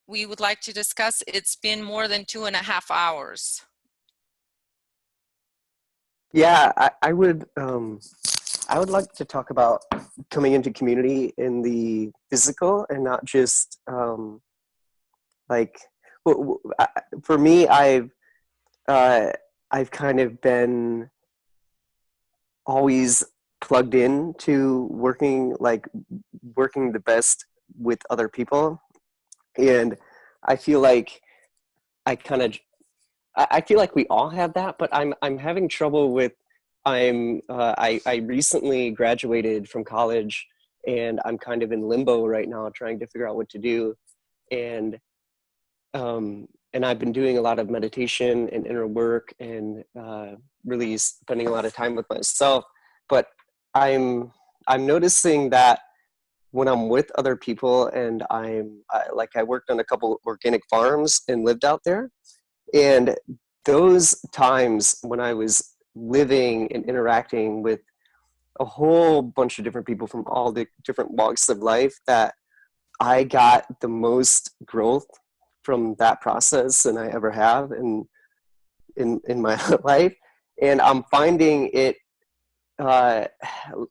we would like to discuss? It's been more than 2.5 hours. Yeah, I would like to talk about coming into community in the physical, and not just for me, I've kind of been always plugged in to working the best with other people, and I feel like I feel like we all have that, but I'm having trouble with I recently graduated from college, and I'm kind of in limbo right now trying to figure out what to do. And I've been doing a lot of meditation and inner work and really spending a lot of time with myself. But I'm noticing that when I'm with other people, and I worked on a couple organic farms and lived out there, and those times when I was living and interacting with a whole bunch of different people from all the different walks of life, that I got the most growth from that process than I ever have in my life. And I'm finding it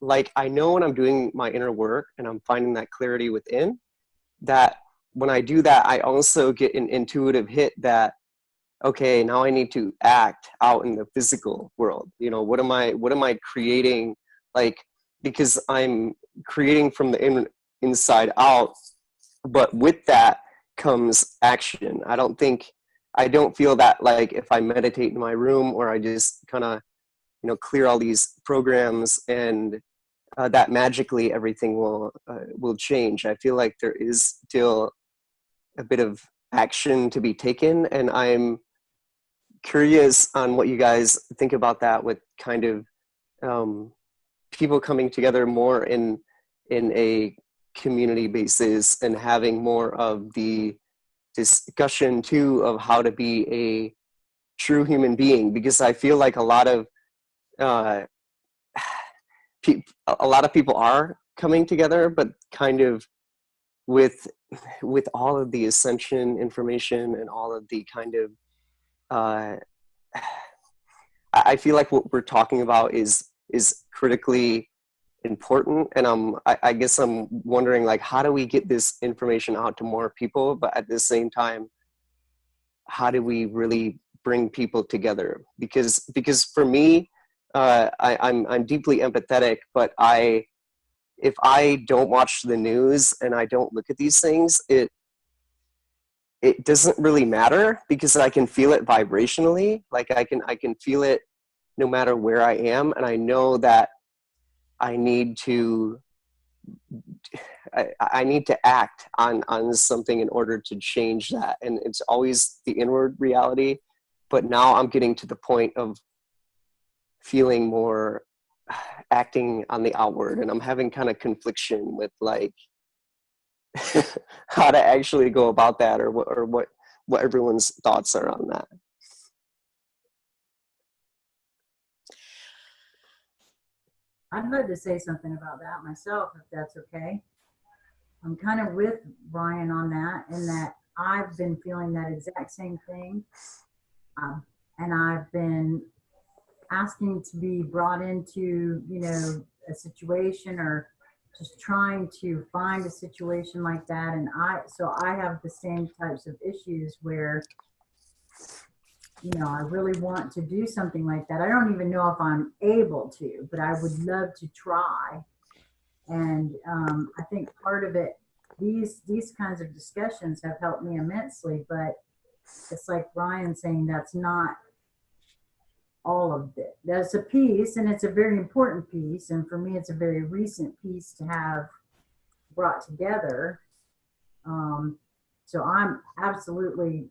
like, I know when I'm doing my inner work and I'm finding that clarity within, that when I do that, I also get an intuitive hit that, okay, now I need to act out in the physical world. You know, what am I creating? Like, because I'm creating from the inside out, but with that comes action. I don't feel that, like, if I meditate in my room or I just kind of, you know, clear all these programs and that magically everything will change. I feel like there is still a bit of action to be taken, and I'm curious on what you guys think about that, with kind of people coming together more in a community basis and having more of the discussion too of how to be a true human being, because I feel like a lot of people are coming together, but kind of with all of the ascension information and all of the kind of I feel like what we're talking about is critically important, and I guess I'm wondering, like, how do we get this information out to more people, but at the same time, how do we really bring people together? Because for me, I'm deeply empathetic, but if I don't watch the news and I don't look at these things, it doesn't really matter, because I can feel it vibrationally. Like, I can feel it no matter where I am, and I know that I need to act on something in order to change that. And it's always the inward reality, but now I'm getting to the point of feeling more acting on the outward, and I'm having kind of confliction with, like, how to actually go about that, or what everyone's thoughts are on that. I'd love to say something about that myself, if that's okay. I'm kind of with Ryan on that, in that I've been feeling that exact same thing. And I've been asking to be brought into, you know, a situation, or just trying to find a situation like that. And I have the same types of issues where, you know, I really want to do something like that. I don't even know if I'm able to, but I would love to try. And I think part of it, these kinds of discussions have helped me immensely, but it's like Ryan saying, that's not all of it. That's a piece, and it's a very important piece. And for me, it's a very recent piece to have brought together. So I'm absolutely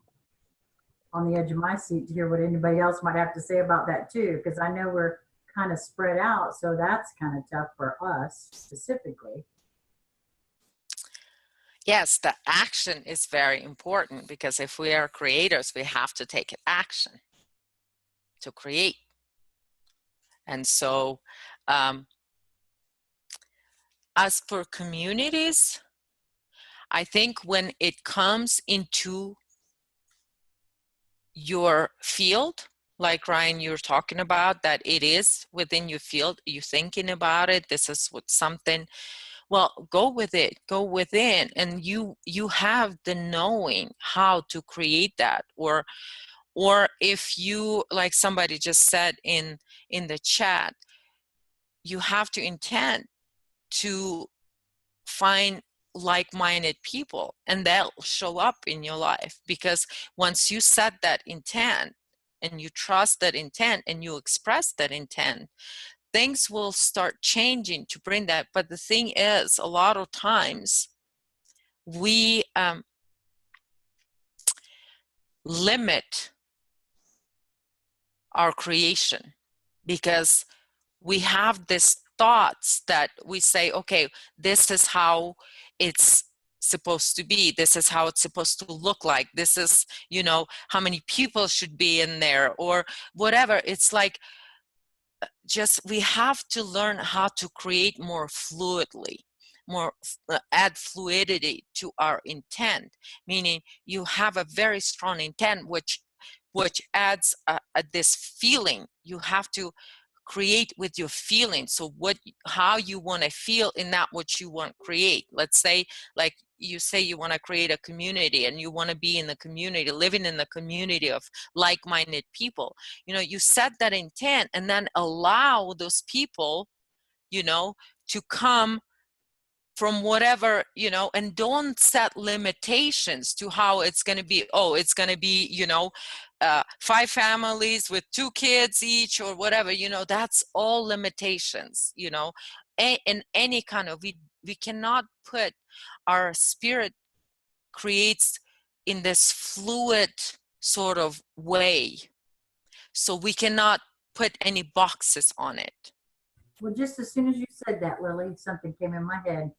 on the edge of my seat to hear what anybody else might have to say about that too, because I know we're kind of spread out, so that's kind of tough for us specifically. Yes, the action is very important, because if we are creators, we have to take action to create. And so as for communities, I think when it comes into your field, like Ryan, you're talking about, that it is within your field, you're thinking about it, this is what something, well, go with it, go within, and you have the knowing how to create that. Or if you, like somebody just said in the chat, you have to intend to find like-minded people, and they'll show up in your life, because once you set that intent and you trust that intent and you express that intent, things will start changing to bring that. But the thing is, a lot of times we limit our creation because we have these thoughts that we say, okay, this is how it's supposed to be, this is how it's supposed to look like, this is, you know, how many people should be in there or whatever. It's like, just we have to learn how to create more fluidly, more add fluidity to our intent, meaning you have a very strong intent which adds this feeling. You have to create with your feelings. So how you want to feel in that what you want to create. Let's say, like you say, you want to create a community and you want to be in the community, living in the community of like-minded people. You know, you set that intent and then allow those people, you know, to come from whatever, you know, and don't set limitations to how it's going to be. Oh, it's going to be, you know, 5 families with 2 kids each or whatever, you know, that's all limitations, you know, in any kind of, we cannot put our spirit creates in this fluid sort of way. So we cannot put any boxes on it. Well, just as soon as you said that, Lily, something came in my head.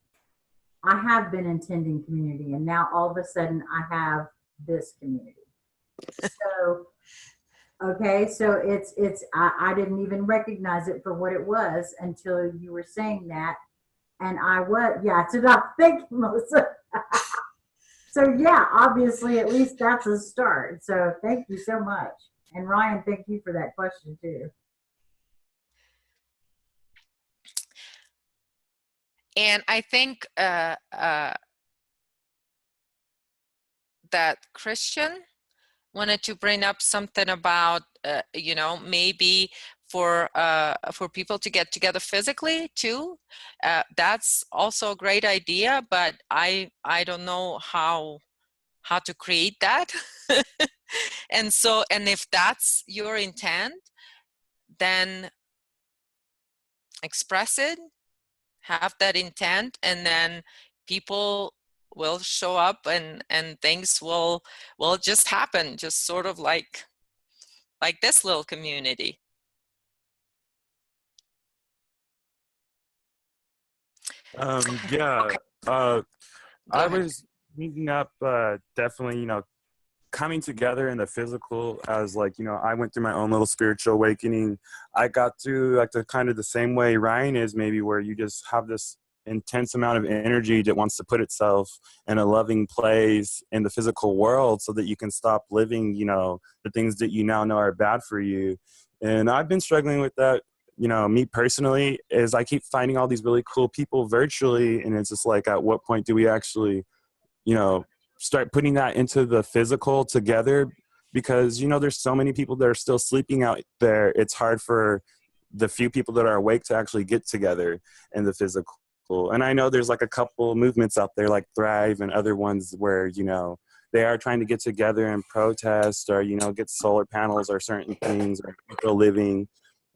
I have been intending community, and now all of a sudden I have this community. So, okay, so I didn't even recognize it for what it was until you were saying that, and yeah, so I'm thinking, Melissa. So yeah, obviously, at least that's a start. So thank you so much, and Ryan, thank you for that question too. And I think that Christian wanted to bring up something about, you know, maybe for people to get together physically too. That's also a great idea, but I don't know how to create that. And if that's your intent, then express it, have that intent, and then people will show up and things will just happen, just sort of like this little community. Yeah, okay. I was meeting up, definitely, you know, coming together in the physical as, like, you know, I went through my own little spiritual awakening. I got through like the kind of the same way Ryan is, maybe, where you just have this intense amount of energy that wants to put itself in a loving place in the physical world so that you can stop living, you know, the things that you now know are bad for you. And I've been struggling with that. You know, me personally, is I keep finding all these really cool people virtually, and it's just like, at what point do we actually, you know, start putting that into the physical together? Because, you know, there's so many people that are still sleeping out there. It's hard for the few people that are awake to actually get together in the physical. And I know there's like a couple movements out there like Thrive and other ones where, you know, they are trying to get together and protest, or, you know, get solar panels or certain things, or people living,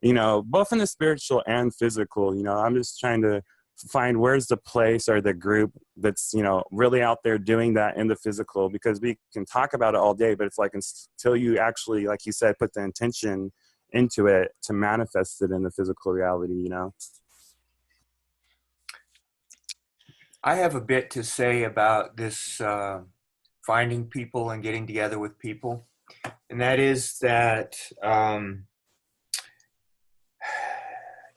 you know, both in the spiritual and physical. You know, I'm just trying to find where's the place or the group that's, you know, really out there doing that in the physical, because we can talk about it all day, but it's like, until you actually, like you said, put the intention into it to manifest it in the physical reality, you know. I have a bit to say about this finding people and getting together with people, and that is that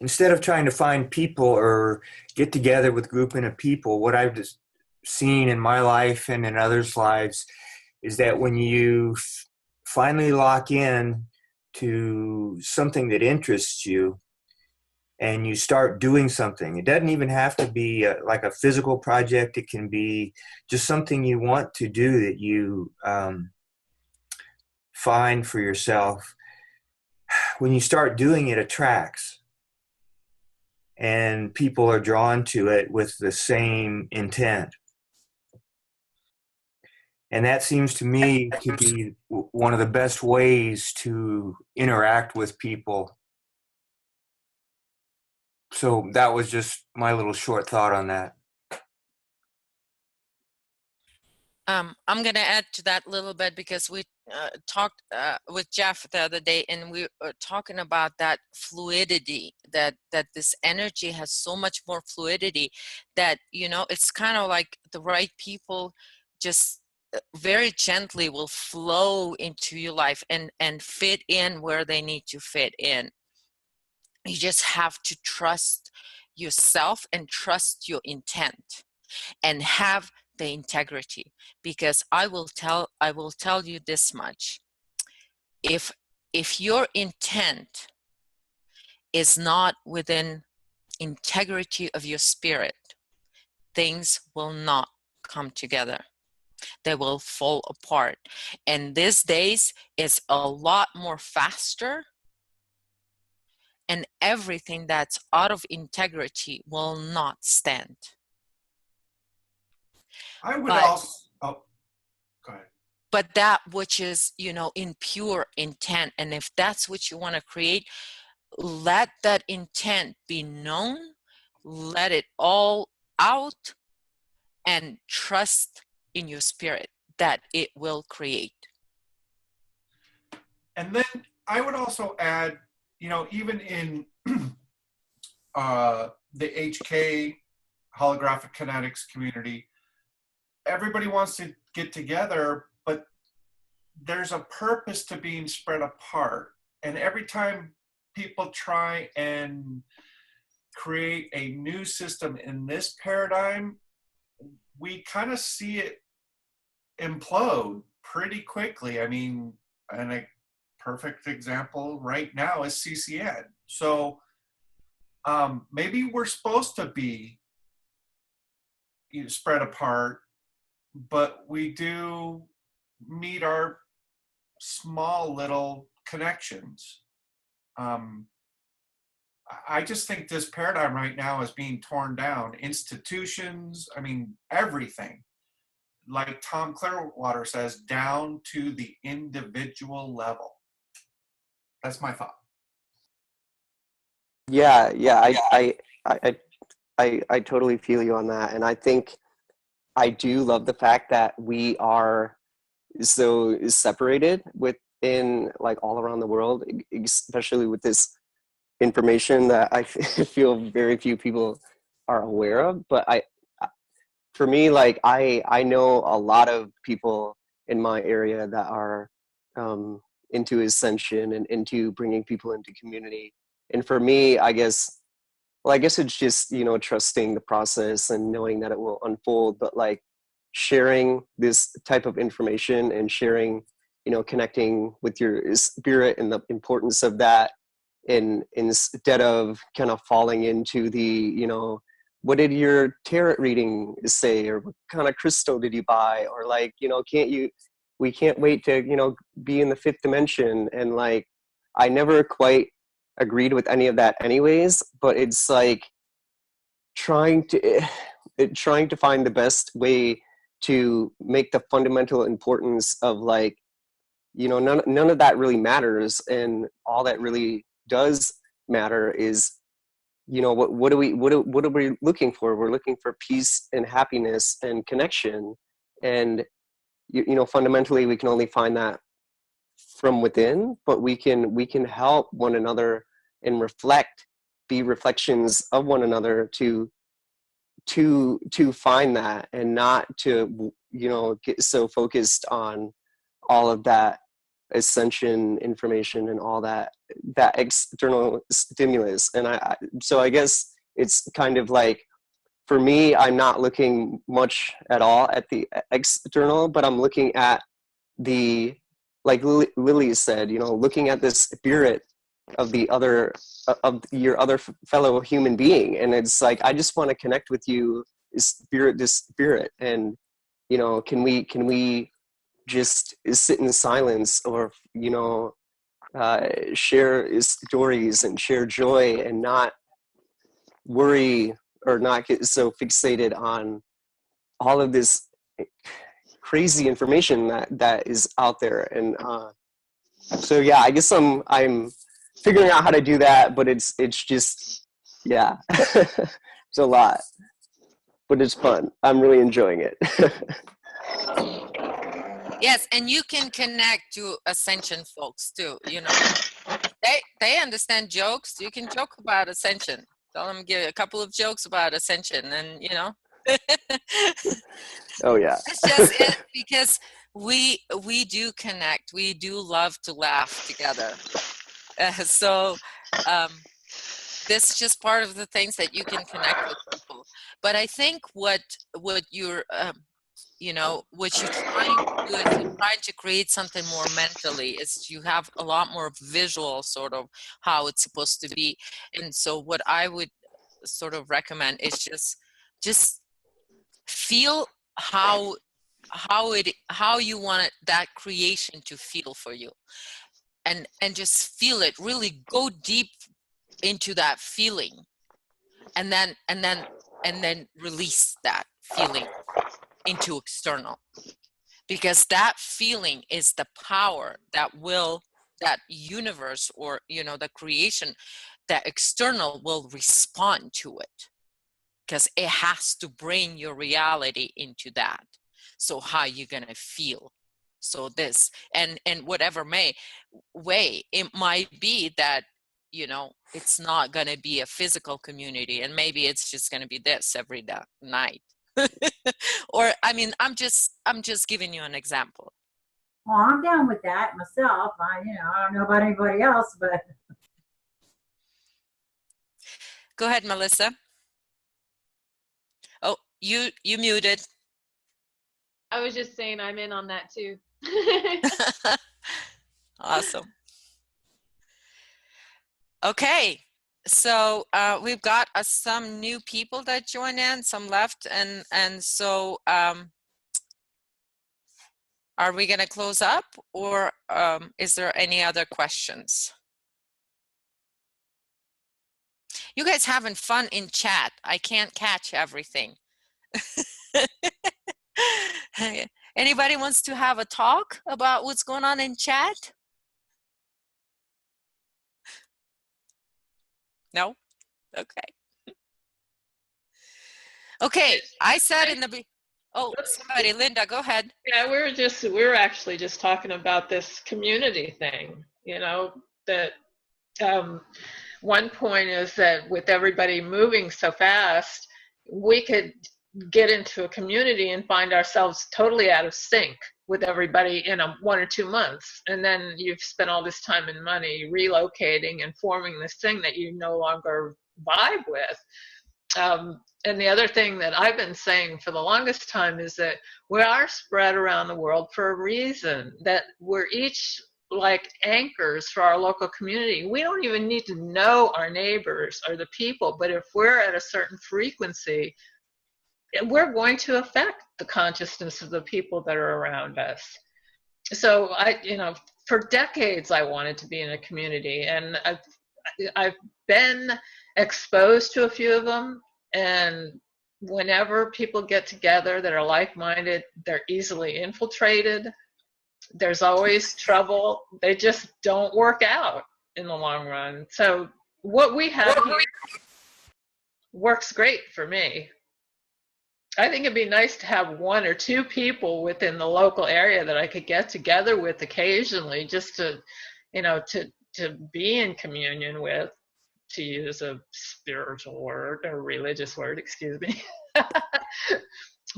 instead of trying to find people or get together with a group of people, what I've just seen in my life and in others' lives is that when you finally lock in to something that interests you and you start doing something, it doesn't even have to be like a physical project. It can be just something you want to do that you find for yourself. When you start doing it, attracts. And people are drawn to it with the same intent. And that seems to me to be one of the best ways to interact with people So that was just my little short thought on that. I'm going to add to that a little bit because we talked with Jeff the other day, and we were talking about that fluidity, that this energy has so much more fluidity that, you know, it's kind of like the right people just very gently will flow into your life and fit in where they need to fit in. You just have to trust yourself and trust your intent and have the integrity, because I will tell you this much: if your intent is not within integrity of your spirit, things will not come together. They will fall apart. And these days it's a lot more faster, and everything that's out of integrity will not stand. I would also, oh, go ahead. But that which is, you know, in pure intent, and if that's what you want to create, let that intent be known, let it all out, and trust in your spirit that it will create. And then I would also add, you know, even in the HK holographic kinetics community, everybody wants to get together, but there's a purpose to being spread apart. And every time people try and create a new system in this paradigm, we kind of see it implode pretty quickly. I mean, and a perfect example right now is CCN. So maybe we're supposed to be, you know, spread apart, but we do need our small little connections. I just think this paradigm right now is being torn down. Institutions, I mean, everything. Like Tom Clearwater says, down to the individual level. That's my thought. Yeah, I totally feel you on that. And I think I do love the fact that we are so separated within, like, all around the world, especially with this information that I feel very few people are aware of. But for me, like, I know a lot of people in my area that are into ascension and into bringing people into community. And for me, I guess it's just, you know, trusting the process and knowing that it will unfold, but like sharing this type of information and sharing, you know, connecting with your spirit and the importance of that, and instead of kind of falling into the, you know, what did your tarot reading say, or what kind of crystal did you buy, or like, you know, we can't wait to, you know, be in the fifth dimension. And like, I never quite agreed with any of that anyways, but it's like trying to find the best way to make the fundamental importance of, like, you know, none of that really matters, and all that really does matter is, you know, what are we looking for? We're looking for peace and happiness and connection, and you know, fundamentally we can only find that from within, but we can help one another and be reflections of one another to find that, and not to, you know, get so focused on all of that ascension information and all that external stimulus. And so I guess it's kind of like, for me, I'm not looking much at all at the external, but I'm looking at the, like Lily said, you know, looking at the spirit of of your other fellow human being. And it's like, I just want to connect with you, spirit to spirit. And, you know, can we just sit in silence, or, you know, share stories and share joy, and not worry or not get so fixated on all of this crazy information that is out there. And so yeah, I guess I'm figuring out how to do that, but it's just Yeah. It's a lot, but it's fun. I'm really enjoying it. Yes, and you can connect to ascension folks too. They understand jokes. You can joke about ascension. Tell them, give a couple of jokes about ascension, and Oh yeah. It's just it, because we do connect. We do love to laugh together. So this is just part of the things that you can connect with people. But I think what you're what you're trying to do is you're trying to create something more mentally. Is you have a lot more visual sort of how it's supposed to be. And so what I would sort of recommend is just feel how you want that creation to feel for you, and just feel it, really go deep into that feeling, and then release that feeling into external, because that feeling is the power that universe, or the creation, that external will respond to it, because it has to bring your reality into that. So how you gonna feel? So this and whatever way it might be that it's not gonna be a physical community, and maybe it's just gonna be this every night. Or I'm just giving you an example. Well, I'm down with that myself. I don't know about anybody else, but Go ahead, Melissa. Oh, you muted. I was just saying I'm in on that too. Awesome. Okay, so we've got some new people that joined in, some left, and so are we going to close up, or is there any other questions? You guys having fun in chat. I can't catch everything. Anybody wants to have a talk about what's going on in chat? No? Okay. Okay, I said in the somebody, Linda, go ahead. Yeah, we were actually just talking about this community thing, that one point is that with everybody moving so fast, we could get into a community and find ourselves totally out of sync with everybody in 1 or 2 months. And then you've spent all this time and money relocating and forming this thing that you no longer vibe with. And the other thing that I've been saying for the longest time is that we are spread around the world for a reason, that we're each like anchors for our local community. We don't even need to know our neighbors or the people, but if we're at a certain frequency, we're going to affect the consciousness of the people that are around us. So for decades I wanted to be in a community, and I've been exposed to a few of them, and whenever people get together that are like-minded, they're easily infiltrated. There's always trouble. They just don't work out in the long run. So what we have here works great for me. I think it'd be nice to have 1 or 2 people within the local area that I could get together with occasionally, just to be in communion with, to use a spiritual word or religious word, excuse me.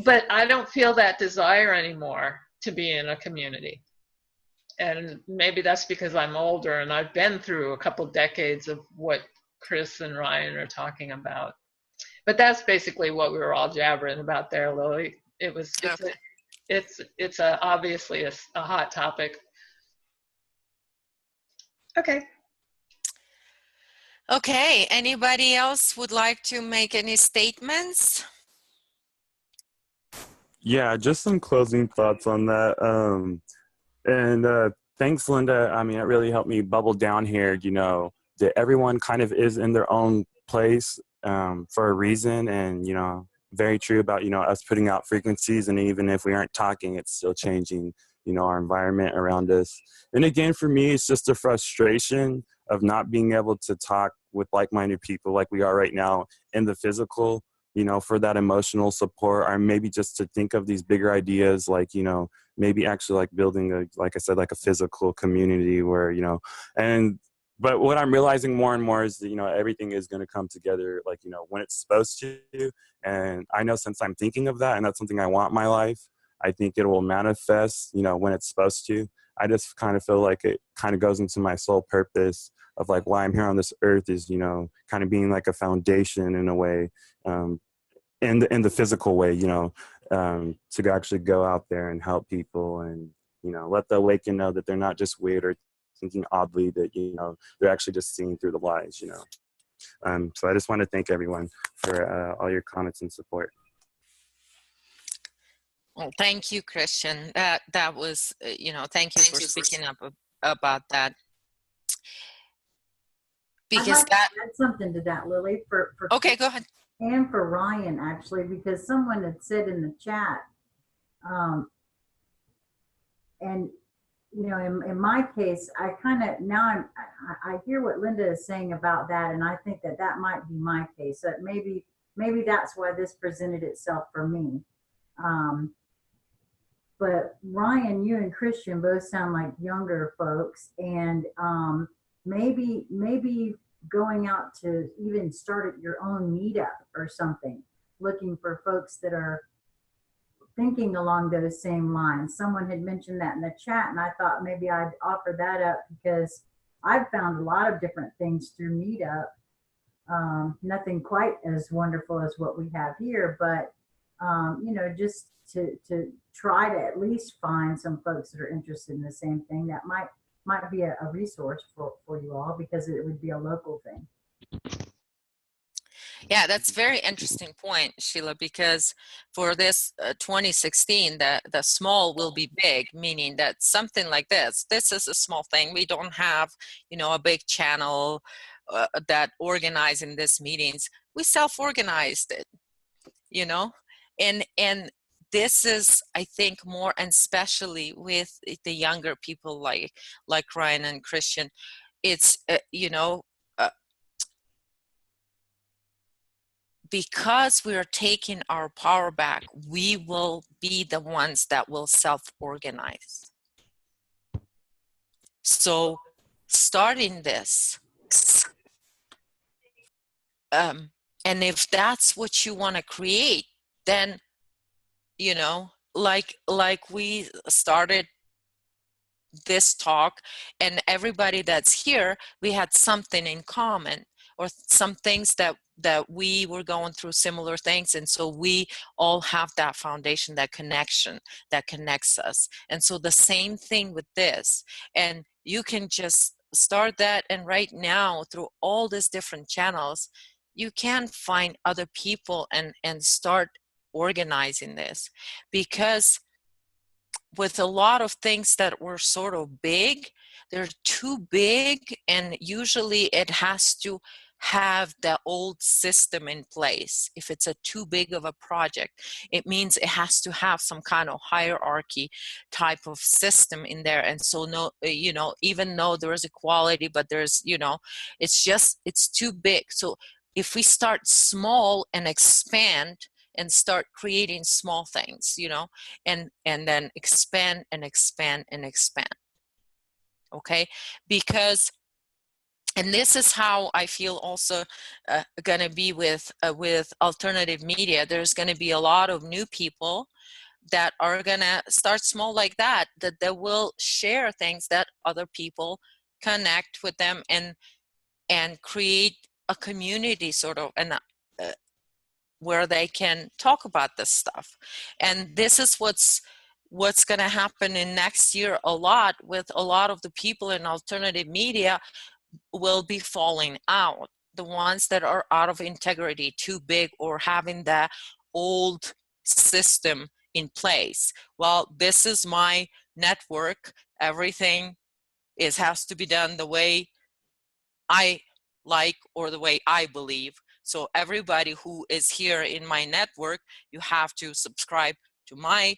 But I don't feel that desire anymore to be in a community. And maybe that's because I'm older and I've been through a couple decades of what Chris and Ryan are talking about. But that's basically what we were all jabbering about there, Lily. It's obviously a hot topic. Okay. Okay, anybody else would like to make any statements? Yeah, just some closing thoughts on that. And thanks, Linda. It really helped me bubble down here, that everyone kind of is in their own place for a reason, and, very true about, us putting out frequencies, and even if we aren't talking, it's still changing, our environment around us. And again, for me, it's just a frustration of not being able to talk with like-minded people like we are right now in the physical, you know, for that emotional support, or maybe just to think of these bigger ideas, like, you know, maybe actually like building a, like I said, like a physical community where, you know, but what I'm realizing more and more is that, you know, everything is going to come together, like, you know, when it's supposed to. And I know since I'm thinking of that, and that's something I want in my life, I think it will manifest, you know, when it's supposed to. I just kind of feel like it kind of goes into my sole purpose of like why I'm here on this earth is, you know, kind of being like a foundation in a way, in the physical way, you know, to actually go out there and help people and, you know, let the awakened know that they're not just weird or thinking oddly, that, you know, they're actually just seeing through the lies, you know. So I just want to thank everyone for all your comments and support. Well, thank you, Christian. That was, you know, thank you for speaking up about that. I'd like to add something to that, Lily, for okay, go ahead. And for Ryan, actually, because someone had said in the chat, and you know, in my case, I kind of now I hear what Linda is saying about that, and I think that that might be my case. So maybe that's why this presented itself for me. But Ryan, you and Christian both sound like younger folks, and maybe going out to even start your own meetup or something, looking for folks that are thinking along those same lines. Someone had mentioned that in the chat, and I thought maybe I'd offer that up because I've found a lot of different things through meetup. Nothing quite as wonderful as what we have here, but you know, just to try to at least find some folks that are interested in the same thing that might be a resource for you all, because it would be a local thing. Yeah, that's a very interesting point, Sheila, because for this 2016, the small will be big, meaning that something like this is a small thing. We don't have, you know, a big channel that organizing these meetings. We self-organized it, you know, and this is, I think, more, and especially with the younger people like Ryan and Christian, it's, you know, because we are taking our power back, we will be the ones that will self-organize. So starting this, and if that's what you want to create, then, you know, like we started this talk, and everybody that's here, we had something in common, or some things that we were going through similar things, and so we all have that foundation, that connection that connects us. And so the same thing with this, and you can just start that, and right now through all these different channels you can find other people and start organizing this, because with a lot of things that were sort of big, they're too big, and usually it has to have the old system in place. If it's a too big of a project, it means it has to have some kind of hierarchy type of system in there. And so, no, you know, even though there is equality, but there's, you know, it's too big. So if we start small and expand and start creating small things, you know, and then expand and expand and expand. Okay, because, and this is how I feel also going to be with alternative media. There's going to be a lot of new people that are going to start small like that they will share things that other people connect with them, and create a community sort of, and where they can talk about this stuff. And this is what's going to happen in next year a lot, with a lot of the people in alternative media will be falling out. The ones that are out of integrity, too big, or having the old system in place. Well, this is my network. Everything has to be done the way I like, or the way I believe. So everybody who is here in my network, you have to subscribe to my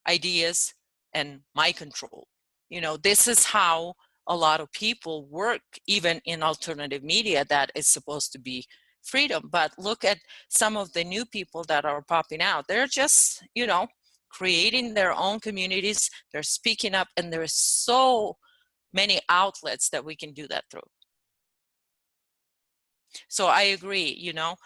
ideas and my control. You know, this is how a lot of people work even in alternative media that is supposed to be freedom. But look at some of the new people that are popping out. They're just, you know, creating their own communities. They're speaking up, and there's so many outlets that we can do that through. So I agree, you know,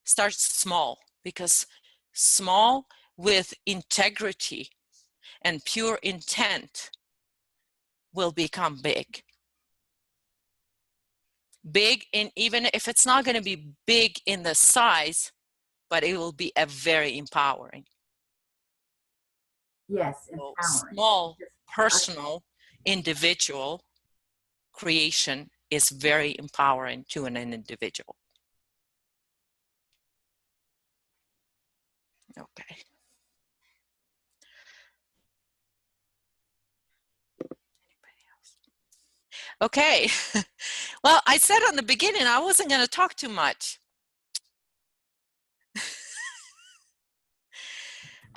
start small, because small with integrity and pure intent will become big. Big in, even if it's not going to be big in the size, but it will be a very empowering. Yes, So empowering. small, personal, individual creation is very empowering to an individual. Okay. Okay. Well, I said on the beginning I wasn't going to talk too much.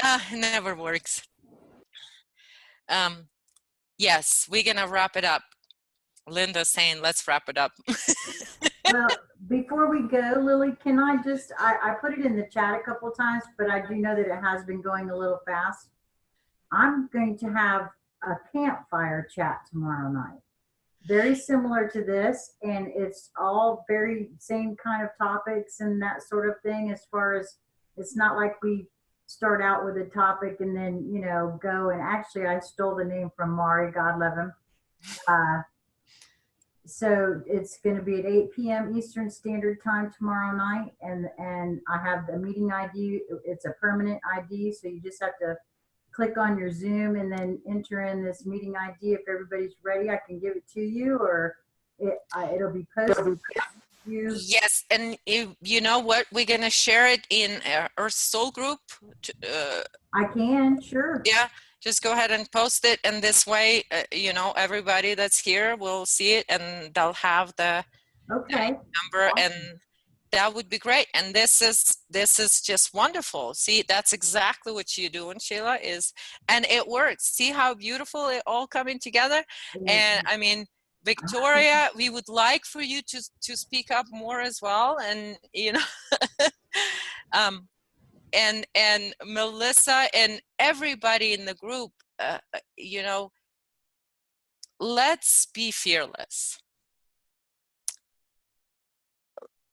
It never works. Yes, we're going to wrap it up. Linda's saying, let's wrap it up. Well, before we go, Lily, can I just, I put it in the chat a couple times, but I do know that it has been going a little fast. I'm going to have a campfire chat tomorrow night. Very similar to this, and it's all very same kind of topics and that sort of thing, as far as it's not like we start out with a topic and then, you know, go, and actually I stole the name from Mari, God love him. So it's going to be at 8 p.m. Eastern Standard Time tomorrow night, and I have the meeting ID. It's a permanent ID, so you just have to click on your Zoom and then enter in this meeting ID. If everybody's ready, I can give it to you, or it'll be posted. Yes, and you know what? We're going to share it in our Soul group. I can, sure. Yeah, just go ahead and post it, and this way, you know, everybody that's here will see it, and they'll have the number, and that would be great. And this is just wonderful. See, that's exactly what you're doing, Sheila, and it works. See how beautiful it all coming together. And I mean, Victoria, we would like for you to speak up more as well, and you know, and Melissa and everybody in the group, you know, let's be fearless.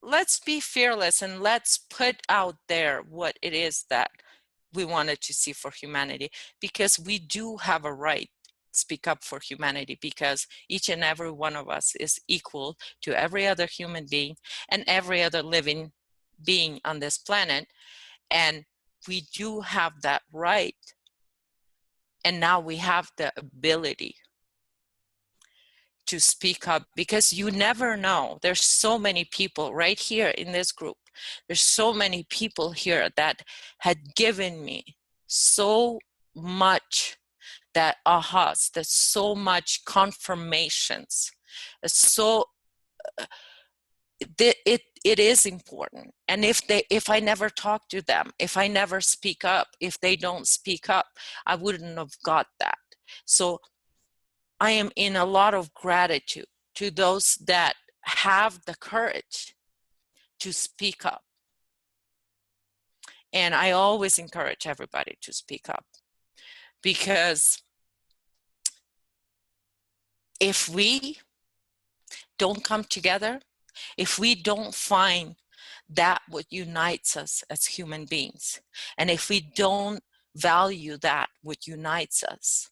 Let's be fearless, and let's put out there what it is that we wanted to see for humanity, because we do have a right to speak up for humanity, because each and every one of us is equal to every other human being and every other living being on this planet, and we do have that right. And now we have the ability to speak up, because you never know. There's so many people right here in this group. There's so many people here that had given me so much, that ahas, there's so much confirmations. So it is important. And if I never talk to them, if I never speak up, if they don't speak up, I wouldn't have got that. So I am in a lot of gratitude to those that have the courage to speak up. And I always encourage everybody to speak up, because if we don't come together, if we don't find that what unites us as human beings, and if we don't value that what unites us,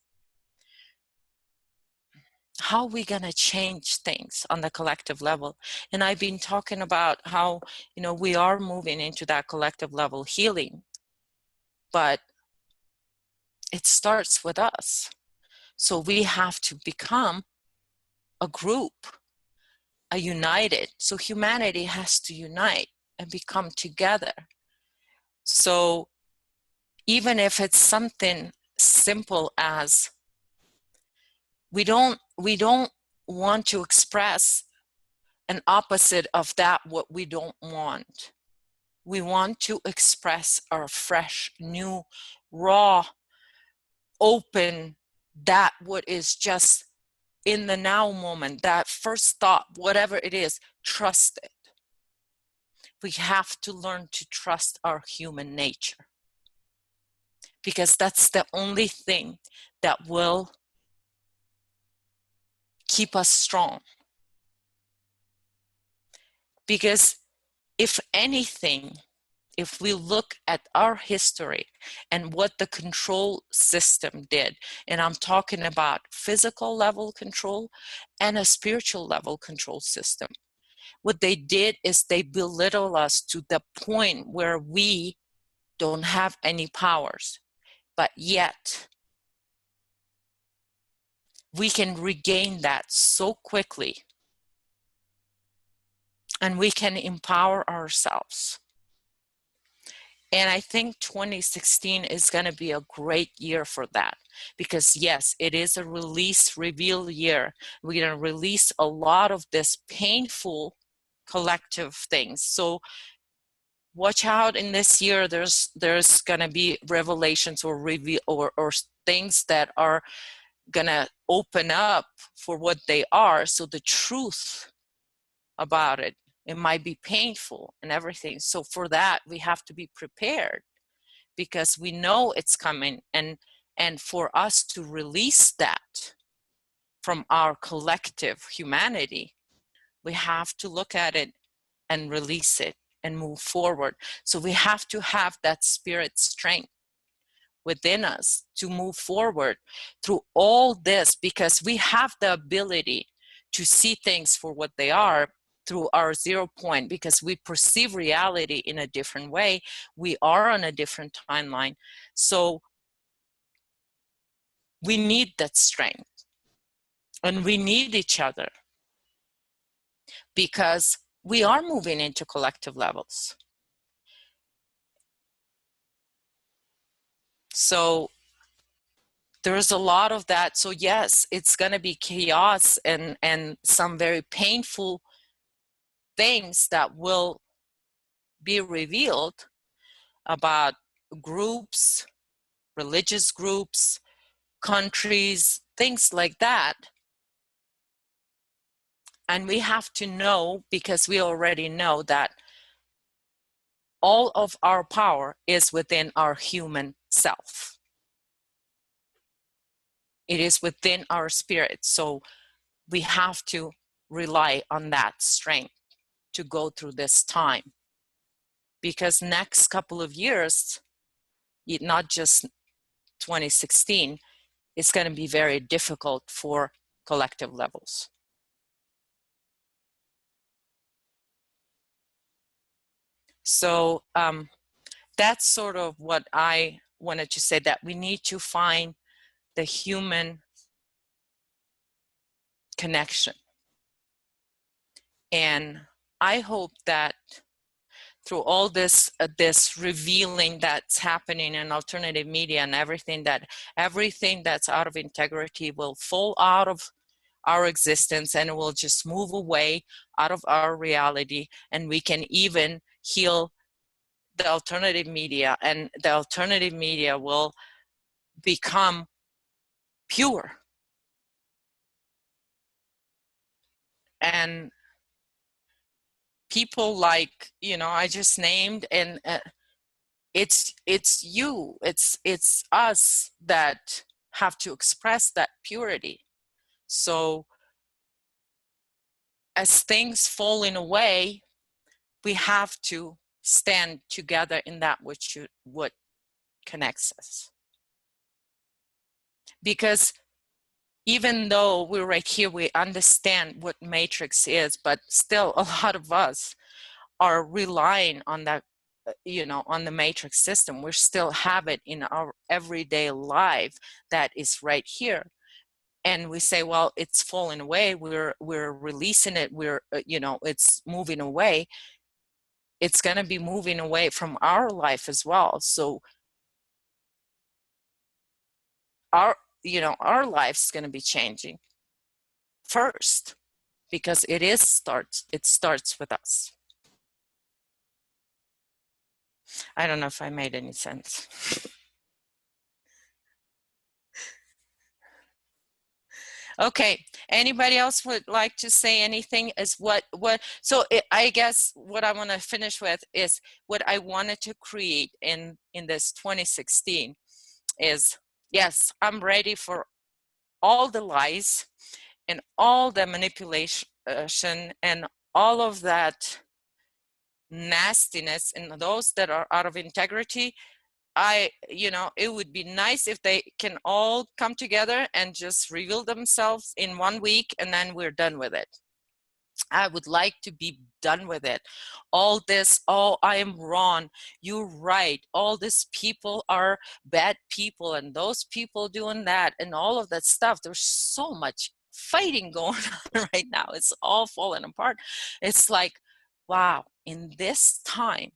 how are we going to change things on the collective level? And I've been talking about how, you know, we are moving into that collective level healing, but it starts with us. So we have to become a group, a united. So humanity has to unite and become together. So even if it's something simple as we don't want to express an opposite of that what we don't want. We want to express our fresh, new, raw, open that what is just in the now moment, that first thought, whatever it is, trust it. We have to learn to trust our human nature, because that's the only thing that will keep us strong. Because if anything, if we look at our history and what the control system did, and I'm talking about physical level control and a spiritual level control system, what they did is they belittle us to the point where we don't have any powers, but yet we can regain that so quickly, and we can empower ourselves. And I think 2016 is going to be a great year for that, because yes, it is a release reveal year. We're going to release a lot of this painful collective things. So watch out in this year. There's going to be revelations or reveal or things that are going to open up for what they are. So the truth about it, it might be painful and everything. So for that, we have to be prepared, because we know it's coming. And for us to release that from our collective humanity, we have to look at it and release it and move forward. So we have to have that spirit strength within us to move forward through all this, because we have the ability to see things for what they are through our 0 point, because we perceive reality in a different way. We are on a different timeline. So we need that strength, and we need each other, because we are moving into collective levels. So there's a lot of that. So yes, it's going to be chaos and some very painful things that will be revealed about groups, religious groups, countries, things like that. And we have to know, because we already know that all of our power is within our human self. It is within our spirit. So we have to rely on that strength to go through this time. Because next couple of years, not just 2016, it's going to be very difficult for collective levels. So that's sort of what I wanted to say, that we need to find the human connection. And I hope that through all this this revealing that's happening in alternative media and everything that's out of integrity will fall out of our existence, and it will just move away out of our reality, and we can even heal the alternative media, and the alternative media will become pure. And people like, I just named, and it's you, it's us that have to express that purity. So as things falling away, we have to stand together in that what connects us. Because even though we're right here, we understand what matrix is, but still a lot of us are relying on that, on the matrix system. We still have it in our everyday life that is right here. And we say, well, it's falling away. We're releasing it. It's moving away. It's going to be moving away from our life as well. So our life's going to be changing first, because it starts with us. I don't know if I made any sense. Okay. Anybody else would like to say anything? I guess what I want to finish with is what I wanted to create in this 2016 is, yes, I'm ready for all the lies and all the manipulation and all of that nastiness and those that are out of integrity. It would be nice if they can all come together and just reveal themselves in 1 week, and then we're done with it. I would like to be done with it. All this, oh, I am wrong, you're right, all these people are bad people, and those people doing that, and all of that stuff. There's so much fighting going on right now. It's all falling apart. It's like, wow, in this time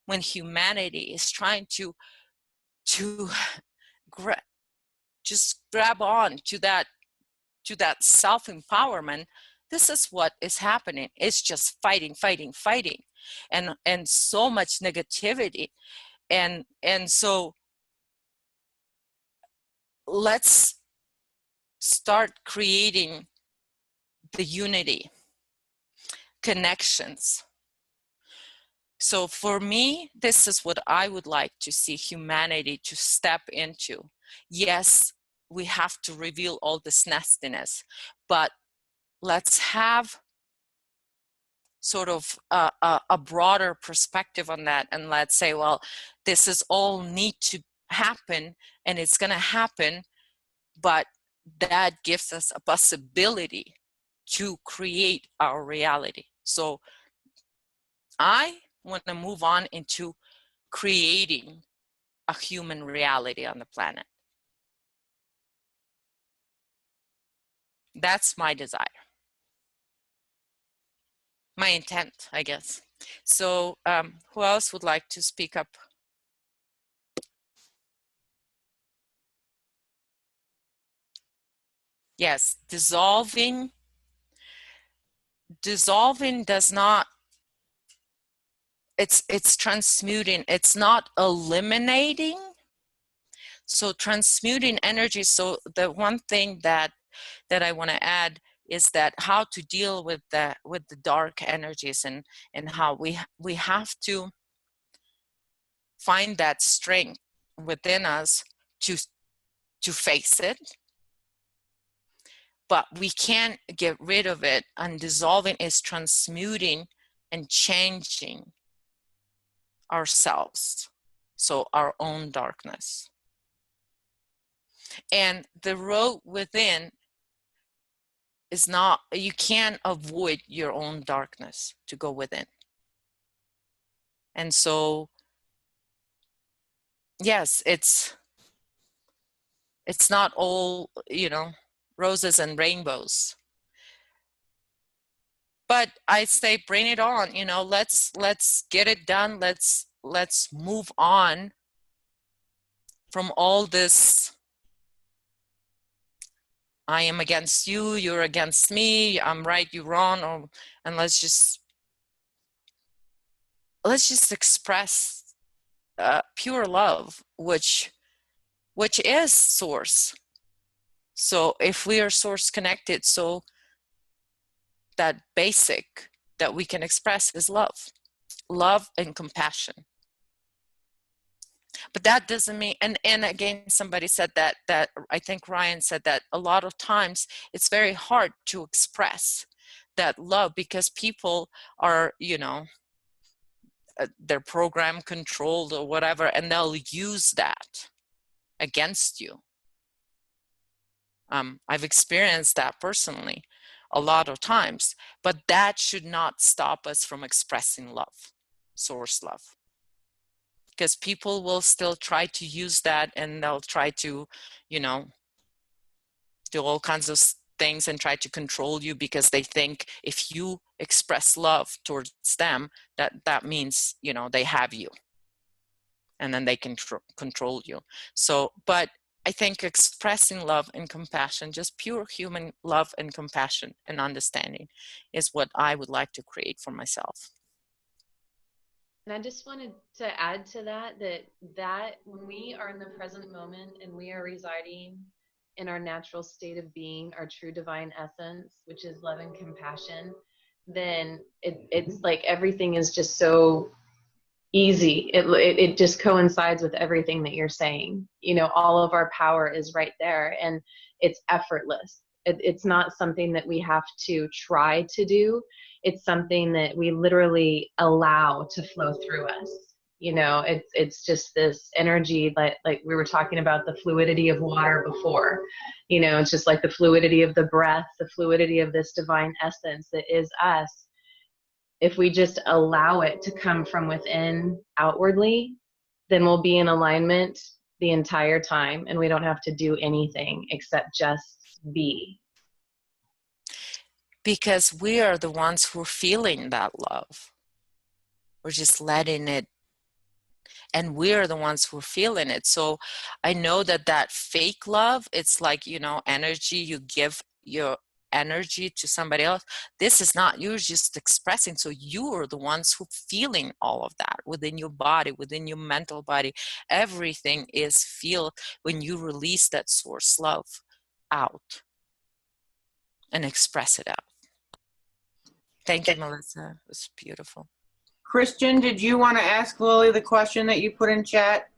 when humanity is trying to just grab on to that self-empowerment, this is what is happening. It's just fighting, and so much negativity. And so let's start creating the unity, connections. So for me, this is what I would like to see humanity to step into. Yes, we have to reveal all this nastiness, but let's have sort of a broader perspective on that, and let's say, well, this is all need to happen, and it's going to happen, but that gives us a possibility to create our reality. So I want to move on into creating a human reality on the planet. That's my desire, my intent, I guess. So who else would like to speak up? Yes, dissolving does not, it's transmuting, it's not eliminating. So transmuting energy. So the one thing that I want to add is that how to deal with the dark energies, and how we have to find that strength within us to face it, but we can't get rid of it. And dissolving is transmuting and changing ourselves, so our own darkness. And the road within is not, you can't avoid your own darkness to go within. And so yes, it's not all, roses and rainbows, but I say bring it on. Let's get it done. Let's move on from all this, I am against you, you're against me, I'm right, you're wrong, and let's just express pure love, which is source. So if we are source connected, so that basic that we can express is love and compassion. But that doesn't mean, and again, somebody said that I think Ryan said that a lot of times it's very hard to express that love because people are, they're program controlled or whatever, and they'll use that against you. I've experienced that personally a lot of times, but that should not stop us from expressing love, source love. Because people will still try to use that, and they'll try to, do all kinds of things and try to control you because they think if you express love towards them, that means, they have you. And then they can control you. So, but I think expressing love and compassion, just pure human love and compassion and understanding, is what I would like to create for myself. And I just wanted to add to that when we are in the present moment and we are residing in our natural state of being, our true divine essence, which is love and compassion, then it's like everything is just so easy. It just coincides with everything that you're saying. You know, all of our power is right there, and it's effortless. It's not something that we have to try to do. It's something that we literally allow to flow through us. You know, it's just this energy that, like we were talking about the fluidity of water before. You know, it's just like the fluidity of the breath, the fluidity of this divine essence that is us. If we just allow it to come from within outwardly, then we'll be in alignment the entire time, and we don't have to do anything except just be. Because we are the ones who are feeling that love. We're just letting it, and we're the ones who are feeling it. So I know that fake love, it's like, you know, energy, you give your energy to somebody else. This is not, you're just expressing. So you are the ones who feeling all of that within your body, within your mental body. Everything is feel when you release that source love out and express it out. Thank you, Melissa. It was beautiful. Christian, did you want to ask Lily the question that you put in chat?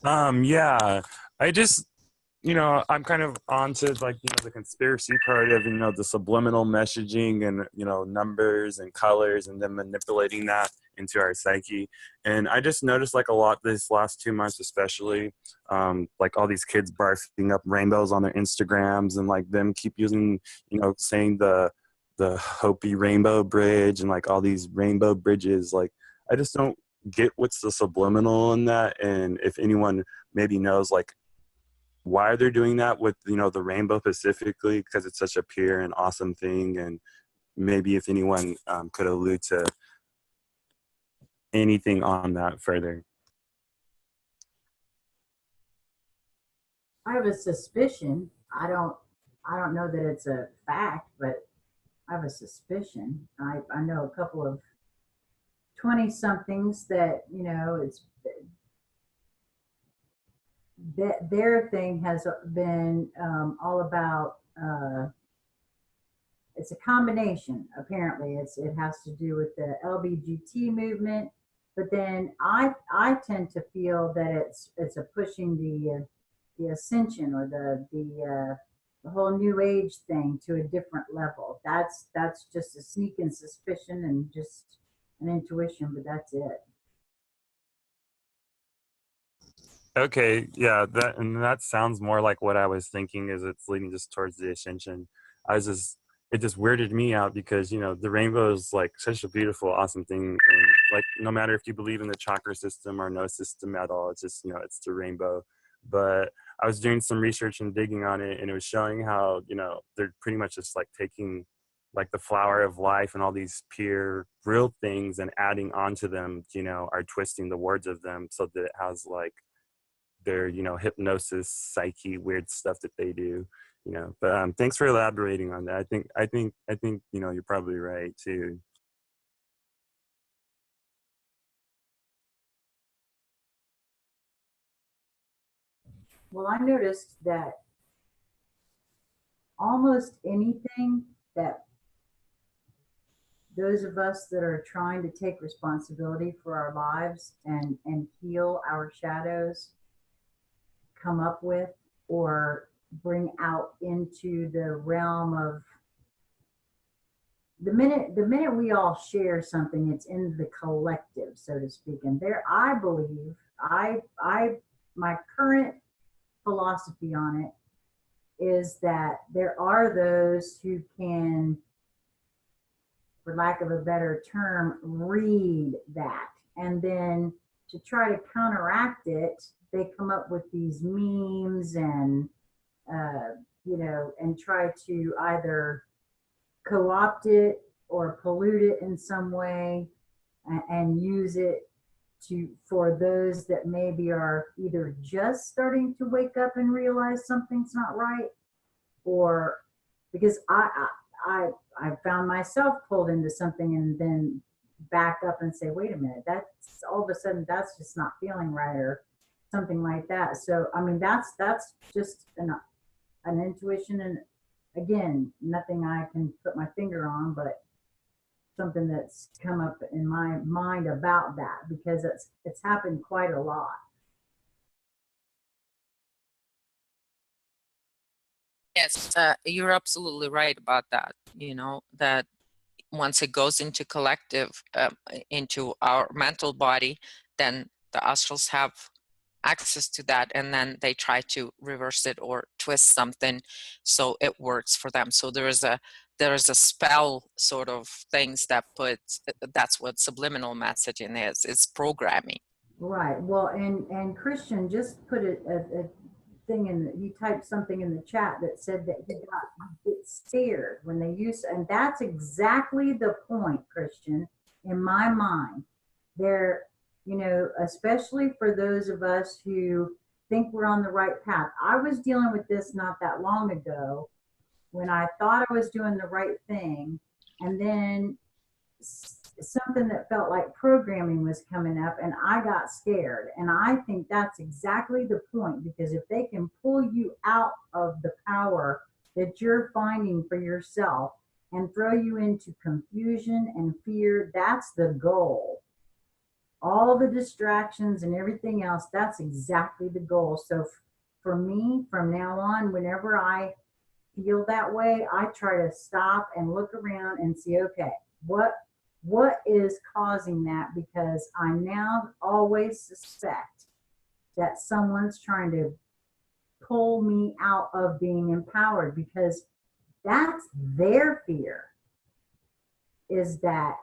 Yeah, I just, you know, I'm kind of onto like, you know, the conspiracy part of, you know, the subliminal messaging and, you know, numbers and colors and then manipulating that into our psyche. And I just noticed like a lot this last 2 months, especially, like all these kids barfing up rainbows on their Instagrams and like them keep using, you know, saying the Hopi rainbow bridge and like all these rainbow bridges. Like, I just don't get what's the subliminal in that. And if anyone maybe knows like why they're doing that with, you know, the rainbow specifically, because it's such a pure and awesome thing. And maybe if anyone could allude to anything on that further. I have a suspicion. I don't know that it's a fact, but I have a suspicion. I know a couple of 20-somethings that, you know, it's that their thing has been all about. It's a combination. Apparently, it has to do with the LBGT movement, but then I tend to feel that it's a pushing the ascension or the whole new age thing to a different level. That's just a sneaking suspicion and just an intuition, but that's it. Okay, yeah, that sounds more like what I was thinking, is it's leading just towards the ascension. It just weirded me out because, you know, the rainbow is like such a beautiful, awesome thing. And like, no matter if you believe in the chakra system or no system at all, it's just, you know, it's the rainbow. But I was doing some research and digging on it, and it was showing how, you know, they're pretty much just like taking like the flower of life and all these pure, real things and adding onto them, you know, are twisting the words of them so that it has like their, you know, hypnosis, psyche, weird stuff that they do, you know. But thanks for elaborating on that. I think, you know, you're probably right too. Well, I noticed that almost anything that those of us that are trying to take responsibility for our lives and heal our shadows come up with or bring out into the realm of the minute we all share something, it's in the collective, so to speak. And there, I believe, my current philosophy on it is that there are those who can, for lack of a better term, read that. And then to try to counteract it, they come up with these memes and, you know, and try to either co-opt it or pollute it in some way and use it for those that maybe are either just starting to wake up and realize something's not right, or because I found myself pulled into something and then back up and say, wait a minute, that's all of a sudden that's just not feeling right, or something like that. So I mean, that's just an intuition, and again, nothing I can put my finger on, but something that's come up in my mind about that, because it's happened quite a lot. Yes, you're absolutely right about that. You know, that once it goes into collective, into our mental body, then the astrals have access to that, and then they try to reverse it or twist something so it works for them. So there is a spell sort of things that puts, that's what subliminal messaging is. It's programming. Right. Well, and Christian just put a thing he typed something in the chat that said that he gets scared when they use, and that's exactly the point, Christian, in my mind. There, you know, especially for those of us who think we're on the right path. I was dealing with this not that long ago when I thought I was doing the right thing, and then something that felt like programming was coming up, and I got scared. And I think that's exactly the point, because if they can pull you out of the power that you're finding for yourself and throw you into confusion and fear, that's the goal. All the distractions and everything else, that's exactly the goal. So for me, from now on, whenever I feel that way, I try to stop and look around and see, okay, what is causing that? Because I now always suspect that someone's trying to pull me out of being empowered, because that's their fear, is that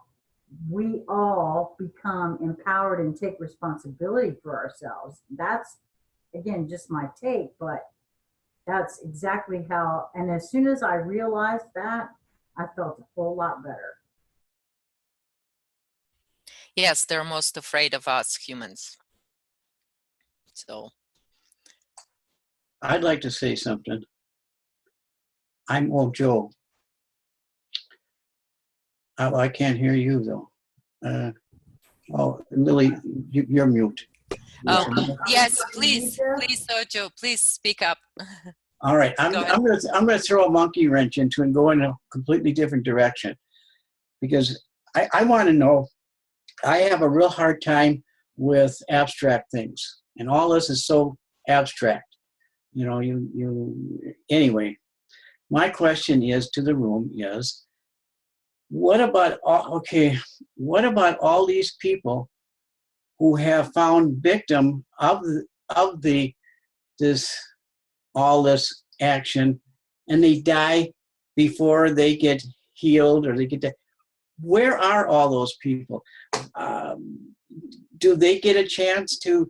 we all become empowered and take responsibility for ourselves. That's, again, just my take, but that's exactly how, and as soon as I realized that, I felt a whole lot better. Yes, they're most afraid of us humans. So I'd like to say something. Joe. I can't hear you though. Lily, you're mute. Yes, please, Sojo, please speak up. All right, I'm gonna throw a monkey wrench into and go in a completely different direction, because I want to know. I have a real hard time with abstract things, and all this is so abstract. You know, anyway. My question is to the room is, what about all these people who have found victim of this action, and they die before they get healed, or they get to, where are all those people? Do they get a chance to,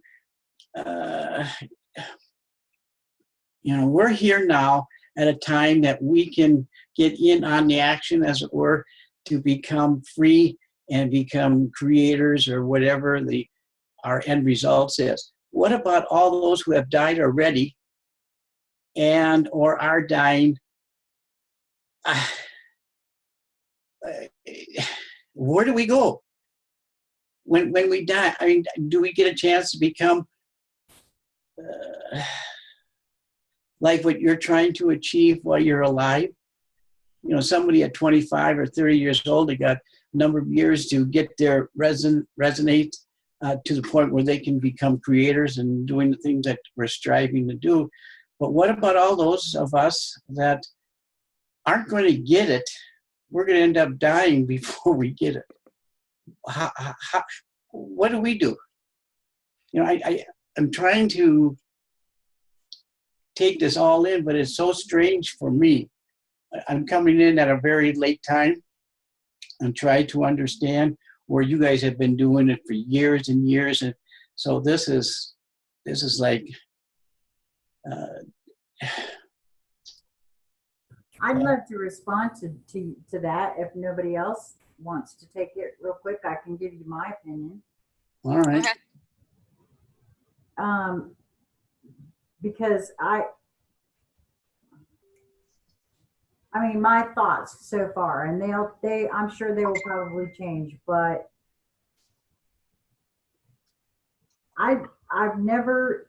we're here now at a time that we can get in on the action, as it were, to become free and become creators, or whatever our end results is. What about all those who have died already and or are dying? Where do we go when we die? I mean, do we get a chance to become like what you're trying to achieve while you're alive? You know, somebody at 25 or 30 years old, they got a number of years to get their resonate to the point where they can become creators and doing the things that we're striving to do. But what about all those of us that aren't going to get it? We're going to end up dying before we get it. What do we do? You know, I'm trying to take this all in, but it's so strange for me. I'm coming in at a very late time and try to understand where you guys have been doing it for years and years. And so this is like, I'd love to respond to that. If nobody else wants to take it real quick, I can give you my opinion. All right. Because I mean, my thoughts so far, and I'm sure they will probably change, but I grew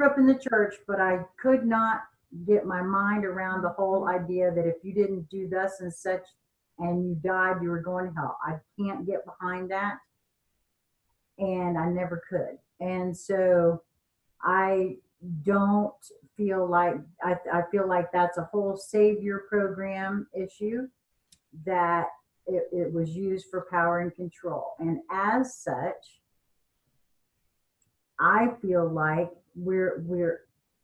up in the church, but I could not get my mind around the whole idea that if you didn't do thus and such and you died, you were going to hell. I can't get behind that. And I never could. And so I don't feel like, I feel like that's a whole savior program issue, that it was used for power and control. And as such, I feel like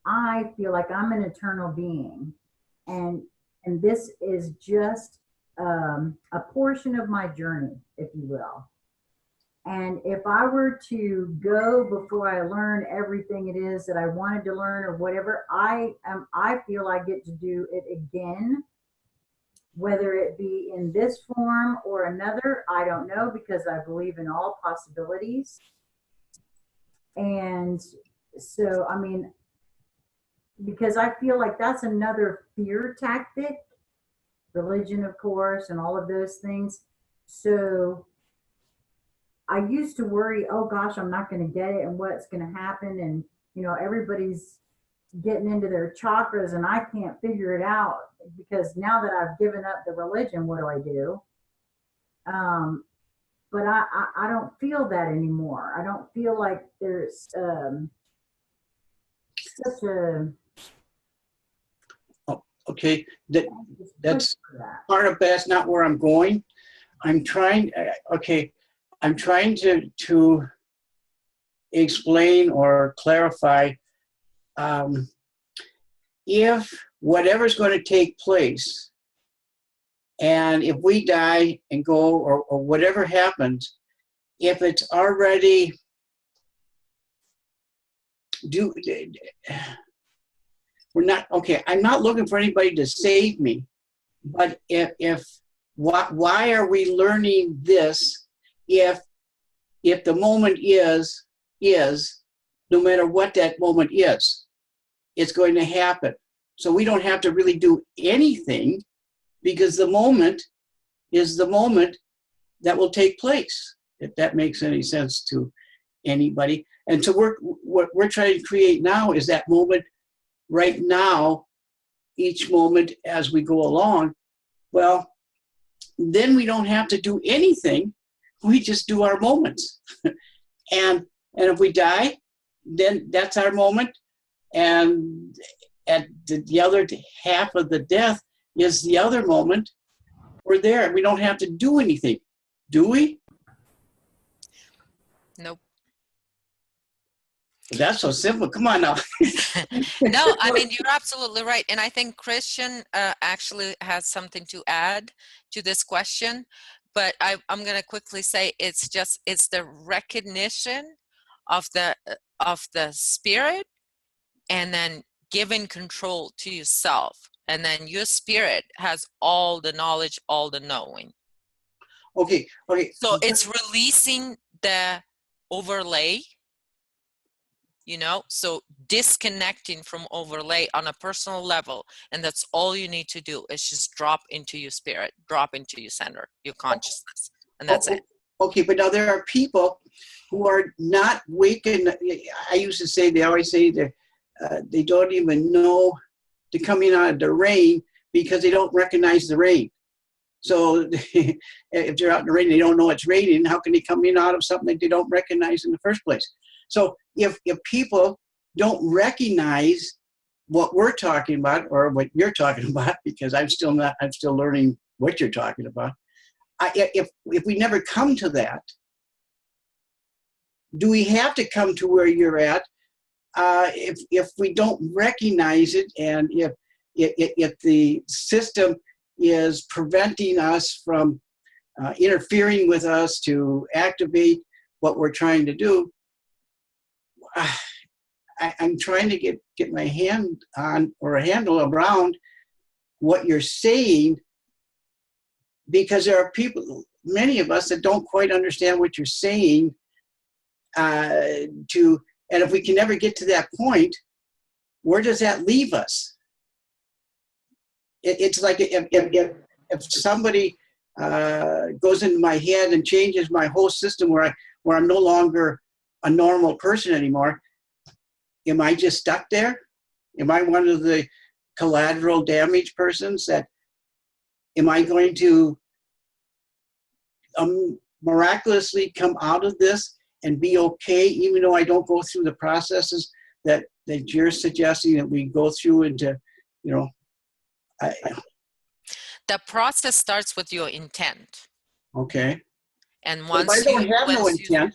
I feel like I'm an eternal being, and this is just a portion of my journey, if you will. And if I were to go before I learn everything it is that I wanted to learn or whatever, I feel I get to do it again, whether it be in this form or another, I don't know, because I believe in all possibilities. And so, I mean, because I feel like that's another fear tactic, religion, of course, and all of those things. So I used to worry, oh gosh, I'm not going to get it and what's going to happen. And, you know, everybody's getting into their chakras and I can't figure it out, because now that I've given up the religion, what do I do? But I don't feel that anymore. I don't feel like there's such a... Oh, okay, that's part of that's not where I'm going. I'm trying, I'm trying to explain or clarify if whatever's going to take place, and if we die and go, or whatever happens, if it's already we're not, okay, I'm not looking for anybody to save me, but why are we learning this if the moment is, no matter what that moment is, it's going to happen. So we don't have to really do anything, because the moment is the moment that will take place, if that makes any sense to anybody. And so what we're trying to create now is that moment right now, each moment as we go along. Well, then we don't have to do anything. We just do our moments. and if we die, then that's our moment. And at the other half of the death is the other moment. We're there. We don't have to do anything, do we? Nope. That's so simple. Come on now. No, I mean, you're absolutely right. And I think Christian actually has something to add to this question. But I'm going to quickly say it's the recognition of the spirit, and then giving control to yourself. And then your spirit has all the knowledge, all the knowing. Okay. So it's releasing the overlay, you know, so disconnecting from overlay on a personal level. And that's all you need to do is just drop into your spirit, drop into your center, your consciousness. And that's it. Okay, but now there are people who are not waking. I used to say, they always say that they don't even know they're coming out of the rain because they don't recognize the rain. So if they're out in the rain, they don't know it's raining. How can they come in out of something that they don't recognize in the first place? So if people don't recognize what we're talking about or what you're talking about, because I'm still learning what you're talking about. If we never come to that, do we have to come to where you're at? If we don't recognize it, and if the system is preventing us from interfering with us to activate what we're trying to do, I'm trying to get my hand on, or a handle around what you're saying, because there are people, many of us, that don't quite understand what you're saying. And if we can never get to that point, where does that leave us? It's like if somebody goes into my head and changes my whole system, where I'm no longer a normal person anymore, am I just stuck there? Am I one of the collateral damage persons that, am I going to miraculously come out of this and be okay, even though I don't go through the processes that you're suggesting that we go through into, you know, The process starts with your intent. okay. And Well, once if I don't have no intent.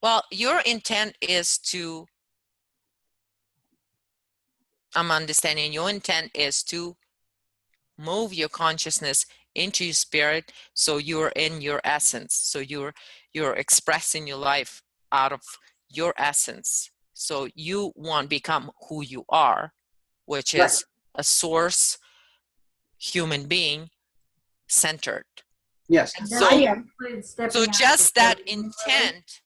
Well, your intent is to, I'm understanding your intent is to move your consciousness into your spirit, so you're in your essence, so you're expressing your life out of your essence, so you won't become who you are, which is a source human being centered. Yes, and So just that intent.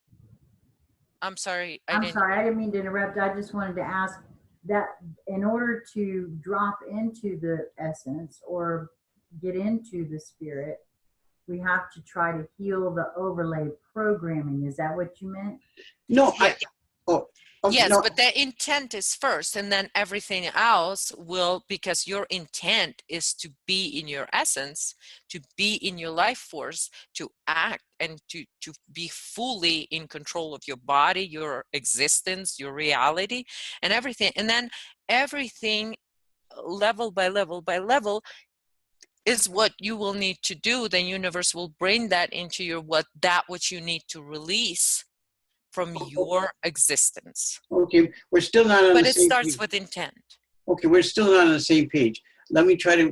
I'm sorry, I didn't mean to interrupt. I just wanted to ask that in order to drop into the essence or get into the spirit, we have to try to heal the overlay programming. Is that what you meant? No, Yes, no. but the intent is first, and then everything else will, because your intent is to be in your essence, to be in your life force, to act and to be fully in control of your body, your existence, your reality, and everything. And then everything, level by level by level, is what you will need to do. The universe will bring that into your what you need to release from your existence. Okay, we're still not on but the it same starts page. with intent. Okay, we're still not on the same page. Let me try to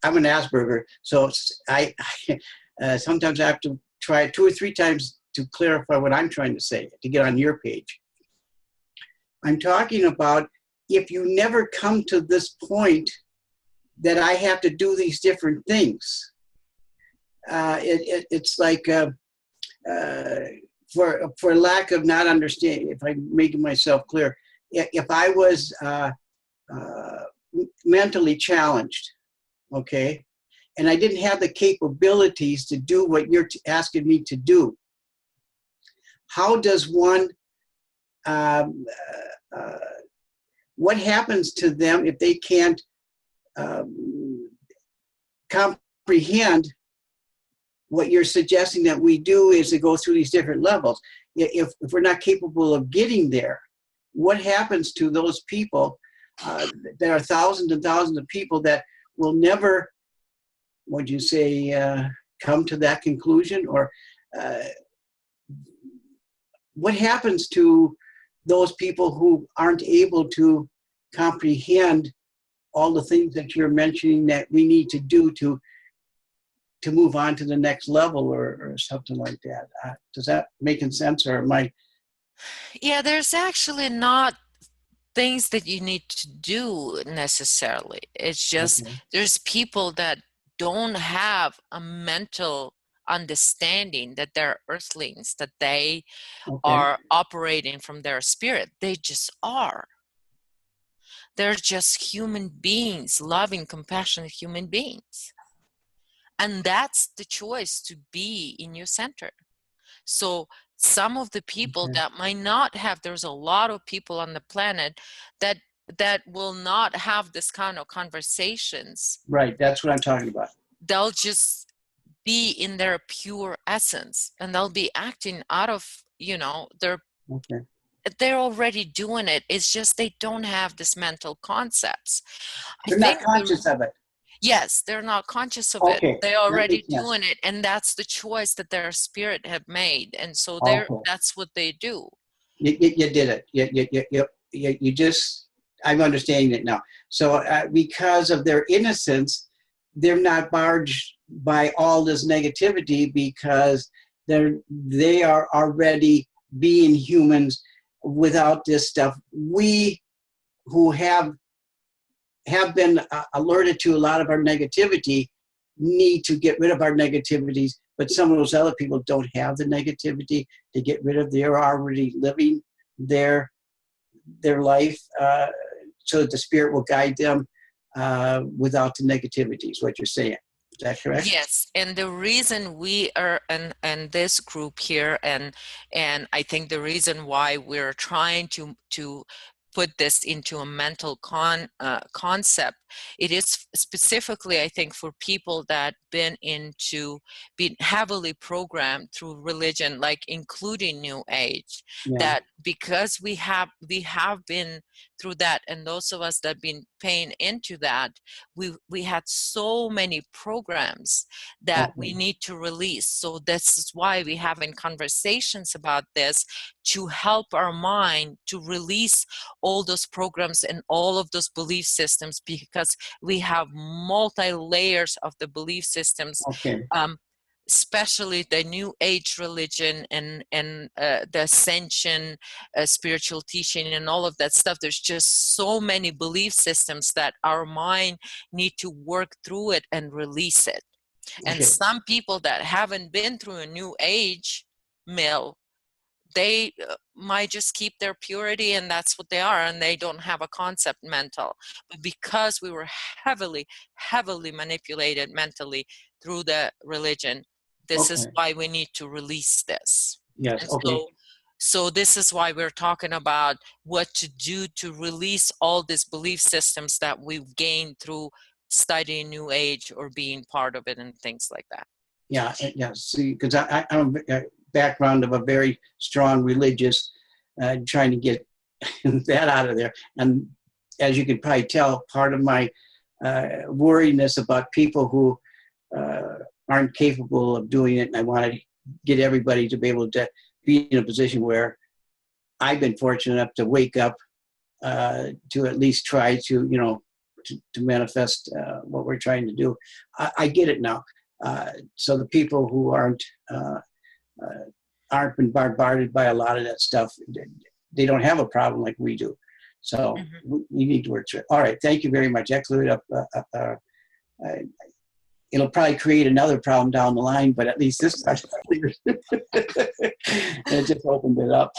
I'm an Asperger, so I sometimes I have to try 2 or 3 times to clarify what I'm trying to say to get on your page. I'm talking about if you never come to this point that I have to do these different things. It's like for lack of not understanding, if I'm making myself clear, if I was mentally challenged, okay, and I didn't have the capabilities to do what you're asking me to do, how does one, what happens to them if they can't comprehend what you're suggesting that we do is to go through these different levels? If we're not capable of getting there, what happens to those people? There are thousands and thousands of people that will never, would you say, come to that conclusion? Or what happens to those people who aren't able to comprehend all the things that you're mentioning that we need to do to move on to the next level or something like that? Does that make sense, or am I? Yeah, there's actually not things that you need to do necessarily. It's just there's people that don't have a mental understanding that they're earthlings, that they are operating from their spirit. They just are. They're just human beings, loving, compassionate human beings. And that's the choice, to be in your center. So some of the people that might not have, there's a lot of people on the planet that will not have this kind of conversations. Right, that's what I'm talking about. They'll just be in their pure essence, and they'll be acting out of, they're already doing it. It's just they don't have this mental concepts. They're not conscious of it. Yes, they're not conscious of it. They're already doing it, and that's the choice that their spirit have made, and so that's what they do. You did it. You just, I'm understanding it now. So because of their innocence, they're not barged by all this negativity because they are already being humans without this stuff. We who have been alerted to a lot of our negativity need to get rid of our negativities, but some of those other people don't have the negativity to get rid of. They're already living their life so that the spirit will guide them without the negativity, is what you're saying. Is that correct? Yes, and the reason we are in this group here, and I think the reason why we're trying to put this into a mental concept, it is specifically, I think, for people that been heavily programmed through religion, like including New Age, that because we have been through that, and those of us that been paying into that, we had so many programs that we need to release. So this is why we having conversations about this, to help our mind to release all those programs and all of those belief systems, because we have multi layers of the belief systems. Especially the New Age religion and the ascension, spiritual teaching, and all of that stuff. There's just so many belief systems that our mind need to work through it and release it. And some people that haven't been through a New Age mill, they might just keep their purity, and that's what they are, and they don't have a concept mental. But because we were heavily manipulated mentally through the religion, this is why we need to release this. Yes. And so this is why we're talking about what to do to release all these belief systems that we've gained through studying New Age or being part of it and things like that. Yeah. See, because I'm a background of a very strong religious, trying to get that out of there. And as you can probably tell, part of my worriness about people who aren't capable of doing it, and I want to get everybody to be able to be in a position where I've been fortunate enough to wake up to at least try to, to manifest what we're trying to do. I get it now. So the people who aren't been bombarded by a lot of that stuff, they don't have a problem like we do. So we need to work through it. All right, thank you very much. That cleared up. It'll probably create another problem down the line, but at least this time it just opened it up.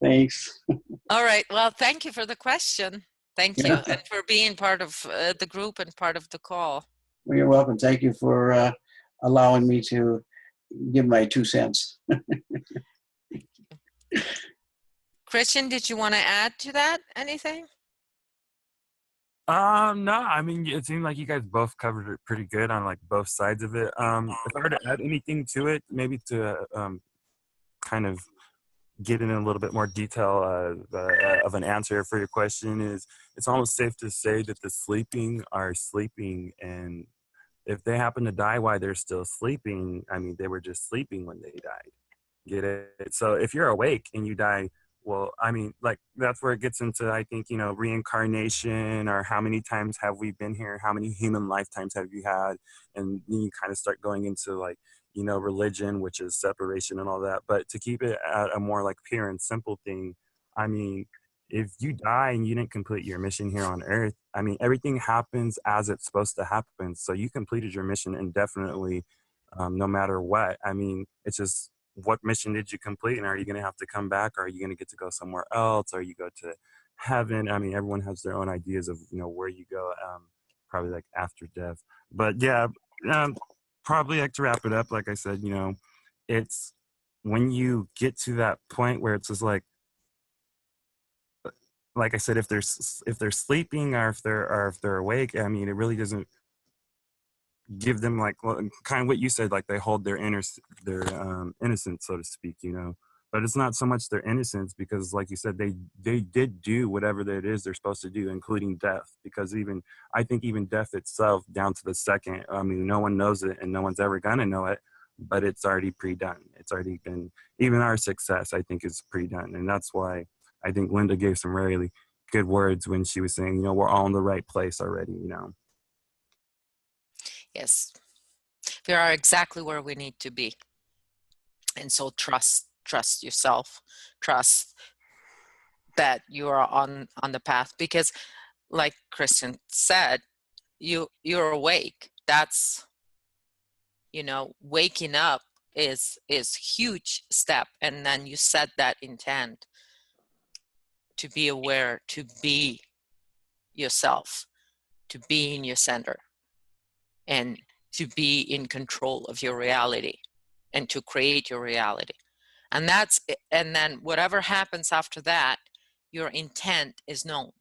Thanks. All right. Well, thank you for the question. Thank you, and for being part of the group and part of the call. Well, you're welcome. Thank you for allowing me to give my 2 cents. Christian, did you want to add to that anything? No, I mean, it seemed like you guys both covered it pretty good on like both sides of it. If I were to add anything to it, maybe to kind of get in a little bit more detail of an answer for your question, is it's almost safe to say that the sleeping are sleeping, and if they happen to die while they're still sleeping, I mean, they were just sleeping when they died. Get it? So if you're awake and you die, well, I mean, like, that's where it gets into, I think, reincarnation, or how many times have we been here? How many human lifetimes have you had? And then you kind of start going into, like, religion, which is separation and all that. But to keep it at a more, like, pure and simple thing, I mean, if you die and you didn't complete your mission here on Earth, I mean, everything happens as it's supposed to happen. So you completed your mission indefinitely, no matter what. I mean, it's just, what mission did you complete, and are you going to have to come back, or are you going to get to go somewhere else, or you go to heaven? I mean, everyone has their own ideas of where you go, probably like after death. But yeah, probably, like, to wrap it up, like I said, it's when you get to that point where it's just like I said, if they're sleeping, or if they're awake, I mean, it really doesn't give them, like, well, kind of what you said, like, they hold their innocence, so to speak, but it's not so much their innocence, because, like you said, they did do whatever it is they're supposed to do, including death, because I think even death itself, down to the second, I mean, no one knows it, and no one's ever gonna know it, but it's already pre-done. It's already been, even our success, I think, is pre-done. And that's why I think Linda gave some really good words when she was saying, we're all in the right place already, Yes, we are exactly where we need to be. And so trust yourself, trust that you are on the path, because, like Christian said, you're awake. That's, waking up is huge step. And then you set that intent to be aware, to be yourself, to be in your center. And to be in control of your reality and to create your reality. And then whatever happens after that, your intent is known.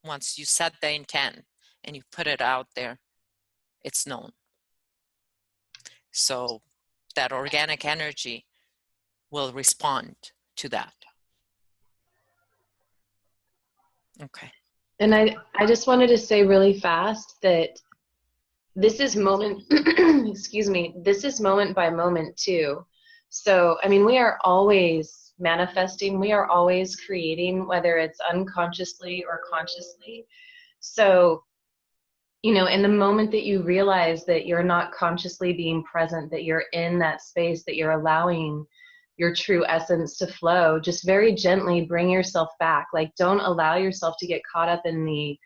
Once you set the intent and you put it out there, it's known. So that organic energy will respond to that. Okay. And I just wanted to say really fast that this is moment, excuse me, this is moment by moment too. So, I mean, we are always manifesting, we are always creating, whether it's unconsciously or consciously. So, you know, in the moment that you realize that you're not consciously being present, that you're in that space, that you're allowing your true essence to flow, just very gently bring yourself back. Like, don't allow yourself to get caught up in the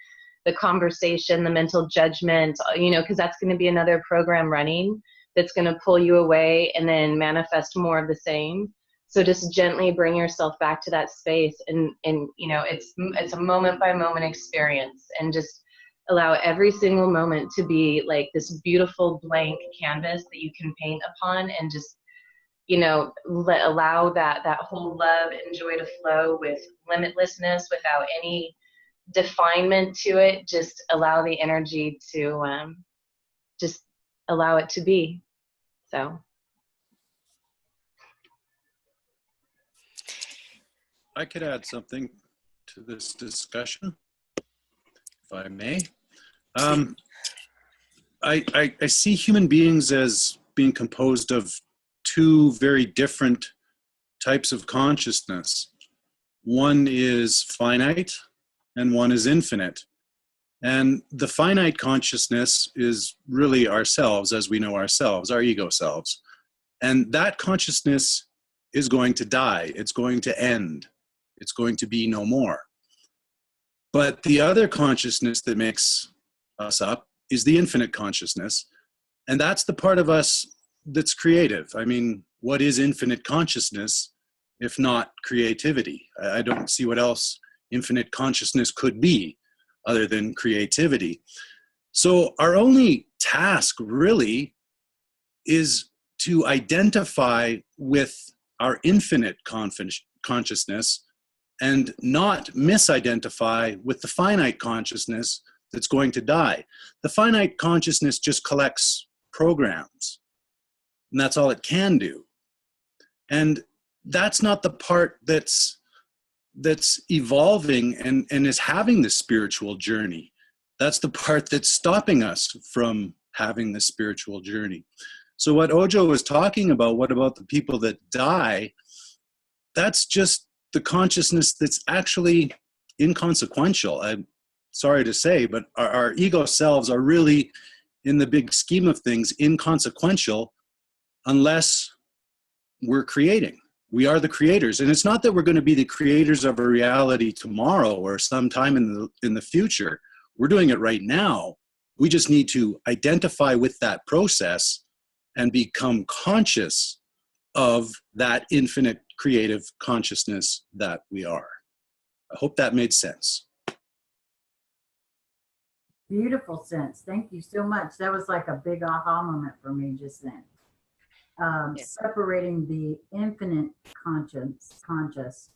conversation, the mental judgment, you know, because that's going to be another program running that's going to pull you away and then manifest more of the same. So just gently bring yourself back to that space, and you know, it's a moment by moment experience, and just allow every single moment to be like this beautiful blank canvas that you can paint upon, and just, you know, allow that whole love and joy to flow with limitlessness, without any definement to it. Just allow the energy to just allow it to be. So I could add something to this discussion, if I may. I see human beings as being composed of two very different types of consciousness. One is finite and one is infinite. And the finite consciousness is really ourselves as we know ourselves, our ego selves. And that consciousness is going to die. It's going to end. It's going to be no more. But the other consciousness that makes us up is the infinite consciousness. And that's the part of us that's creative. I mean, what is infinite consciousness if not creativity? I don't see what else infinite consciousness could be other than creativity. So our only task really is to identify with our infinite consciousness and not misidentify with the finite consciousness that's going to die. The finite consciousness just collects programs, and that's all it can do. And that's not the part that's evolving and is having the spiritual journey. That's the part that's stopping us from having the spiritual journey. So what Ojo was talking about, what about the people that die? That's just the consciousness that's actually inconsequential. I'm sorry to say, but our ego selves are really, in the big scheme of things, inconsequential unless we're creating. We are the creators. And it's not that we're going to be the creators of a reality tomorrow or sometime in the future. We're doing it right now. We just need to identify with that process and become conscious of that infinite creative consciousness that we are. I hope that made sense. Beautiful sense. Thank you so much. That was like a big aha moment for me just then. Separating the infinite conscious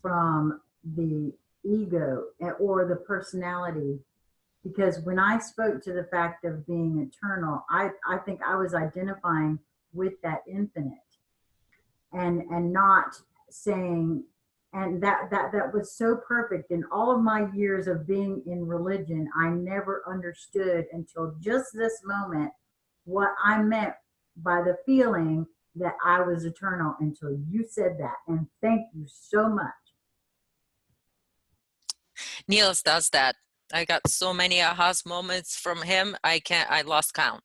from the ego or the personality. Because when I spoke to the fact of being eternal, I think I was identifying with that infinite and not saying, and that was so perfect. In all of my years of being in religion, I never understood until just this moment what I meant by the feeling that I was eternal until you said that. And thank you so much. Niels does that. I got so many ahas moments from him. I lost count.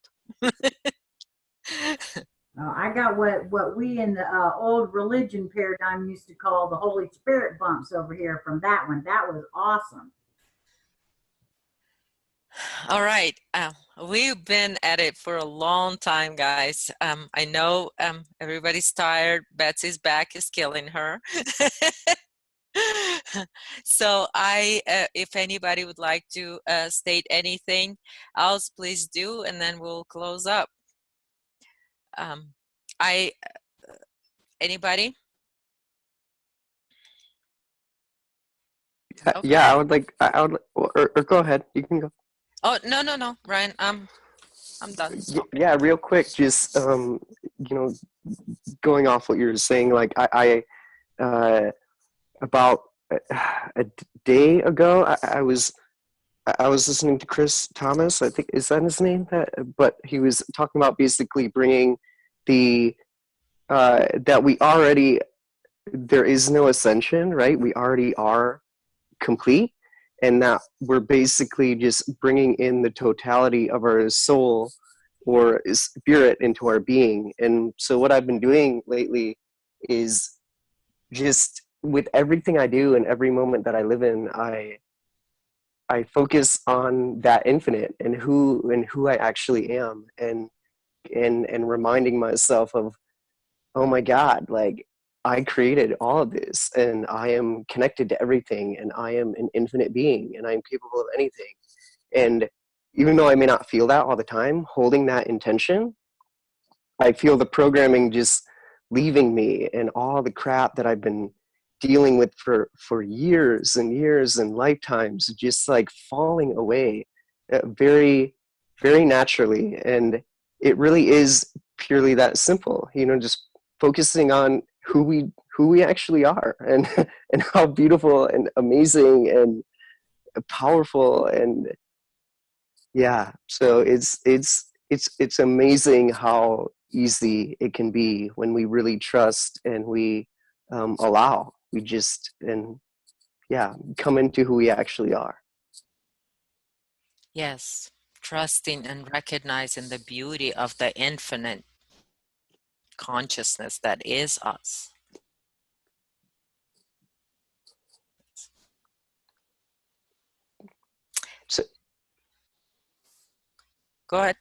I got what we in the old religion paradigm used to call the Holy Spirit bumps over here from that one. That was awesome. All right. We've been at it for a long time, guys. I know everybody's tired. Betsy's back is killing her. So if anybody would like to state anything else, please do, and then we'll close up. Anybody? Okay. Yeah, I would, or go ahead. You can go. Oh, no, Ryan, I'm done. Yeah, real quick, just, going off what you were saying, like about a day ago, I was listening to Chris Thomas. I think, is that his name? But he was talking about basically bringing the that we already, there is no ascension, right? We already are complete, and that we're basically just bringing in the totality of our soul or spirit into our being. And so what I've been doing lately is just, with everything I do and every moment that I live in, I focus on that infinite and who I actually am, and reminding myself of, oh my God, like, I created all of this, and I am connected to everything, and I am an infinite being, and I am capable of anything. And even though I may not feel that all the time, holding that intention, I feel the programming just leaving me, and all the crap that I've been dealing with for years and years and lifetimes just like falling away very, very naturally. And it really is purely that simple, just focusing on who we actually are, and and how beautiful and amazing and powerful. And yeah, so it's amazing how easy it can be when we really trust, and we allow, we just, and yeah, come into who we actually are. Yes, trusting and recognizing the beauty of the infinite consciousness that is us. So, go ahead.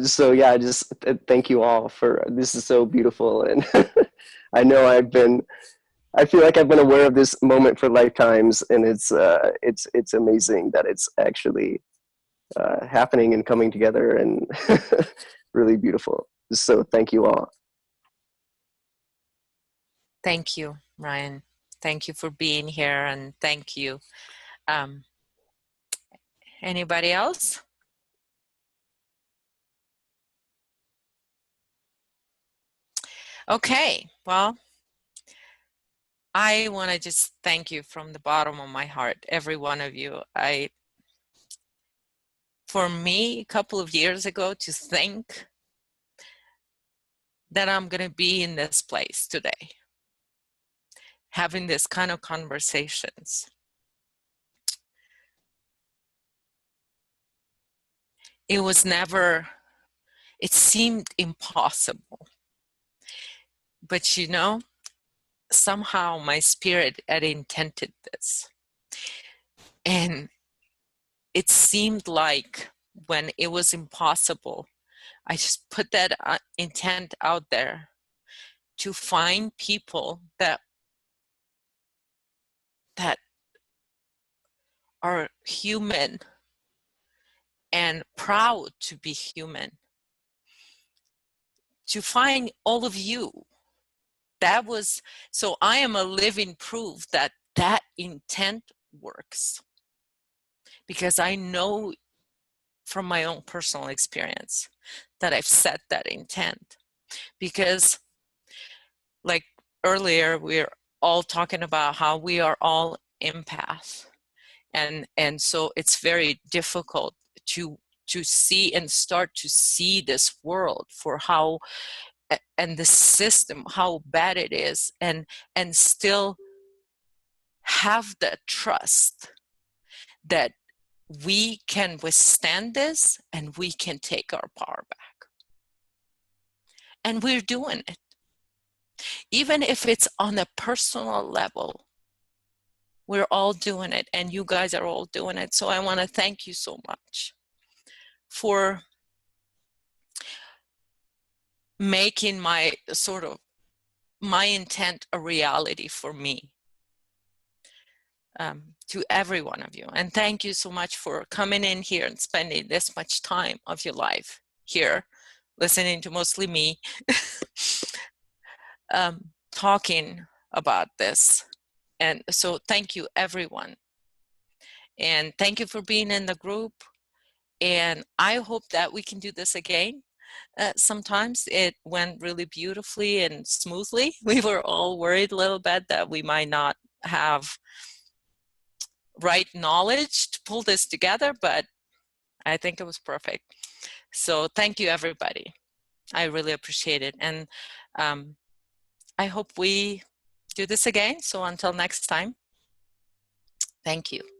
So yeah, just thank you all for, this is so beautiful. And I know I feel like I've been aware of this moment for lifetimes, and it's amazing that it's actually happening and coming together, and really beautiful. So thank you all. Thank you, Ryan. Thank you for being here, and thank you. Anybody else? Okay, well, I want to just thank you from the bottom of my heart, every one of you. For me, a couple of years ago, to think that I'm going to be in this place today, having this kind of conversations, it was never, it seemed impossible. But somehow my spirit had intended this. And it seemed like when it was impossible, I just put that intent out there to find people that are human and proud to be human, to find all of you. So I am a living proof that that intent works, because I know from my own personal experience that I've set that intent. Because like earlier, we're all talking about how we are all empaths. And so it's very difficult to see and start to see this world for how, and the system, how bad it is, and still have the trust that we can withstand this and we can take our power back. And we're doing it. Even if it's on a personal level, we're all doing it, and you guys are all doing it. So I want to thank you so much for making my intent a reality for me. to every one of you. And thank you so much for coming in here and spending this much time of your life here, listening to mostly me talking about this. And so thank you, everyone. And thank you for being in the group. And I hope that we can do this again. Sometimes it went really beautifully and smoothly. We were all worried a little bit that we might not have right knowledge to pull this together, but I think it was perfect. So thank you, everybody. I really appreciate it. And I hope we do this again. So until next time, thank you.